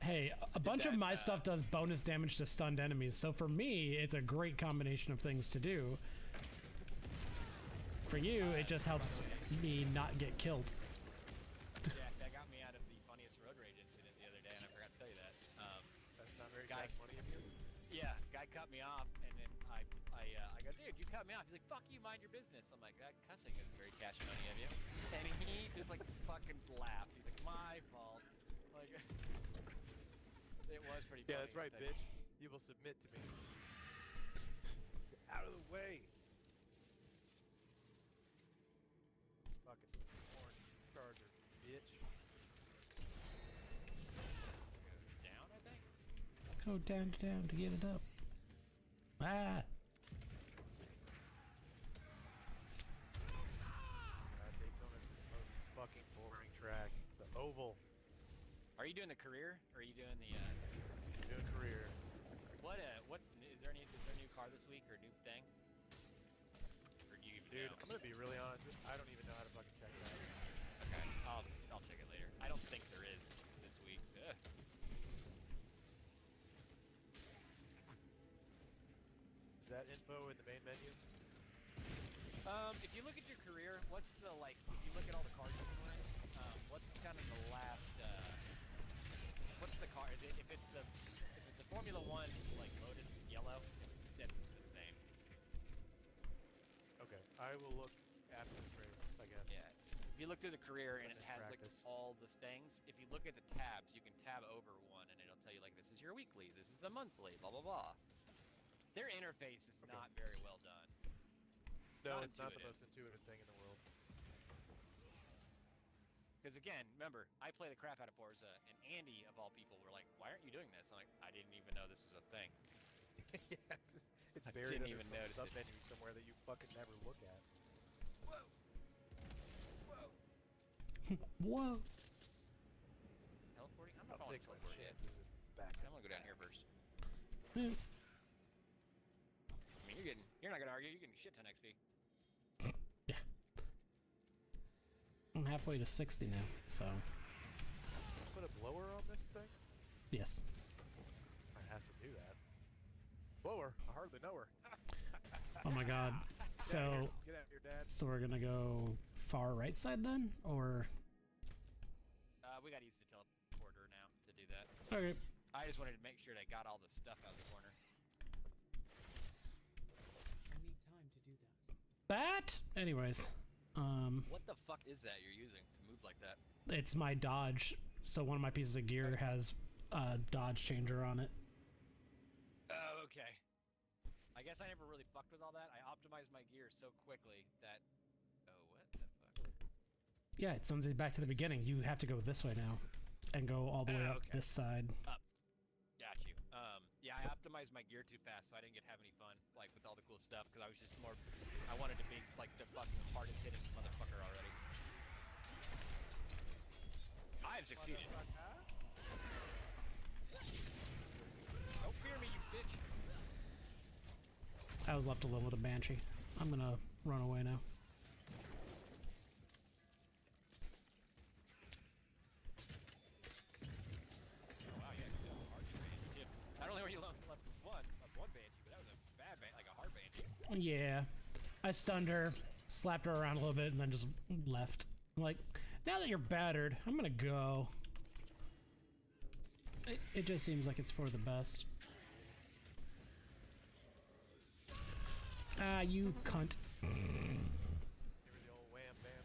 Hey, a bunch of my stuff does bonus damage to stunned enemies, so for me, it's a great combination of things to do. For you, it just helps me not get killed. Jack, that got me out of the funniest road rage incident the other day, and I forgot to tell you that. That's not very Guy- cash money of you. Yeah, guy cut me off, and then I go, dude, you cut me off. He's like, fuck you, mind your business. I'm like, that cussing is very cash money of you. And he just like fucking laughed. He's like, my fault. Like, it was pretty funny. Yeah, that's right, bitch. You will submit to me. Get out of the way. Fucking orange charger, bitch. Down, I think. Go down to get it up. Ah! Daytona's the most fucking boring track. The oval. Are you doing the career, or are you doing the? Doing career. What's is there a new car this week or a new thing? Or do you even Dude, know? I'm gonna be really honest. I don't even know how to fucking check that. Okay, I'll check it later. I don't think there is this week. Ugh. Is that info in the main menu? If you look at your career, what's the like? If you look at all the cars you can win, what's kind of the last? What's the car? If it's the Formula One like Lotus yellow, that's the same. Okay, I will look after this race, I guess. Yeah. If you look through the career and And it then has like practice. all the things, if you look at the tabs, you can tab over one and it'll tell you like this is your weekly, this is the monthly, blah blah blah. Their interface is Okay. not very well done. No, Not it's not the intuitive. most intuitive thing in the world. Because again, remember, I play the crap out of Forza, and Andy, of all people, were like, "Why aren't you doing this?" I'm like, "I didn't even know this was a thing." Yeah, it's I buried didn't under even some notice it. sub-menu somewhere that you fucking never look at. Whoa! Teleporting? I'm I'll not calling take it my teleporting yet. chances at back. I'm gonna go down here first. Hmm. I mean, you're not gonna argue. You're getting shit ton XP. Yeah. I'm halfway to 60 now, so Put a blower on this thing? yes. I have to do that. Blower? I hardly know her. Oh my god. So, Get out of here, Dad. so we're gonna go far right side then, or We gotta use the teleporter now to do that. okay. I just wanted to make sure they got all the stuff out of the corner. I need time to do that. Bat. Anyways, What the fuck is that you're using to move like that? it's my dodge. So one of my pieces of gear has a dodge changer on it. Oh, okay. I guess I never really fucked with all that. I optimized my gear so quickly that... Oh, what the fuck? Yeah, it sends it back to the beginning. You have to go this way now, and go all the way Oh, up okay. this side. Got you. Yeah, I optimized my gear too fast, so I didn't get to have any fun, like, with all the cool stuff, because I was just more... I wanted to be, like, the fucking hardest hitting motherfucker already. I have succeeded. Don't fear me, you bitch! I was left alone with a banshee. I'm gonna run away now. Oh, wow, yeah, you got a hard banshee, too. Not only were you left with one banshee, but that was a bad banshee, like a hard banshee. Yeah, I stunned her, slapped her around a little bit, and then just left. I'm like, now that you're battered, I'm gonna go. It just seems like it's for the best. Ah, you cunt. Give her the old wham bam.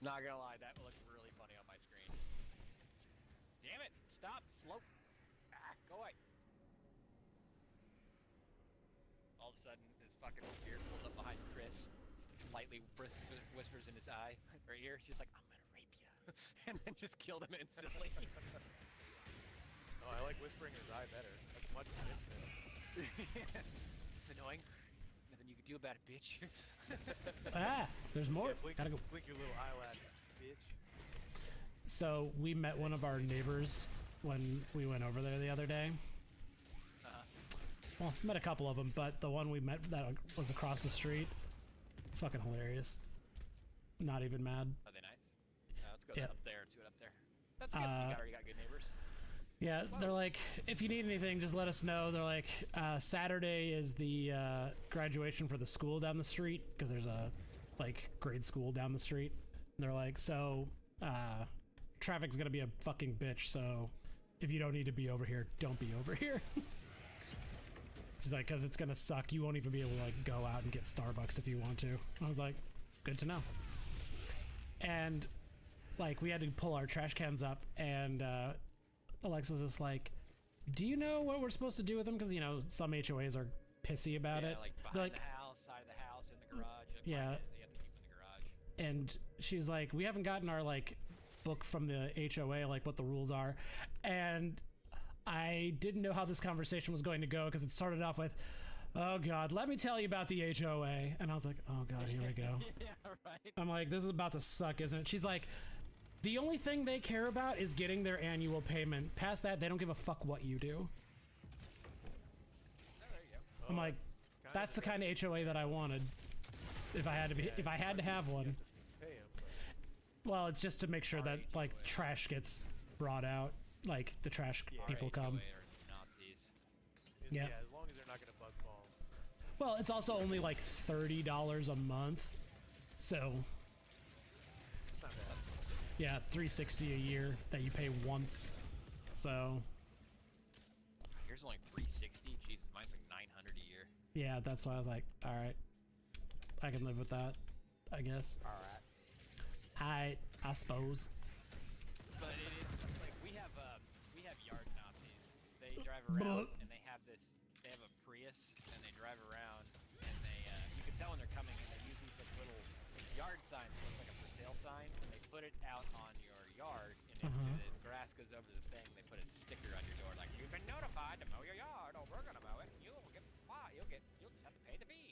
Not gonna lie, that looked really funny on my screen. Damn it! Stop! Slow! Ah, go away! All of a sudden, this fucking spirit pulls up behind Chris, lightly whispers in his eye, or ear. She's like, "I'm gonna rape you," and then just killed him instantly. Oh, I like whispering in his eye better. That's much better. It's annoying. Nothing you can do about it, bitch. Ah, there's more. Yeah, blink, Gotta go. blink your little eyelid, bitch. So we met one of our neighbors when we went over there the other day. Well, met a couple of them, but the one we met that was across the street, fucking hilarious. Not even mad. Are they nice? Let's go up there. Let's do it up there. That's good. So you already got good neighbors. Yeah, they're like, if you need anything, just let us know. They're like, Saturday is the graduation for the school down the street, because there's a like grade school down the street. And they're like, so traffic's gonna be a fucking bitch, so if you don't need to be over here, don't be over here. She's like, because it's gonna suck. You won't even be able to like go out and get Starbucks if you want to. I was like, good to know. And like, we had to pull our trash cans up, and Alexa was just like, do you know what we're supposed to do with them? Because, you know, some HOAs are pissy about it. Like behind the house, side of the house, in the garage. Like yeah. You have to keep them in the garage. And she's like, we haven't gotten our, like, book from the HOA, like, what the rules are. And I didn't know how this conversation was going to go, because it started off with, oh, God, let me tell you about the HOA. And I was like, oh, God, here we go. Yeah, right. I'm like, this is about to suck, isn't it? She's like, the only thing they care about is getting their annual payment. Past that, they don't give a fuck what you do. Oh, there you go. I'm like, that's the kind of HOA that I wanted. If I had to be, if I had to have one. Pay him, but Well, it's just to make sure that like HOA. trash gets brought out, like the trash people HOA come. are Nazis. Yeah. as long as they're not gonna buzz balls. Well, it's also only like $30 a month, so It's not bad. yeah, $360 a year that you pay once. So Yours is only $360. Jesus, mine's like $900 a year. yeah, that's why I was like, all right, I can live with that, I guess. All right. I suppose. But it is like we have yard Nazis. They drive around and they have a Prius and they drive around and they you can tell when they're coming, and they use these like little yard signs, so it's like a for sale sign, and they put it out on your yard, and if the grass goes over the thing, they put a sticker on your door like, you've been notified to mow your yard, or we're gonna mow it, and you'll just have to pay the fee.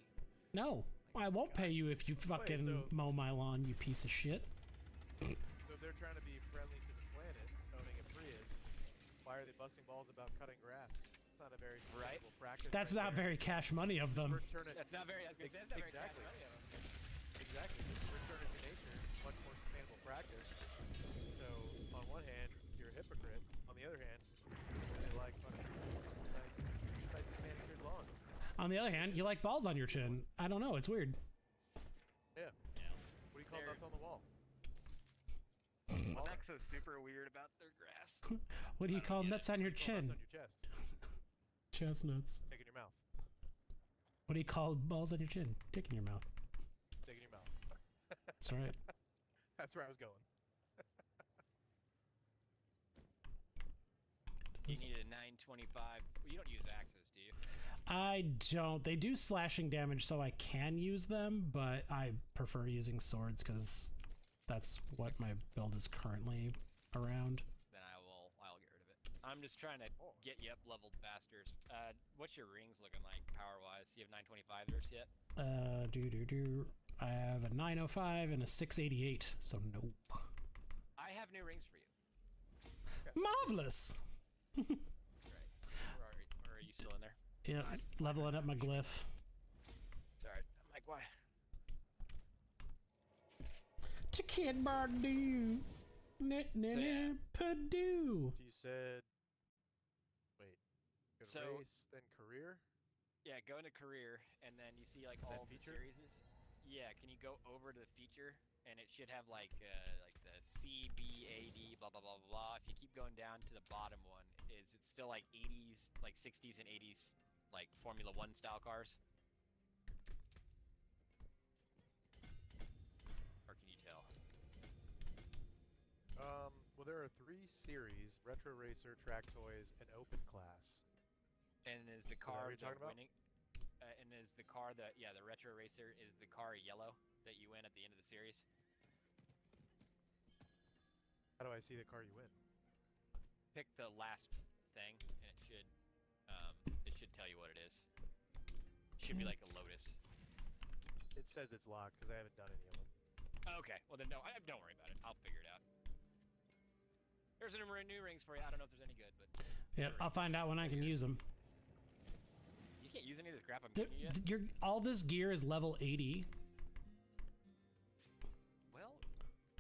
No, I won't pay you if you fucking mow my lawn, you piece of shit. So if they're trying to be friendly to the planet, owning a Prius, why are they busting balls about cutting grass? It's not a very sustainable practice. That's right not there. very cash money of them. Return it. That's not very. I was gonna say that's not very Exactly. cash money of them. Exactly. Just return it to nature. Much more sustainable practice. So on one hand, you're a hypocrite. On the other hand, they like fucking nice manicured lawns. On the other hand, you like balls on your chin. I don't know, it's weird. Yeah. What do you call nuts on the wall? Alexa's super weird about their grass. What do you call nuts on your Nuts chin? on your chest. Chestnuts. Stick in your mouth. What do you call balls on your chin? Dick in your mouth. Stick in your mouth. That's right. That's where I was going. You need a 925. You don't use axes, do you? I don't. They do slashing damage, so I can use them, but I prefer using swords because that's what my build is currently around. Then I'll get rid of it. I'm just trying to get you up leveled faster. What's your rings looking like power wise? You have 925ers yet? I have a 905 and a 688, so nope. I have new rings for you. Marvelous! Right. Or are you still in there? Yeah, leveling up my glyph. It's alright. I'm like, why? To Kid Bardu. Purdue. So you said, wait, go to So- race, then career? Yeah, go into career, and then you see like all the feature? series. Yeah, can you go over to the feature, and it should have like the C, B, A, D, blah blah blah blah blah. If you keep going down to the bottom one, it's still like 80s, like 60s and 80s, like Formula One style cars. Or can you tell? there are 3 series: Retro Racer, Track Toys, and Open Class. And is the that car what you're talking about? winning? And is the car the Retro Racer, is the car yellow that you win at the end of the series? How do I see the car you win? Pick the last thing, and it should tell you what it is. It should be like a Lotus. It says it's locked because I haven't done any of them. Okay, well then no, don't worry about it. I'll figure it out. There's some new rings for you. I don't know if there's any good, but Yep, I'll find out when I can use them. you can't use any of this crap I'm giving you yet. All this gear is level 80. Well,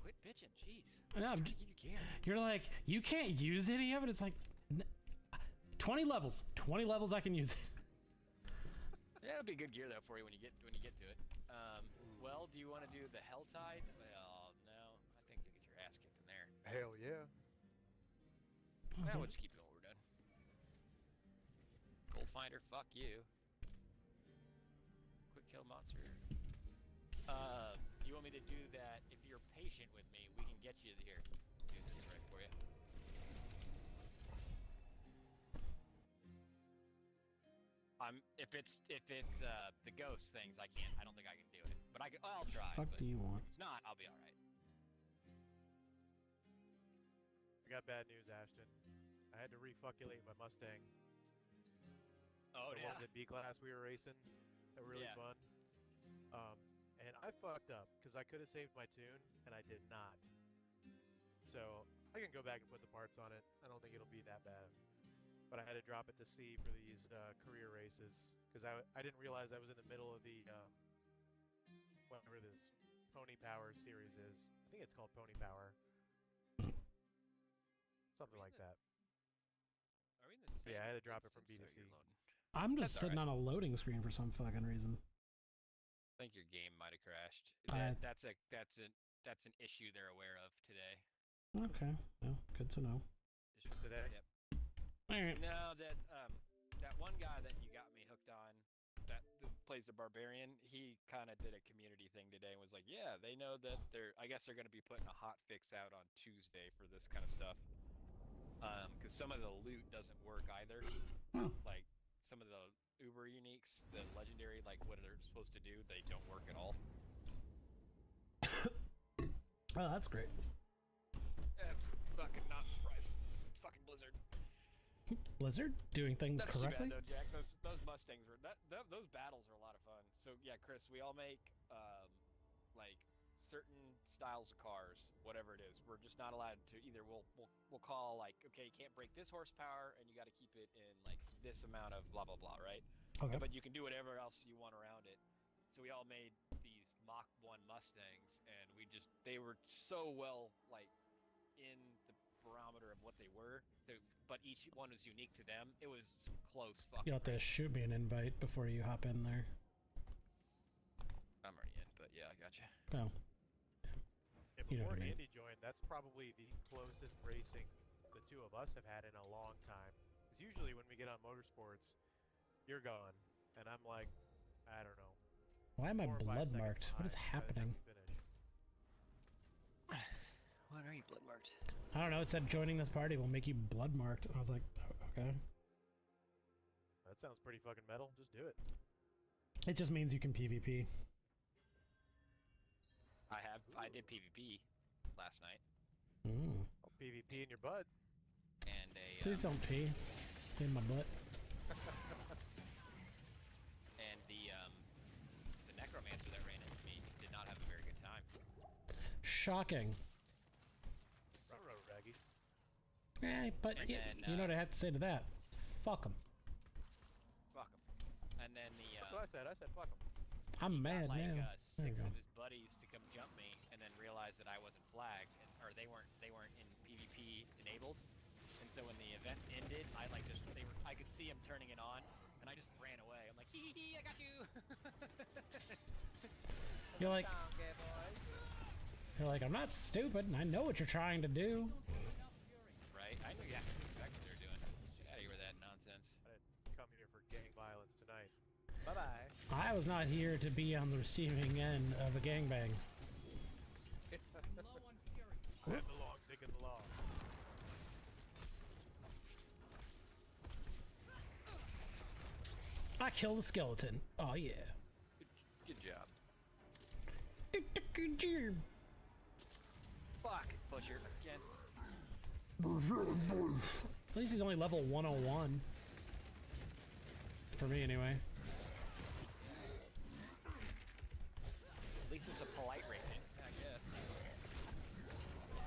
quit bitching, jeez. Yeah, I'm trying to give you gear. you're like, you can't use any of it. It's like 20 levels. 20 levels I can use it. Yeah, it'll be good gear though for you when you get to it. Well, do you want to do the Helltide? Well, no. I think you'll get your ass kicked in there. Hell yeah. Now we'll just keep doing what we're doing. Gold Finder, fuck you. Quick kill monster. Do you want me to do that? If you're patient with me, we can get you here. Do this right for you. If it's the ghost things, I can't. I don't think I can do it. But I'll try. Fuck but do you want? If it's not, I'll be all right. I got bad news, Ashton. I had to refuculate my Mustang. Oh The yeah. ones at B class we were racing. That were really Yeah. fun. And I fucked up because I could have saved my tune and I did not. So I can go back and put the parts on it. I don't think it'll be that bad. But I had to drop it to C for these career races because I didn't realize I was in the middle of the whatever this Pony Power series is. I think it's called Pony Power. Something like that. Are we in the same Yeah, I had to drop it from instance? B to Oh, C. you're loading. I'm just That's sitting alright. on a loading screen for some fucking reason. I think your game might have crashed. I- That's an issue they're aware of today. Okay, well, good to know. Today? Yep. Alright. No, that one guy that you got me hooked on, that plays the barbarian, he kind of did a community thing today and was like, yeah, they know that I guess they're going to be putting a hot fix out on Tuesday for this kind of stuff. Because some of the loot doesn't work either. Oh. Like some of the Uber uniques, the legendary, like what they're supposed to do, they don't work at all. Oh, that's great. That's fucking not surprising. Fucking Blizzard. Blizzard doing things That's correctly. too bad though, Jack. Those Mustangs were those battles are a lot of fun. So yeah, Chris, we all make like certain styles of cars, whatever it is. We're just not allowed to either. We'll call like, okay, you can't break this horsepower, and you got to keep it in like this amount of blah blah blah, right? Okay. But you can do whatever else you want around it. So we all made these Mach 1 Mustangs, and they were so well like in the barometer of what they were, but each one was unique to them. It was some close fucking. You'll have to shoot me an invite before you hop in there. I'm already in, but yeah, I gotcha. Oh. Yeah, You know before what I mean. Andy joined, that's probably the closest racing the two of us have had in a long time. Because usually when we get on motorsports, you're gone, and I'm like, I don't know. Why am I 4 or 5 blood seconds marked? What is behind by the time happening? we finish. Why are you blood marked? I don't know. It said joining this party will make you blood marked. I was like, okay. That sounds pretty fucking metal. Just do it. It just means you can PvP. I did PvP last night, Mm. Oh, PvP in your butt. and Please don't pee in my butt. and the necromancer that ran into me did not have a very good time. Shocking. Ruh-roh, Raggy. But And you then, know what I have to say to that? Fuck them. Fuck him. And then That's what I said. I said fuck 'em. I'm mad got, like now. There you 6 go. of his buddies to come jump me, and then realized that I wasn't flagged, or they weren't in PvP enabled. And so when the event ended, I could see him turning it on, and I just ran away. I'm like, hee hee hee, I got you. You're like, Okay, boys. I'm not stupid, and I know what you're trying to do. Right? I knew exactly what they were doing. Get out of here with that nonsense. I didn't come here for gang violence tonight. Bye-bye. I was not here to be on the receiving end of a gangbang. Low on fury. I am the law, taking the law. I killed a skeleton. Oh yeah. Good job. Good job. Fuck, Butcher again. At least he's only level 101. For me, anyway. At least it's a polite rating, I guess.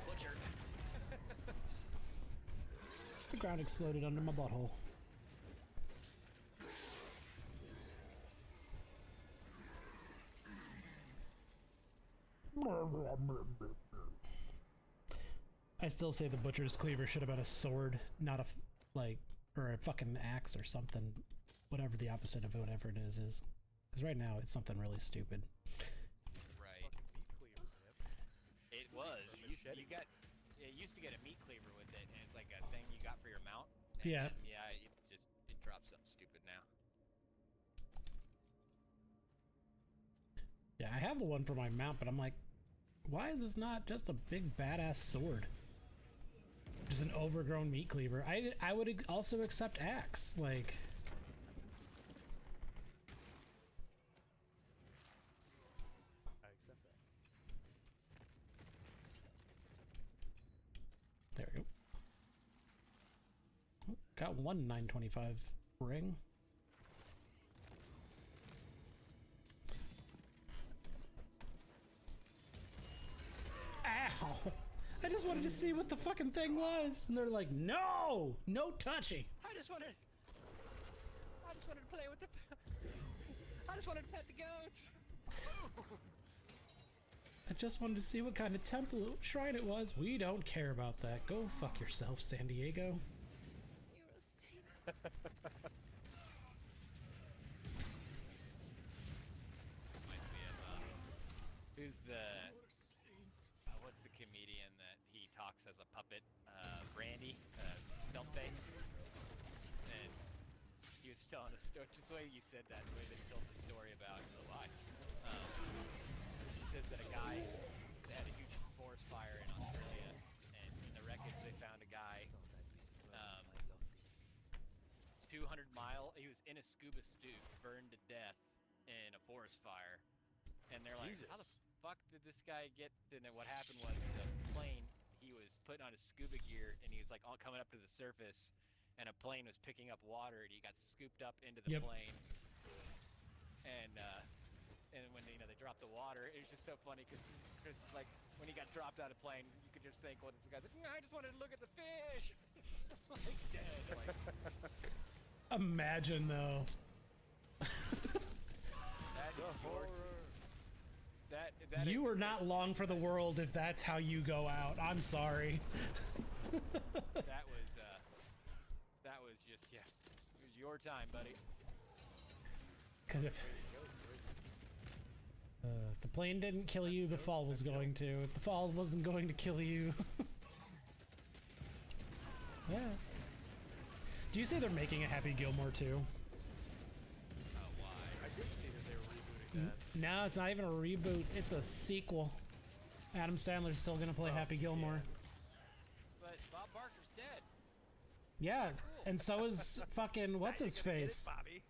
Butcher. The ground exploded under my butthole. I still say the butcher's cleaver should have been a sword, not a or a fucking axe or something. Whatever the opposite of whatever it is. Because right now it's something really stupid. Right. Fucking meat cleaver, man. It was. You used to get a meat cleaver with it, and it's like a thing you got for your mount. And Yeah. Yeah, it drops something stupid now. Yeah, I have the one for my mount, but I'm like, why is this not just a big badass sword? Just an overgrown meat cleaver. I would also accept axe, like. I accept that. There we go. Oh, got one 925 ring. Ow! I just wanted to see what the fucking thing was, and they're like, "No, no touching." I just wanted to play with the. I just wanted to pet the goats. I just wanted to see what kind of temple shrine it was. We don't care about that. Go fuck yourself, San Diego. You're a saint. Reminds me of who's the what's the comedian that he talks as a puppet? Randy, Stealthface, and he was telling a story. Just the way you said that, the way that he told the story about why. He says that a guy that had a huge forest fire in Australia, and in the wreckage they found a guy 200-mile. He was in a scuba suit, burned to death in a forest fire, and they're like, Jesus. "How the fuck did this guy get?" And then what happened was the plane. He was putting on his scuba gear, and he was like all coming up to the surface, and a plane was picking up water, and he got scooped up into the Yep. plane. And when they dropped the water, it was just so funny because like when he got dropped out of the plane, you could just think, well, this guy's like, "I just wanted to look at the fish," like dead. Like, Imagine though. that The is your, horror. that You is are not long for the world if that's how you go out. I'm sorry. that was just it was your time, buddy. Because if the plane didn't kill you, the fall was going to. If the fall wasn't going to kill you. Yeah. Do you say they're making a Happy Gilmore too? Why? I did see that they were rebooting that. No, it's not even a reboot. It's a sequel. Adam Sandler's still gonna play Happy Gilmore. But Bob Barker's dead. Yeah, and so is fucking what's his face. Bobby.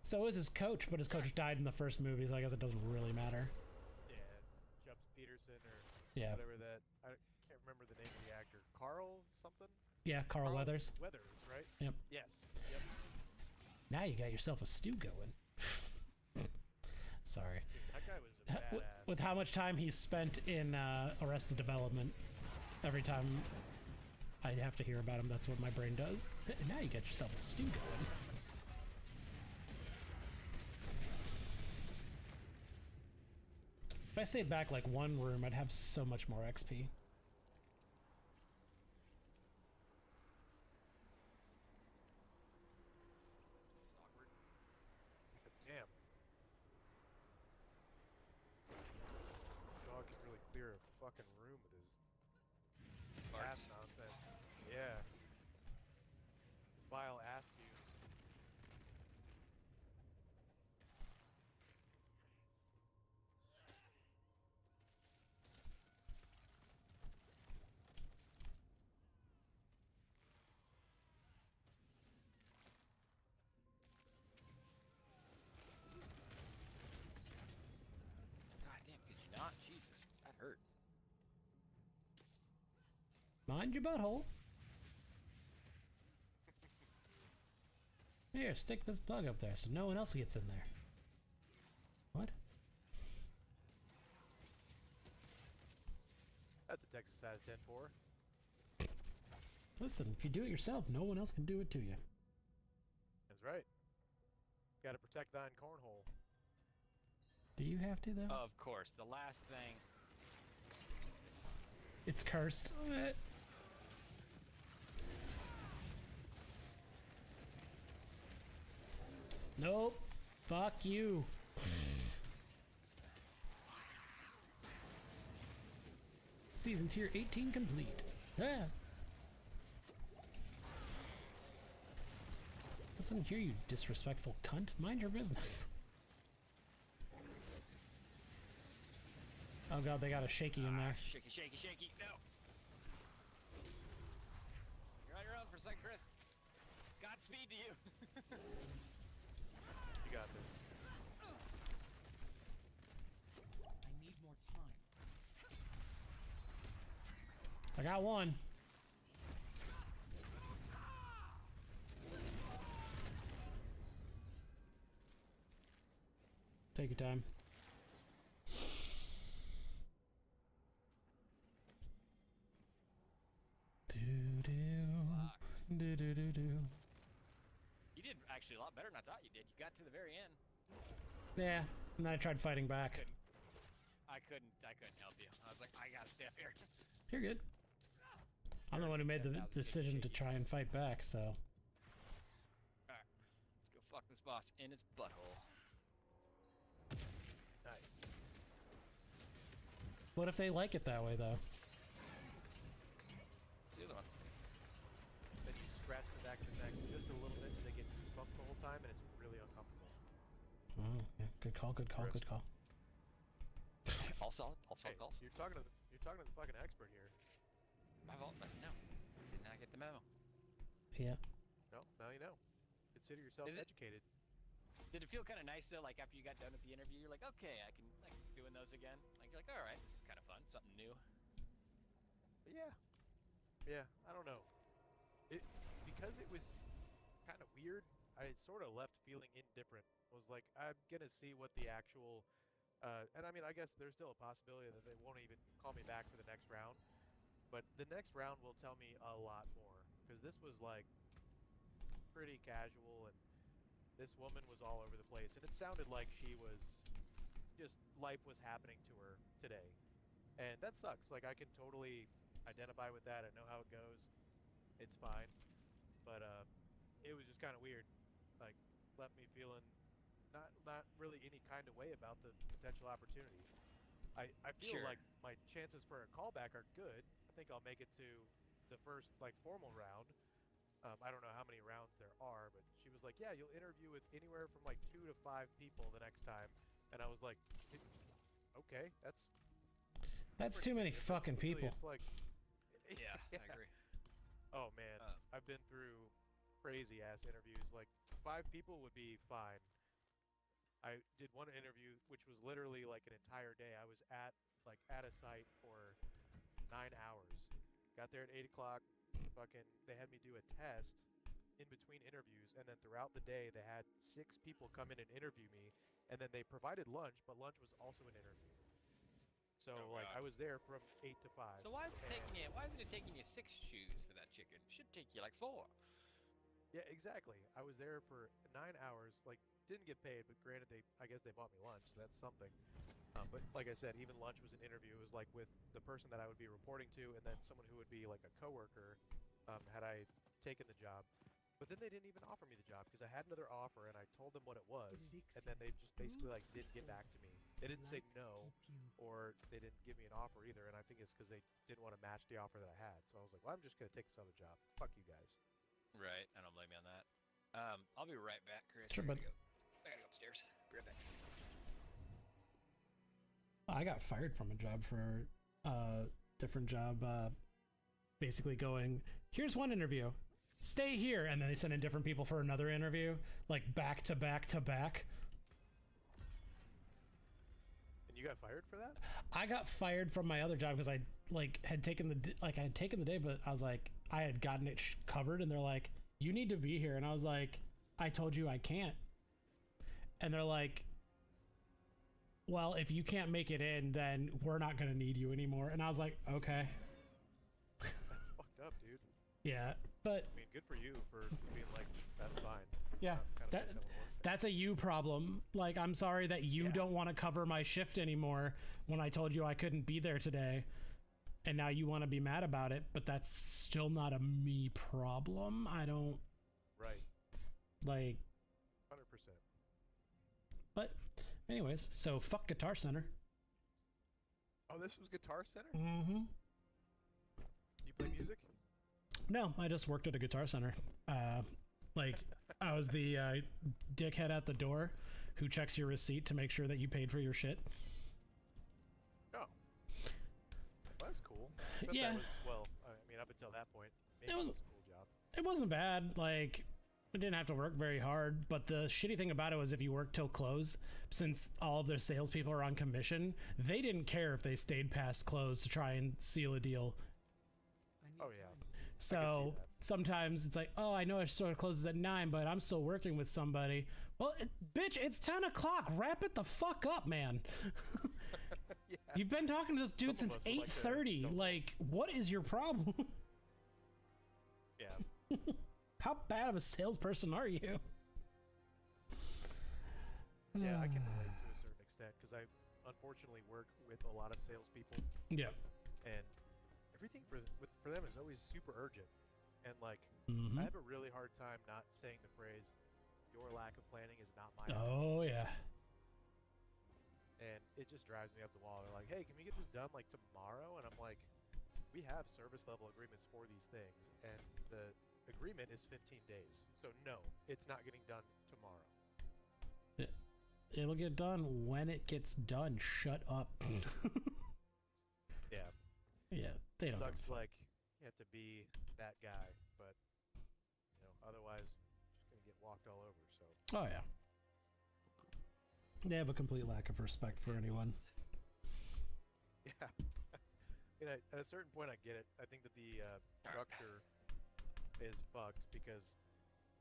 So is his coach, but his coach died in the first movie, so I guess it doesn't really matter. Yeah, Jumps Peterson or Yeah. whatever that. I can't remember the name of the actor. Carl something? Yeah, Carl Weathers. Weathers, right? Yep. Yes. Yep. Now you got yourself a stew going. Sorry. That guy was a badass. With how much time he's spent in Arrested Development, every time I have to hear about him, that's what my brain does. Now you got yourself a stew going. If I stayed back like one room, I'd have so much more XP. It's awkward. Damn. This dog can really clear a fucking room with his ass Farts. nonsense. Yeah. Vile ass fumes. Mind your butthole. Here, stick this plug up there so no one else gets in there. What? That's a Texas size 10-4. Listen, if you do it yourself, no one else can do it to you. That's right. Gotta protect thine cornhole. Do you have to, though? Of course, the last thing. It's cursed. Nope. Fuck you. Season tier 18 complete. Ah. Listen here, you disrespectful cunt. Mind your business. Oh god, they got a shaky in there. Shaky, shaky, shaky. No. You're on your own for a second, Chris. Godspeed to you. You got this. I need more time. I got one. Take your time. You did actually a lot better than I thought you did. You got to the very end. Yeah, and then I tried fighting back. I couldn't help you. I was like, I gotta stay up here. You're good. I'm the one who made the decision to try and fight back, so. Alright. Let's go fuck this boss in its butthole. Nice. What if they like it that way, though? The other one. Then you scratch the back of the neck just a little bit so they get bumped the whole time, and it's really uncomfortable. Oh, yeah. Good call, good call, good call. All solid Hey, calls. you're talking to the fucking expert here. My fault. No. Did not get the memo. Yeah. No, now you know. Consider yourself Is it- educated. Did it feel kind of nice though? Like after you got done with the interview, you're like, okay, I can like doing those again. Like you're like, all right, this is kind of fun, something new. But yeah, I don't know. Because it was kind of weird. I sort of left feeling indifferent. Was like, I'm gonna see what the actual, and I mean, I guess there's still a possibility that they won't even call me back for the next round. But the next round will tell me a lot more, because this was like pretty casual, and this woman was all over the place, and it sounded like she was just, life was happening to her today. And that sucks. Like, I can totally identify with that. I know how it goes. It's fine. But it was just kind of weird. Like, left me feeling not really any kind of way about the potential opportunity. I feel Sure. like my chances for a callback are good. I think I'll make it to the first like formal round. I don't know how many rounds there are, but she was like, yeah, you'll interview with anywhere from like 2 to 5 people the next time. And I was like, okay, that's too many different. fucking Usually people. It's like, Yeah, I agree. Oh man, I've been through crazy ass interviews. Like 5 people would be fine. I did one interview which was literally like an entire day. I was at a site for 9 hours. Got there at 8 o'clock. They had me do a test in between interviews, and then throughout the day they had 6 people come in and interview me, and then they provided lunch, but lunch was also an interview. So Oh, like God. I was there from 8 to 5. So why isn't it taking you 6 chews for that chicken? It should take you like 4. Yeah, exactly. I was there for 9 hours. Like, didn't get paid, but granted, I guess they bought me lunch, so that's something. But like I said, even lunch was an interview. It was like with the person that I would be reporting to, and then someone who would be like a coworker, had I taken the job. But then they didn't even offer me the job because I had another offer, and I told them what it was, and then they just basically like didn't get back to me. They didn't say no, or they didn't give me an offer either, and I think it's because they didn't want to match the offer that I had. So I was like, well, I'm just gonna take this other job. Fuck you guys. Right, I don't blame you on that. I'll be right back, Chris. Sure, I bud. gotta go upstairs. Be right back. I got fired from a job for a different job, basically going, here's one interview, stay here, and then they send in different people for another interview, like back to back to back. And you got fired for that? I got fired from my other job because I like had taken I had taken the day, but I was like, I had gotten it covered, and they're like, you need to be here, and I was like, I told you I can't, and they're like, well, if you can't make it in, then we're not gonna need you anymore, and I was like, okay, That's fucked up, dude. yeah, but I mean, good for you for being like, that's fine. yeah, Kinda that makes that one work. that's a you problem. Like, I'm sorry that you Yeah. don't want to cover my shift anymore when I told you I couldn't be there today. And now you want to be mad about it, but that's still not a me problem. I don't Right. like, 100%. but anyways, so fuck Guitar Center. Oh, this was Guitar Center? Mm-hmm. You play music? No, I just worked at a Guitar Center. Like, I was the dickhead at the door who checks your receipt to make sure that you paid for your shit. Oh. Well, that's cool. But Yeah. That was, well, I mean, up until that point, maybe It it was- was a cool job. It wasn't bad. Like, I didn't have to work very hard, but the shitty thing about it was if you worked till close, since all of their salespeople are on commission, they didn't care if they stayed past close to try and seal a deal. I need Oh, yeah. time. So that. sometimes it's like, oh, I know it sort of closes at 9, but I'm still working with somebody. Well, bitch, it's 10 o'clock. Wrap it the fuck up, man. Yeah. You've been talking to this dude Some of since us would like to 8:30. go home. Like, what is your problem? Yeah. How bad of a salesperson are you? Yeah, I can relate to a certain extent because I unfortunately work with a lot of salespeople, Yeah. and everything for them is always super urgent. And like, Mhm. I have a really hard time not saying the phrase, "Your lack of planning is not my." Oh, fault." yeah. And it just drives me up the wall. They're like, "Hey, can we get this done like tomorrow?" And I'm like, "We have service level agreements for these things, and the agreement is 15 days. So no, it's not getting done tomorrow." It'll get done when it gets done. Shut up. Yeah, Yeah, they don't. sucks. Like you have to be that guy, but otherwise, just gonna get walked all over. So Oh, yeah. They have a complete lack of respect for anyone. yeah. At a certain point, I get it. I think that the structure is fucked because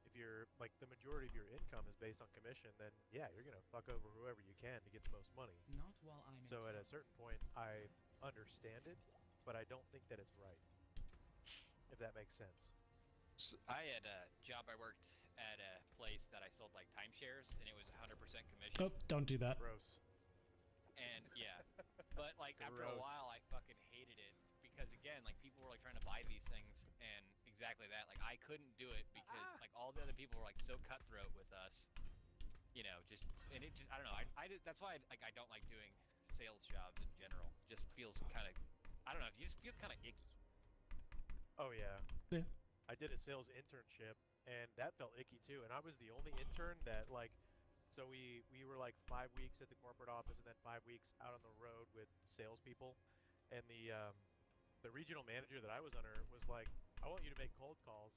if you're like the majority of your income is based on commission, then yeah, you're gonna fuck over whoever you can to get the most money. Not while I'm in So at a town. certain point, I understand it, but I don't think that it's right. If that makes sense. I had a job. I worked at a place that I sold like timeshares, and it was 100% commission. Oh, don't do that. Gross. And yeah, but like after a Gross. while, I fucking hated it because again, like people were like trying to buy these things, and exactly that. Like I couldn't do it because like all the other people were like so cutthroat with us, just and it just I don't know. That's why I don't like doing sales jobs in general. Just feels kind of I don't know. You just feel kind of icky. Oh yeah. Yeah. I did a sales internship, and that felt icky too. And I was the only intern that like, so we were like 5 weeks at the corporate office, and then 5 weeks out on the road with salespeople. And the regional manager that I was under was like, I want you to make cold calls,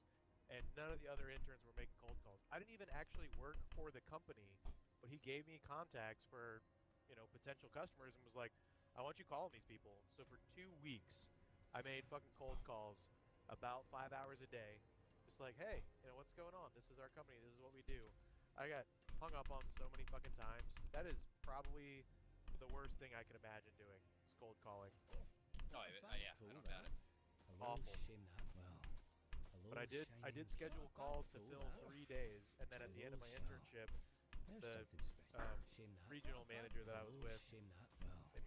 and none of the other interns were making cold calls. I didn't even actually work for the company, but he gave me contacts for, potential customers and was like, I want you calling these people. So for 2 weeks, I made fucking cold calls about 5 hours a day, just like, hey, what's going on? This is our company. This is what we do. I got hung up on so many fucking times. That is probably the worst thing I can imagine doing. Is cold calling. Oh yeah, I don't doubt it. Awful. But I did shame. schedule calls to fill 3 days, and then at the end of my internship, the regional manager that I was with and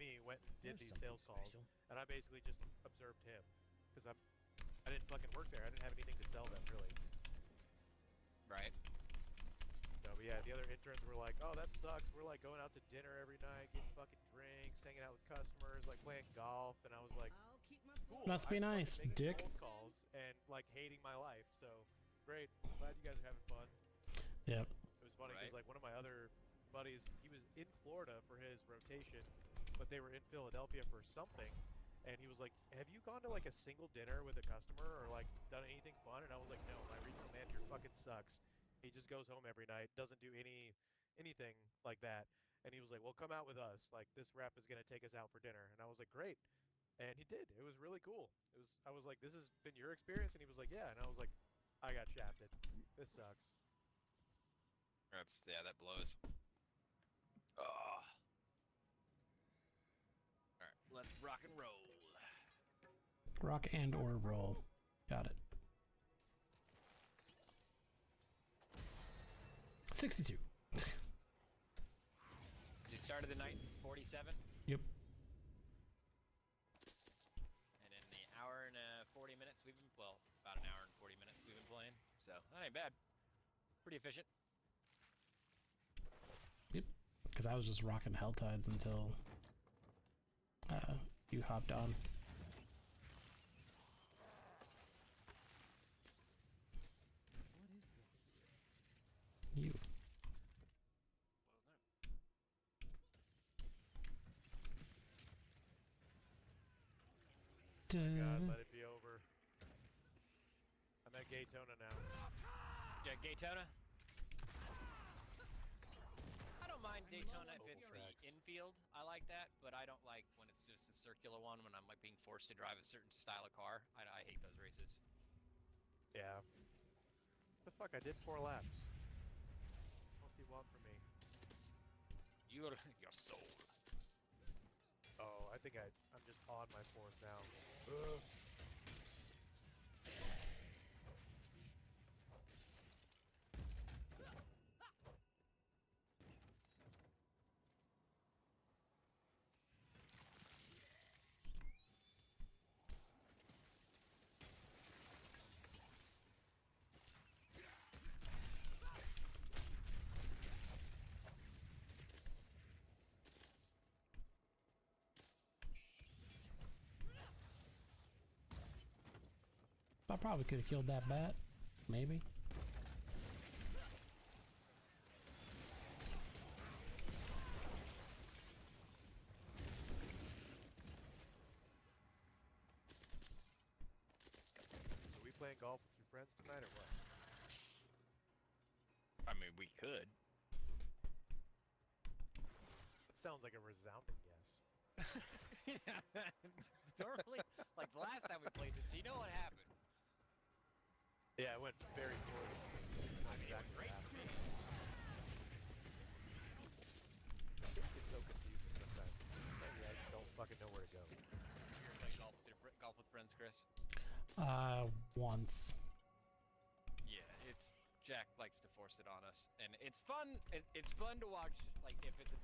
me went and did these sales calls, and I basically just observed him because I didn't fucking work there. I didn't have anything to sell them really. Right. So but yeah, the other interns were like, "Oh, that sucks. We're like going out to dinner every night, getting fucking drinks, hanging out with customers, like playing golf." And I was like, I'll keep my "Cool. Must be I'm fucking nice, making dick." Cold calls and like hating my life. So great. Glad you guys are having fun. Yep. It was funny because Right. like one of my other buddies, he was in Florida for his rotation, but they were in Philadelphia for something. And he was like, "Have you gone to like a single dinner with a customer or like done anything fun?" And I was like, "No, my regional manager fucking sucks. He just goes home every night, doesn't do anything like that." And he was like, "Well, come out with us. Like this rep is gonna take us out for dinner." And I was like, "Great." And he did. It was really cool. I was like, this has been your experience? And he was like, yeah. And I was like, I got shafted. This sucks. Yeah, that blows. Oh. Alright, let's rock and roll. Rock and or roll. Got it. 62. You started the night in 47? Yep. And in the hour and 40 minutes we've been, well, about an hour and 40 minutes we've been playing. So, that ain't bad. Pretty efficient. Yep. Because I was just rocking Helltides until you hopped on. What is this? You. God, let it be over. I'm at Gaytona now. Yeah, Gaytona. I don't mind Daytona if it's the tracks. infield. I like that, but I don't like when it's just a circular one when I'm like being forced to drive a certain style of car. I hate those races. Yeah. What the fuck? I did 4 laps. What else do you want from me? Your soul. Oh, I think I'm just on my 4th now. I probably could have killed that bat. Maybe. Are we playing golf with your friends tonight or what? I mean, we could. That sounds like a resounding yes. Yeah. Normally, like the last time we played this, you know what happened? Yeah, it went very poorly. I mean, it was great for me. It's so confusing sometimes. Maybe I just don't fucking know where to go. You ever play golf with friends, Chris? Once. Yeah, Jack likes to force it on us, and it's fun. It's fun to watch. Like if it's a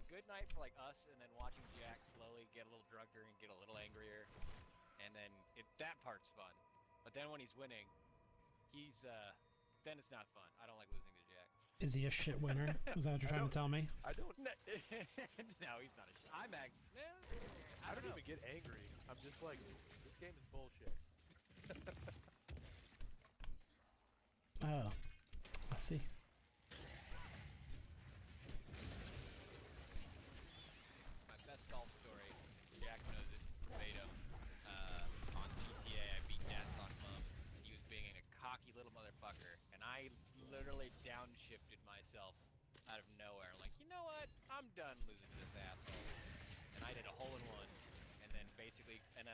good night for like us, and then watching Jack slowly get a little drunker and get a little angrier, and then that part's fun. But then when he's winning, then it's not fun. I don't like losing to Jack. Is he a shit winner? Is that what you're trying to tell me? I don't. No, he's not a shit. I don't know. even get angry. I'm just like, this game is bullshit. Oh, I see. My best golf story, Jack knows it verbatim. On GTA, I beat Dad's on Mum. He was being a cocky little motherfucker, and I literally downshifted myself out of nowhere. I'm like, you know what? I'm done losing to this asshole. And I did a hole-in-one, and then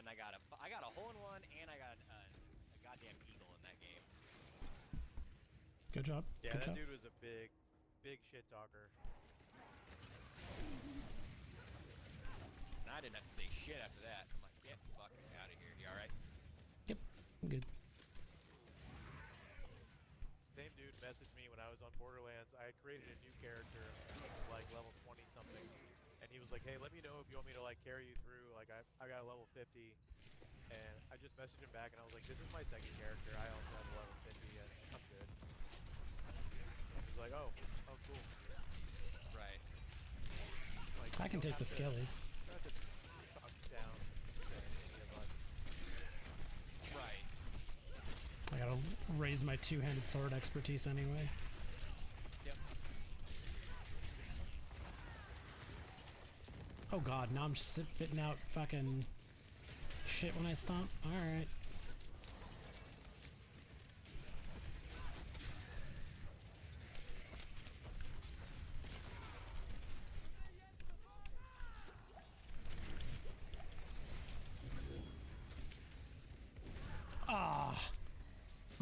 I got a hole-in-one, and I got a goddamn eagle in that game. Good job. Yeah, Good that job. dude was a big shit talker. And I didn't have to say shit after that. I'm like, get fucking out of here. You alright? Yep. I'm good. Same dude messaged me when I was on Borderlands. I had created a new character, like level 20 something, and he was like, "Hey, let me know if you want me to like carry you through. Like I got a level 50." And I just messaged him back, and I was like, "This is my second character. I also have a level 50, and I'm good." He's like, "Oh, cool." Right. Like, I can you take don't the have to- skillies. you don't have to talk down to any of us. Right. I gotta raise my two-handed sword expertise anyway. Yep. Oh god, now I'm spitting out fucking shit when I stomp? Alright.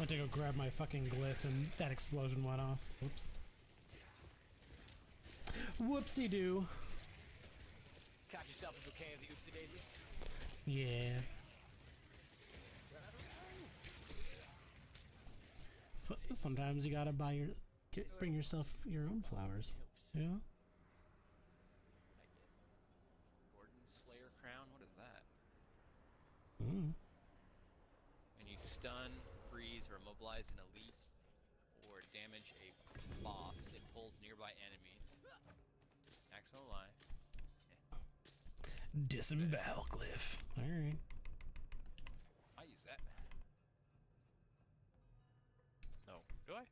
went to go grab my fucking glyph and that explosion went off. Whoops. Whoopsie-doo. Caught yourself a bouquet of the oopsie daisies. Yeah. So, sometimes you gotta bring yourself your own flowers. Yeah. Gordon Slayer Crown? What is that? Mm. When you stun, freeze, or immobilize an elite, or damage a boss, it pulls nearby enemies. Maximum life. Disembowel glyph. Alright. I use that. No. Do I?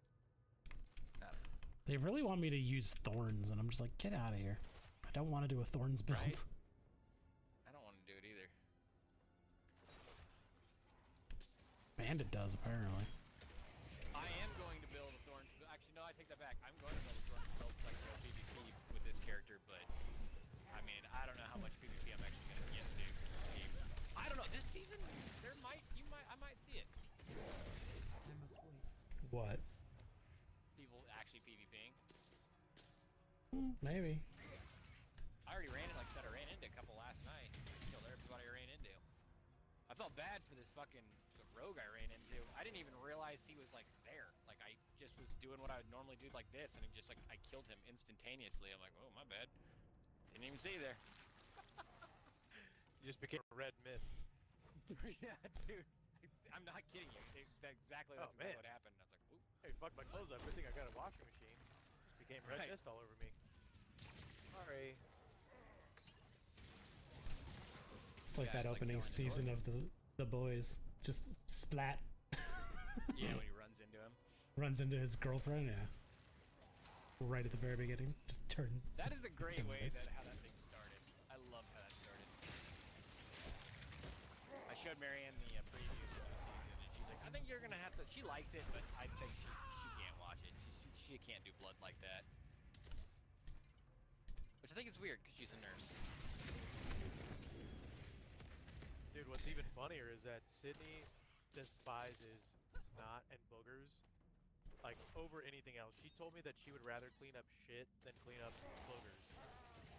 They really want me to use thorns, and I'm just like, get out of here. I don't want to do a thorns build. Right? I don't want to do it either. Bandit does, apparently. I am going to build a thorns. Actually, no, I take that back. I'm going to build a thorns build so I can go PvP with this character, but I mean, I don't know how much PvP I'm actually going to get to. I don't know. This season, I might see it. I must wait. What? People actually PvPing. Maybe. I already ran it, like I said, I ran into a couple last night. Killed everybody I ran into. I felt bad for this fucking the rogue I ran into. I didn't even realize he was like there. Like I just was doing what I would normally do like this, and it just like I killed him instantaneously. I'm like, oh my bad. Didn't even see you there. You just became a red mist. Yeah, dude. I'm not kidding you. That's exactly Oh, exactly man. what happened. I was like, ooh. Hey, fuck my clothes up. Good thing I got a washing machine. Just became red Right. mist all over me. Sorry. It's like Yeah, that it's like opening going to season of The Boys. Just splat. Yeah, when he runs into him. Runs into his girlfriend, yeah. Right at the very beginning. Just turns. That is a great way mist. how that thing started. I love how that started. I showed Marianne the preview of the new season, and she's like, I think you're gonna have to. She likes it, but I think she can't watch it. She can't do blood like that. Which I think is weird because she's a nurse. Dude, what's even funnier is that Sydney despises snot and boogers, like, over anything else. She told me that she would rather clean up shit than clean up boogers.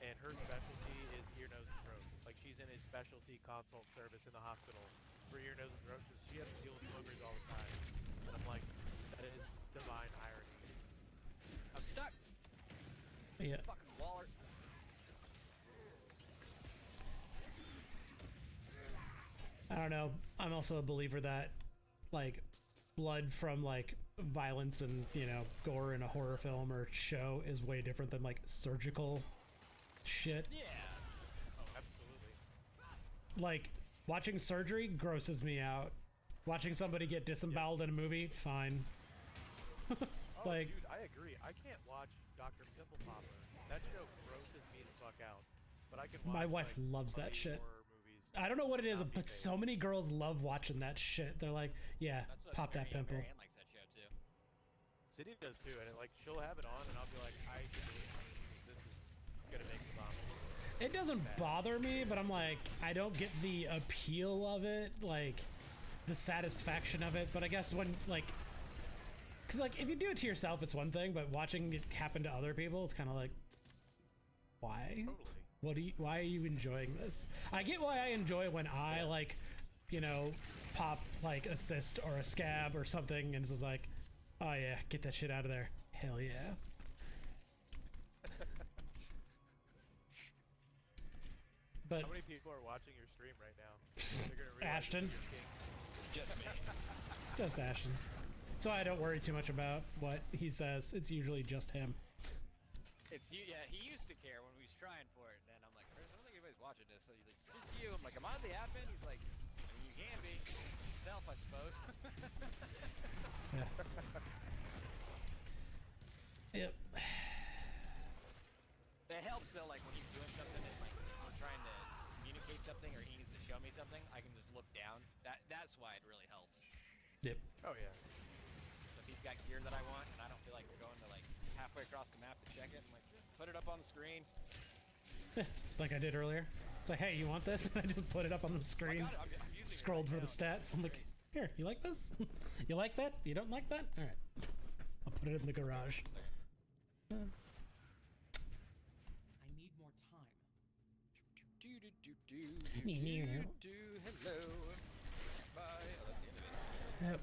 And her specialty is ear, nose, and throat. Like, she's in a specialty consult service in the hospital for ear, nose, and throat, so she has to deal with boogers all the time. And I'm like, that is divine irony. I'm stuck. Yeah. Fucking Waller. I don't know. I'm also a believer that, like, blood from, like, violence and, you know, gore in a horror film or show is way different than, like, surgical shit. Yeah. Oh, absolutely. Like, watching surgery grosses me out. Watching somebody get disemboweled in a movie, fine. Oh, Like- dude, I agree. I can't watch Dr. Pimple Popper. That show grosses me the fuck out. But I can watch, My wife like, loves that funny shit. horror movies. I don't know what it is, Not but these so days. many girls love watching that shit. They're like, yeah, That's what pop that pimple. Marianne likes that show too. Sydney does too, and like she'll have it on, and I'll be like, I can do it. This is gonna make me vomit. It doesn't bother me, but I'm like, I don't get the appeal of it, like, the satisfaction of it. But I guess when, like, because, like, if you do it to yourself, it's one thing, but watching it happen to other people, it's kind of like, why? Totally. Why are you enjoying this? I get why I enjoy when I, like, you know, pop, like, a cyst or a scab or something, and it's just like, oh yeah, get that shit out of there. Hell yeah. But How many people are watching your stream right now? They're gonna realize Ashton. that you're king. Just me. just Ashton. So I don't worry too much about what he says. It's usually just him. It's you. Yeah, he used to care when we was trying for it, and I'm like, I don't think anybody's watching this. So he's like, just you. I'm like, am I the admin? He's like, I mean, you can be. Self, I suppose. Yeah. Yep. It helps though, like when he's doing something and like I'm trying to communicate something or he needs to show me something, I can just look down. That's why it really helps. Yep. Oh yeah. So if he's got gear that I want and I don't feel like going to like halfway across the map to check it, I'm like, put it up on the screen. Like I did earlier. It's like, hey, you want this? And I just put it up on the screen. I'm using it Scrolled right for the now. stats. I'm like, Here, you like this? You like that? You don't like that? All right. I'll put it in the garage. I need more time. Hello. Bye. Oh, that's the end of it. Yep.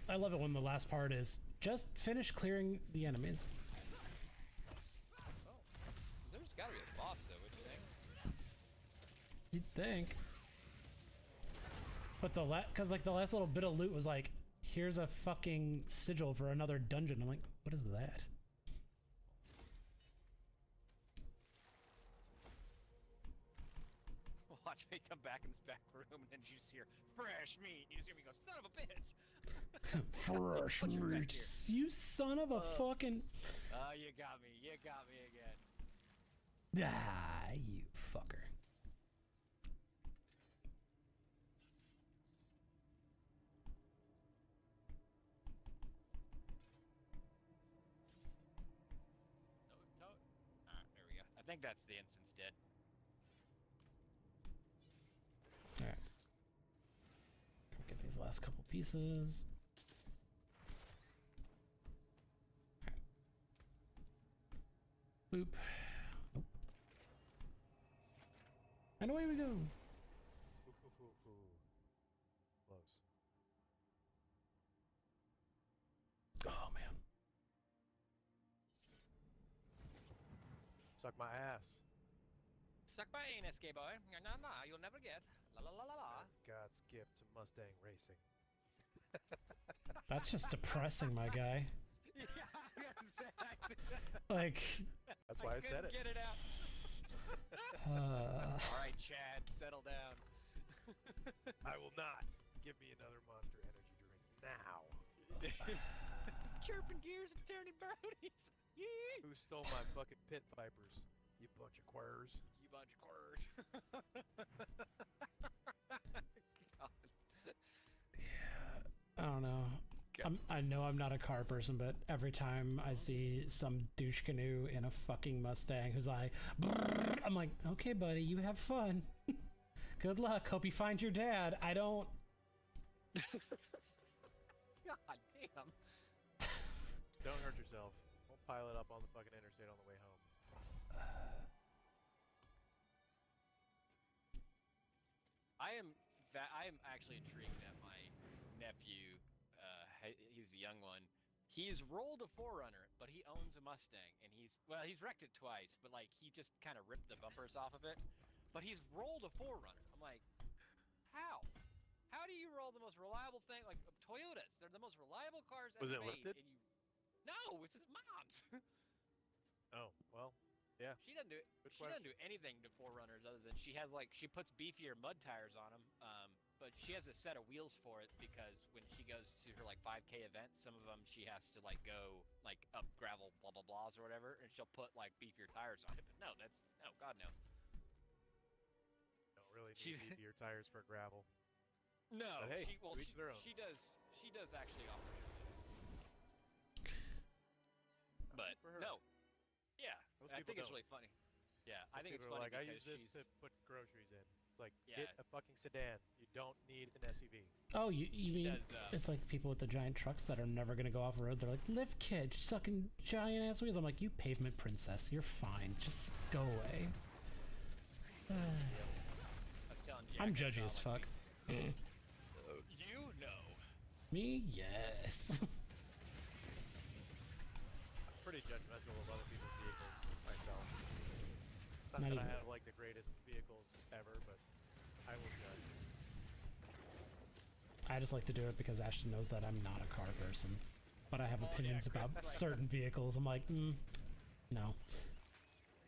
I love it when the last part is just finish clearing the enemies. Oh, there's gotta be a boss though. What do you think? You'd think. But cause like the last little bit of loot was like, here's a fucking sigil for another dungeon. I'm like, what is that? Watch me come back in this back room and then you just hear fresh meat. You just hear me go, son of a bitch. Fresh Put you back meat. here. You son of a fucking. Oh, you got me. You got me again. Ah, you fucker. Alright, there we go. I think that's the instance dead. Alright. Get these last couple pieces. Alright. Boop. Nope. And away we go. Close. Oh man. Suck my ass. Suck my anus, gay boy. Nah, you'll never get. La la la la la. God's gift to Mustang racing. That's just depressing, my guy. Yeah, exactly. Like, That's why I said couldn't it. Get it out. All right, Chad, settle down. I will not. Give me another Monster Energy drink now. Chirping gears and turning brownies. Yeah. Who stole my fucking pit vipers? You bunch of queers. You bunch of quarters. God. I don't know. I know I'm not a car person, but every time I see some douche canoe in a fucking Mustang who's like, "Brrr," I'm like, okay, buddy, you have fun. Good luck. Hope you find your dad. I don't. God damn. Don't hurt yourself. Don't pile it up on the fucking interstate on the way home. I am actually intrigued that my nephew, he's the young one. He's rolled a 4Runner, but he owns a Mustang, and he's wrecked it twice, but like he just kind of ripped the bumpers off of it. But he's rolled a 4Runner. I'm like, how? How do you roll the most reliable thing? Like Toyotas, they're the most reliable cars Was ever it made. lifted? And you, no, it's his mom's. Oh, well, yeah. She doesn't do it. Good She doesn't question. do anything to 4Runners other than she has like she puts beefier mud tires on them. But she has a set of wheels for it because when she goes to her like 5K events, some of them she has to like go like up gravel blah blah blahs or whatever, and she'll put like beefier tires on it. But no, that's no God no. Don't really She's- need your tires for gravel. No, But hey, she to each their own. she does actually offer it. But for her. no, yeah, Most I people think it's don't. really funny. Yeah, I think it's People are funny like, I because use this she's to put groceries in. It's like, Yeah. get a fucking sedan. You don't need an SUV. Oh, you She mean does, it's like people with the giant trucks that are never gonna go off the road. They're like, lift kid, sucking giant ass wheels. I'm like, you pavement princess, you're fine. Just go away. I was telling Jack I'm I judgy saw, as like, fuck. You know. Me, yes. I'm pretty judgmental of other people's vehicles myself. Not Not that I even- have like the greatest vehicles ever, but I will judge. I just like to do it because Ashton knows that I'm not a car person, but I have Oh, yeah, opinions Chris about is like- certain vehicles. I'm like, no.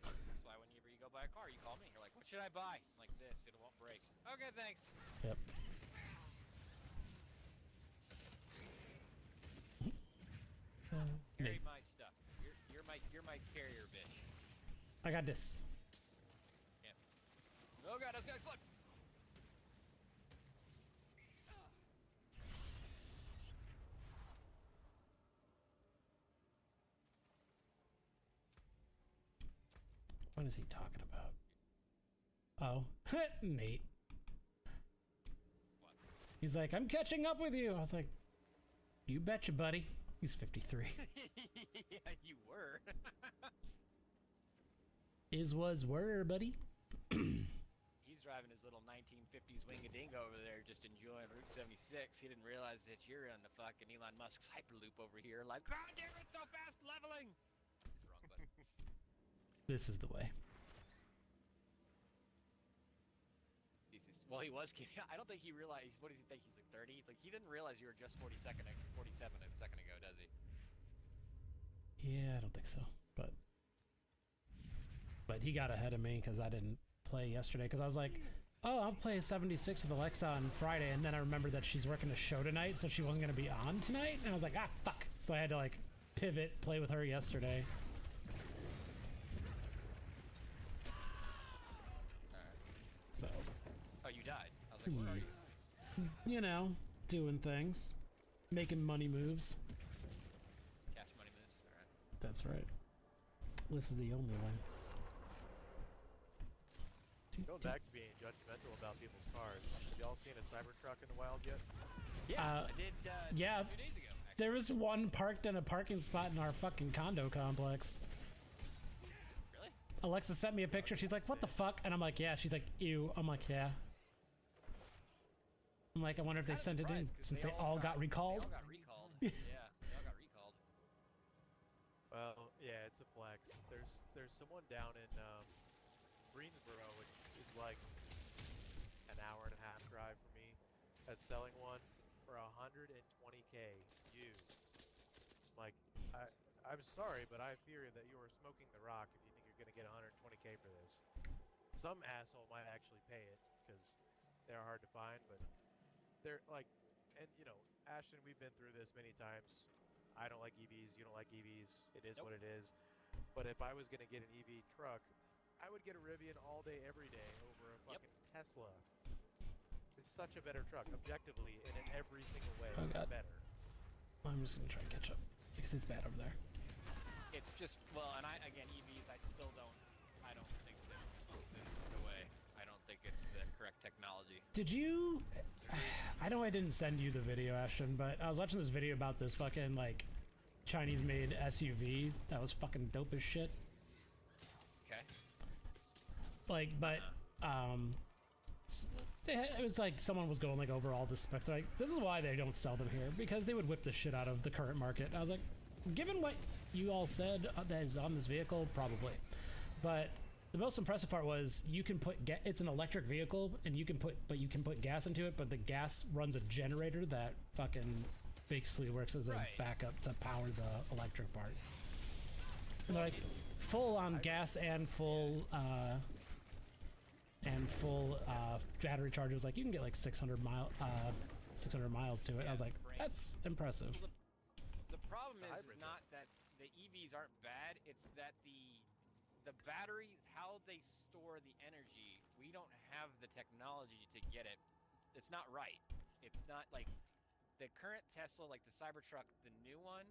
That's why whenever you go buy a car, you call me. You're like, what should I buy? I'm like this, it won't break. Okay, thanks. Yep. Carry Nate, my stuff. You're my carrier bitch. I got this. Yeah. Oh god, that's gonna look. What is he talking about? Oh, Nate. What? He's like, I'm catching up with you. I was like, you betcha, buddy. He's 53. Yeah, you were. Is was were, buddy. He's driving his little 1950s Wingadingo over there, just enjoying Route 76. He didn't realize that you're on the fucking Elon Musk's Hyperloop over here. Like, God damn it, so fast leveling. Wrong button. This is the way. Well, he was kidding. I don't think he realized. What does he think? He's like 30. He's like, he didn't realize you were just 47 a second ago, does he? Yeah, I don't think so. But he got ahead of me because I didn't play yesterday. Because I was like, oh, I'll play 76 with Alexa on Friday, and then I remembered that she's working a show tonight, so she wasn't gonna be on tonight. And I was like, ah, fuck. So I had to like pivot, play with her yesterday. So. Oh, you died. I was like, where are you? You know, doing things, making money moves. Cash money moves. All right. That's right. This is the only way. Going back to being judgmental about people's cars. Have y'all seen a Cybertruck in the wild yet? Yeah, I did. Yeah, 2 days ago. Actually. there was one parked in a parking spot in our fucking condo complex. Really? Alexa sent me a picture. She's like, "What the fuck?" And I'm like, "Yeah." She's like, "Ew." I'm like, "Yeah." I'm like, I wonder if they sent it in since they all got recalled. They all got recalled. Yeah, they all got recalled. Well, yeah, it's a flex. There's someone down in Greensboro, which is like an hour and a half drive from me, that's selling one for 120K used. Like, I'm sorry, but I fear that you are smoking the rock if you think you're gonna get 120K for this. Some asshole might actually pay it because they're hard to find, but they're like, and you know, Ashton, we've been through this many times. I don't like EVs. You don't like EVs. It is what it is. But if I was gonna get an EV truck, I would get a Rivian all day, every day over a fucking Tesla. It's such a better truck, objectively, and in every single way. Oh, It's God. better. I'm just gonna try and catch up because it's bad over there. It's just, well, and again, EVs, I don't think that this is the way. I don't think it's the correct technology. Did you? I know I didn't send you the video, Ashton, but I was watching this video about this fucking like Chinese-made SUV that was fucking dope as shit. Okay. Like, but it was like someone was going like over all the specs. They're like, this is why they don't sell them here, because they would whip the shit out of the current market. And I was like, given what you all said that is on this vehicle, probably. But the most impressive part was you can put it's an electric vehicle, and you can put gas into it, but the gas runs a generator that fucking basically works as a backup to power the electric part. And they're like full on gas and full battery charge. Was like you can get like 600 miles to it. I was like, that's impressive. Well, the problem is not that the EVs aren't bad. It's that the battery, how they store the energy, we don't have the technology to get it. It's not right. It's not like the current Tesla, like the Cybertruck, the new one,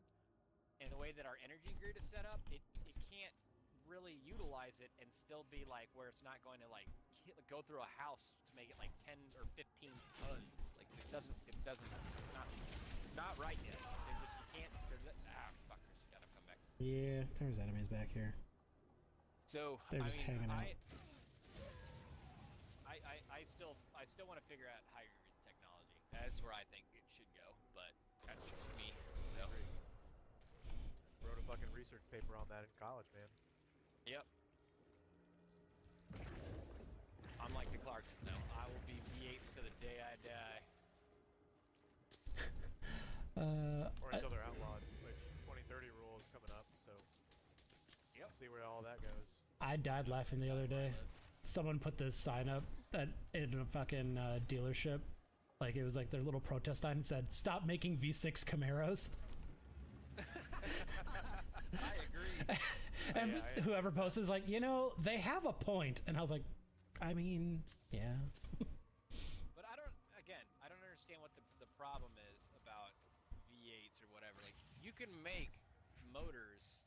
and the way that our energy grid is set up, it can't really utilize it and still be like where it's not going to like go through a house to make it like 10 or 15 tons. Like it doesn't, it's not right yet. It just, you can't, fuckers, you gotta come back. Yeah, there's enemies back here. So, They're just hanging out. I still want to figure out how you read the technology. That's where I think it should go, but that's just me. So. Wrote a fucking research paper on that in college, man. Yep. I'm like the Clarkson, no. I will be V8 to the day I die. Or until they're outlawed, which 2030 rule is coming up, so see where all that goes. I died laughing the other day. Someone put this sign up that in a fucking dealership. Like it was like their little protest sign and said, "Stop making V6 Camaros." I agree. And whoever posted is like, you know, they have a point. And I was like, I mean, yeah. But I don't understand what the problem is about V8s or whatever. Like, you can make motors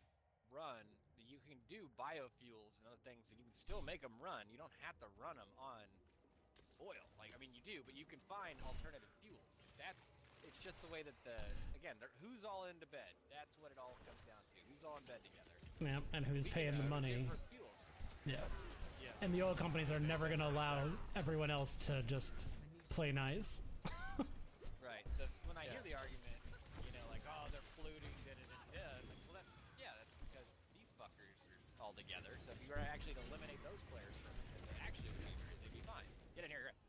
run, you can do biofuels and other things, and you can still make them run. You don't have to run them on oil. Like, I mean, you do, but you can find alternative fuels. It's just the way that who's all into bed? That's what it all comes down to. Who's all in bed together? Yeah, and who's paying the money? For fuels. Yeah. Yeah. And the oil companies are never going to allow everyone else to just play nice. Right. So when I hear the argument, you know, like, oh, they're polluting, well, that's because these fuckers are all together. So if you were actually to eliminate those players from it, they actually would be, they'd be fine. Get in here, Chris.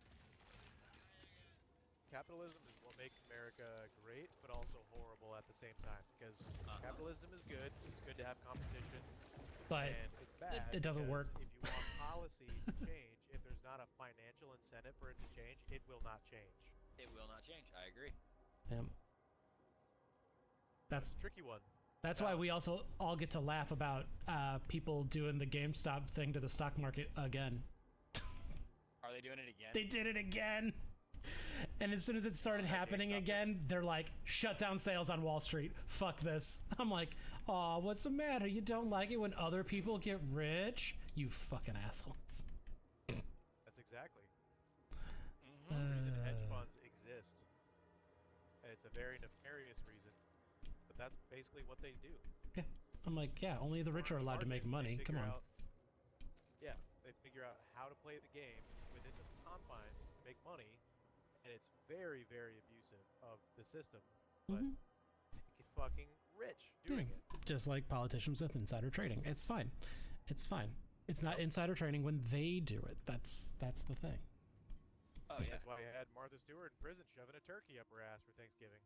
Capitalism is what makes America great, but also horrible at the same time. Because capitalism is good. It's good to have competition. But and it's bad it doesn't work. If you want policy to change, if there's not a financial incentive for it to change, it will not change. It will not change. I agree. Yeah. That's a tricky one. That's why we also all get to laugh about people doing the GameStop thing to the stock market again. Are they doing it again? They did it again. And as soon as it started happening again, they're like, shut down sales on Wall Street. Fuck this. I'm like, aw, what's the matter? You don't like it when other people get rich? You fucking assholes. That's exactly the reason hedge funds exist. And it's a very nefarious reason, but that's basically what they do. Yeah. I'm like, yeah, only the rich are allowed to make money. Come on. Yeah, they figure out how to play the game within the confines to make money. And it's very, very abusive of the system, but get fucking rich doing it. Just like politicians with insider trading. It's fine. It's fine. It's not insider trading when they do it. That's the thing. Oh yeah. That's why I had Martha Stewart in prison shoving a turkey up her ass for Thanksgiving.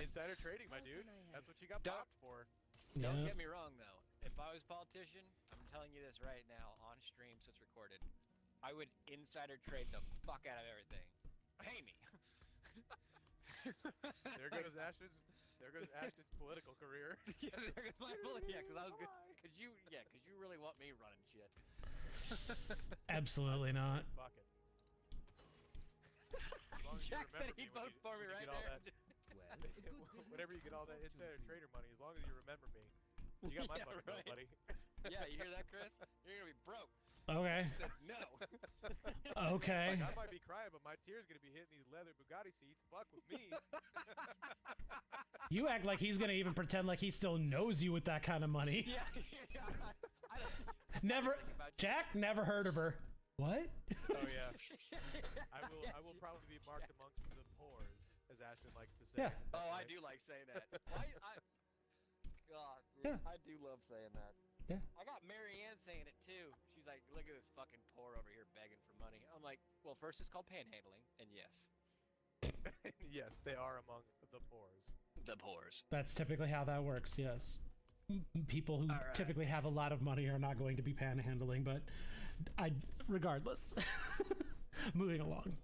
Insider trading, my dude. That's what you got popped for. Don't get me wrong, though. If I was a politician, I'm telling you this right now on stream, so it's recorded. I would insider trade the fuck out of everything. Pay me. There goes Ashton's political career. Yeah, there goes my yeah, because you really want me running shit. Absolutely not. Fuck it. As long as Jack you said remember he'd me vote for me right there. Whenever you get all that insider trader money, as long as you remember me. You got my fucking bill, buddy. Yeah, you hear that, Chris? You're gonna be broke. Okay. No. Okay. Like, I might be crying, but my tears gonna be hitting these leather Bugatti seats. Fuck with me. You act like he's gonna even pretend like he still knows you with that kind of money. Yeah. Never. Jack never heard of her. What? Oh yeah. I will probably be marked amongst the pores, as Ashton likes to say. Yeah. Oh, I do like saying that. God, yeah. I do love saying that. Yeah. I got Mary Ann saying it too. She's like, look at this fucking poor over here begging for money. I'm like, well, first it's called panhandling, and yes. Yes, they are among the pores. The pores. That's typically how that works, yes. People who typically have a lot of money are not going to be panhandling, but regardless. Moving along.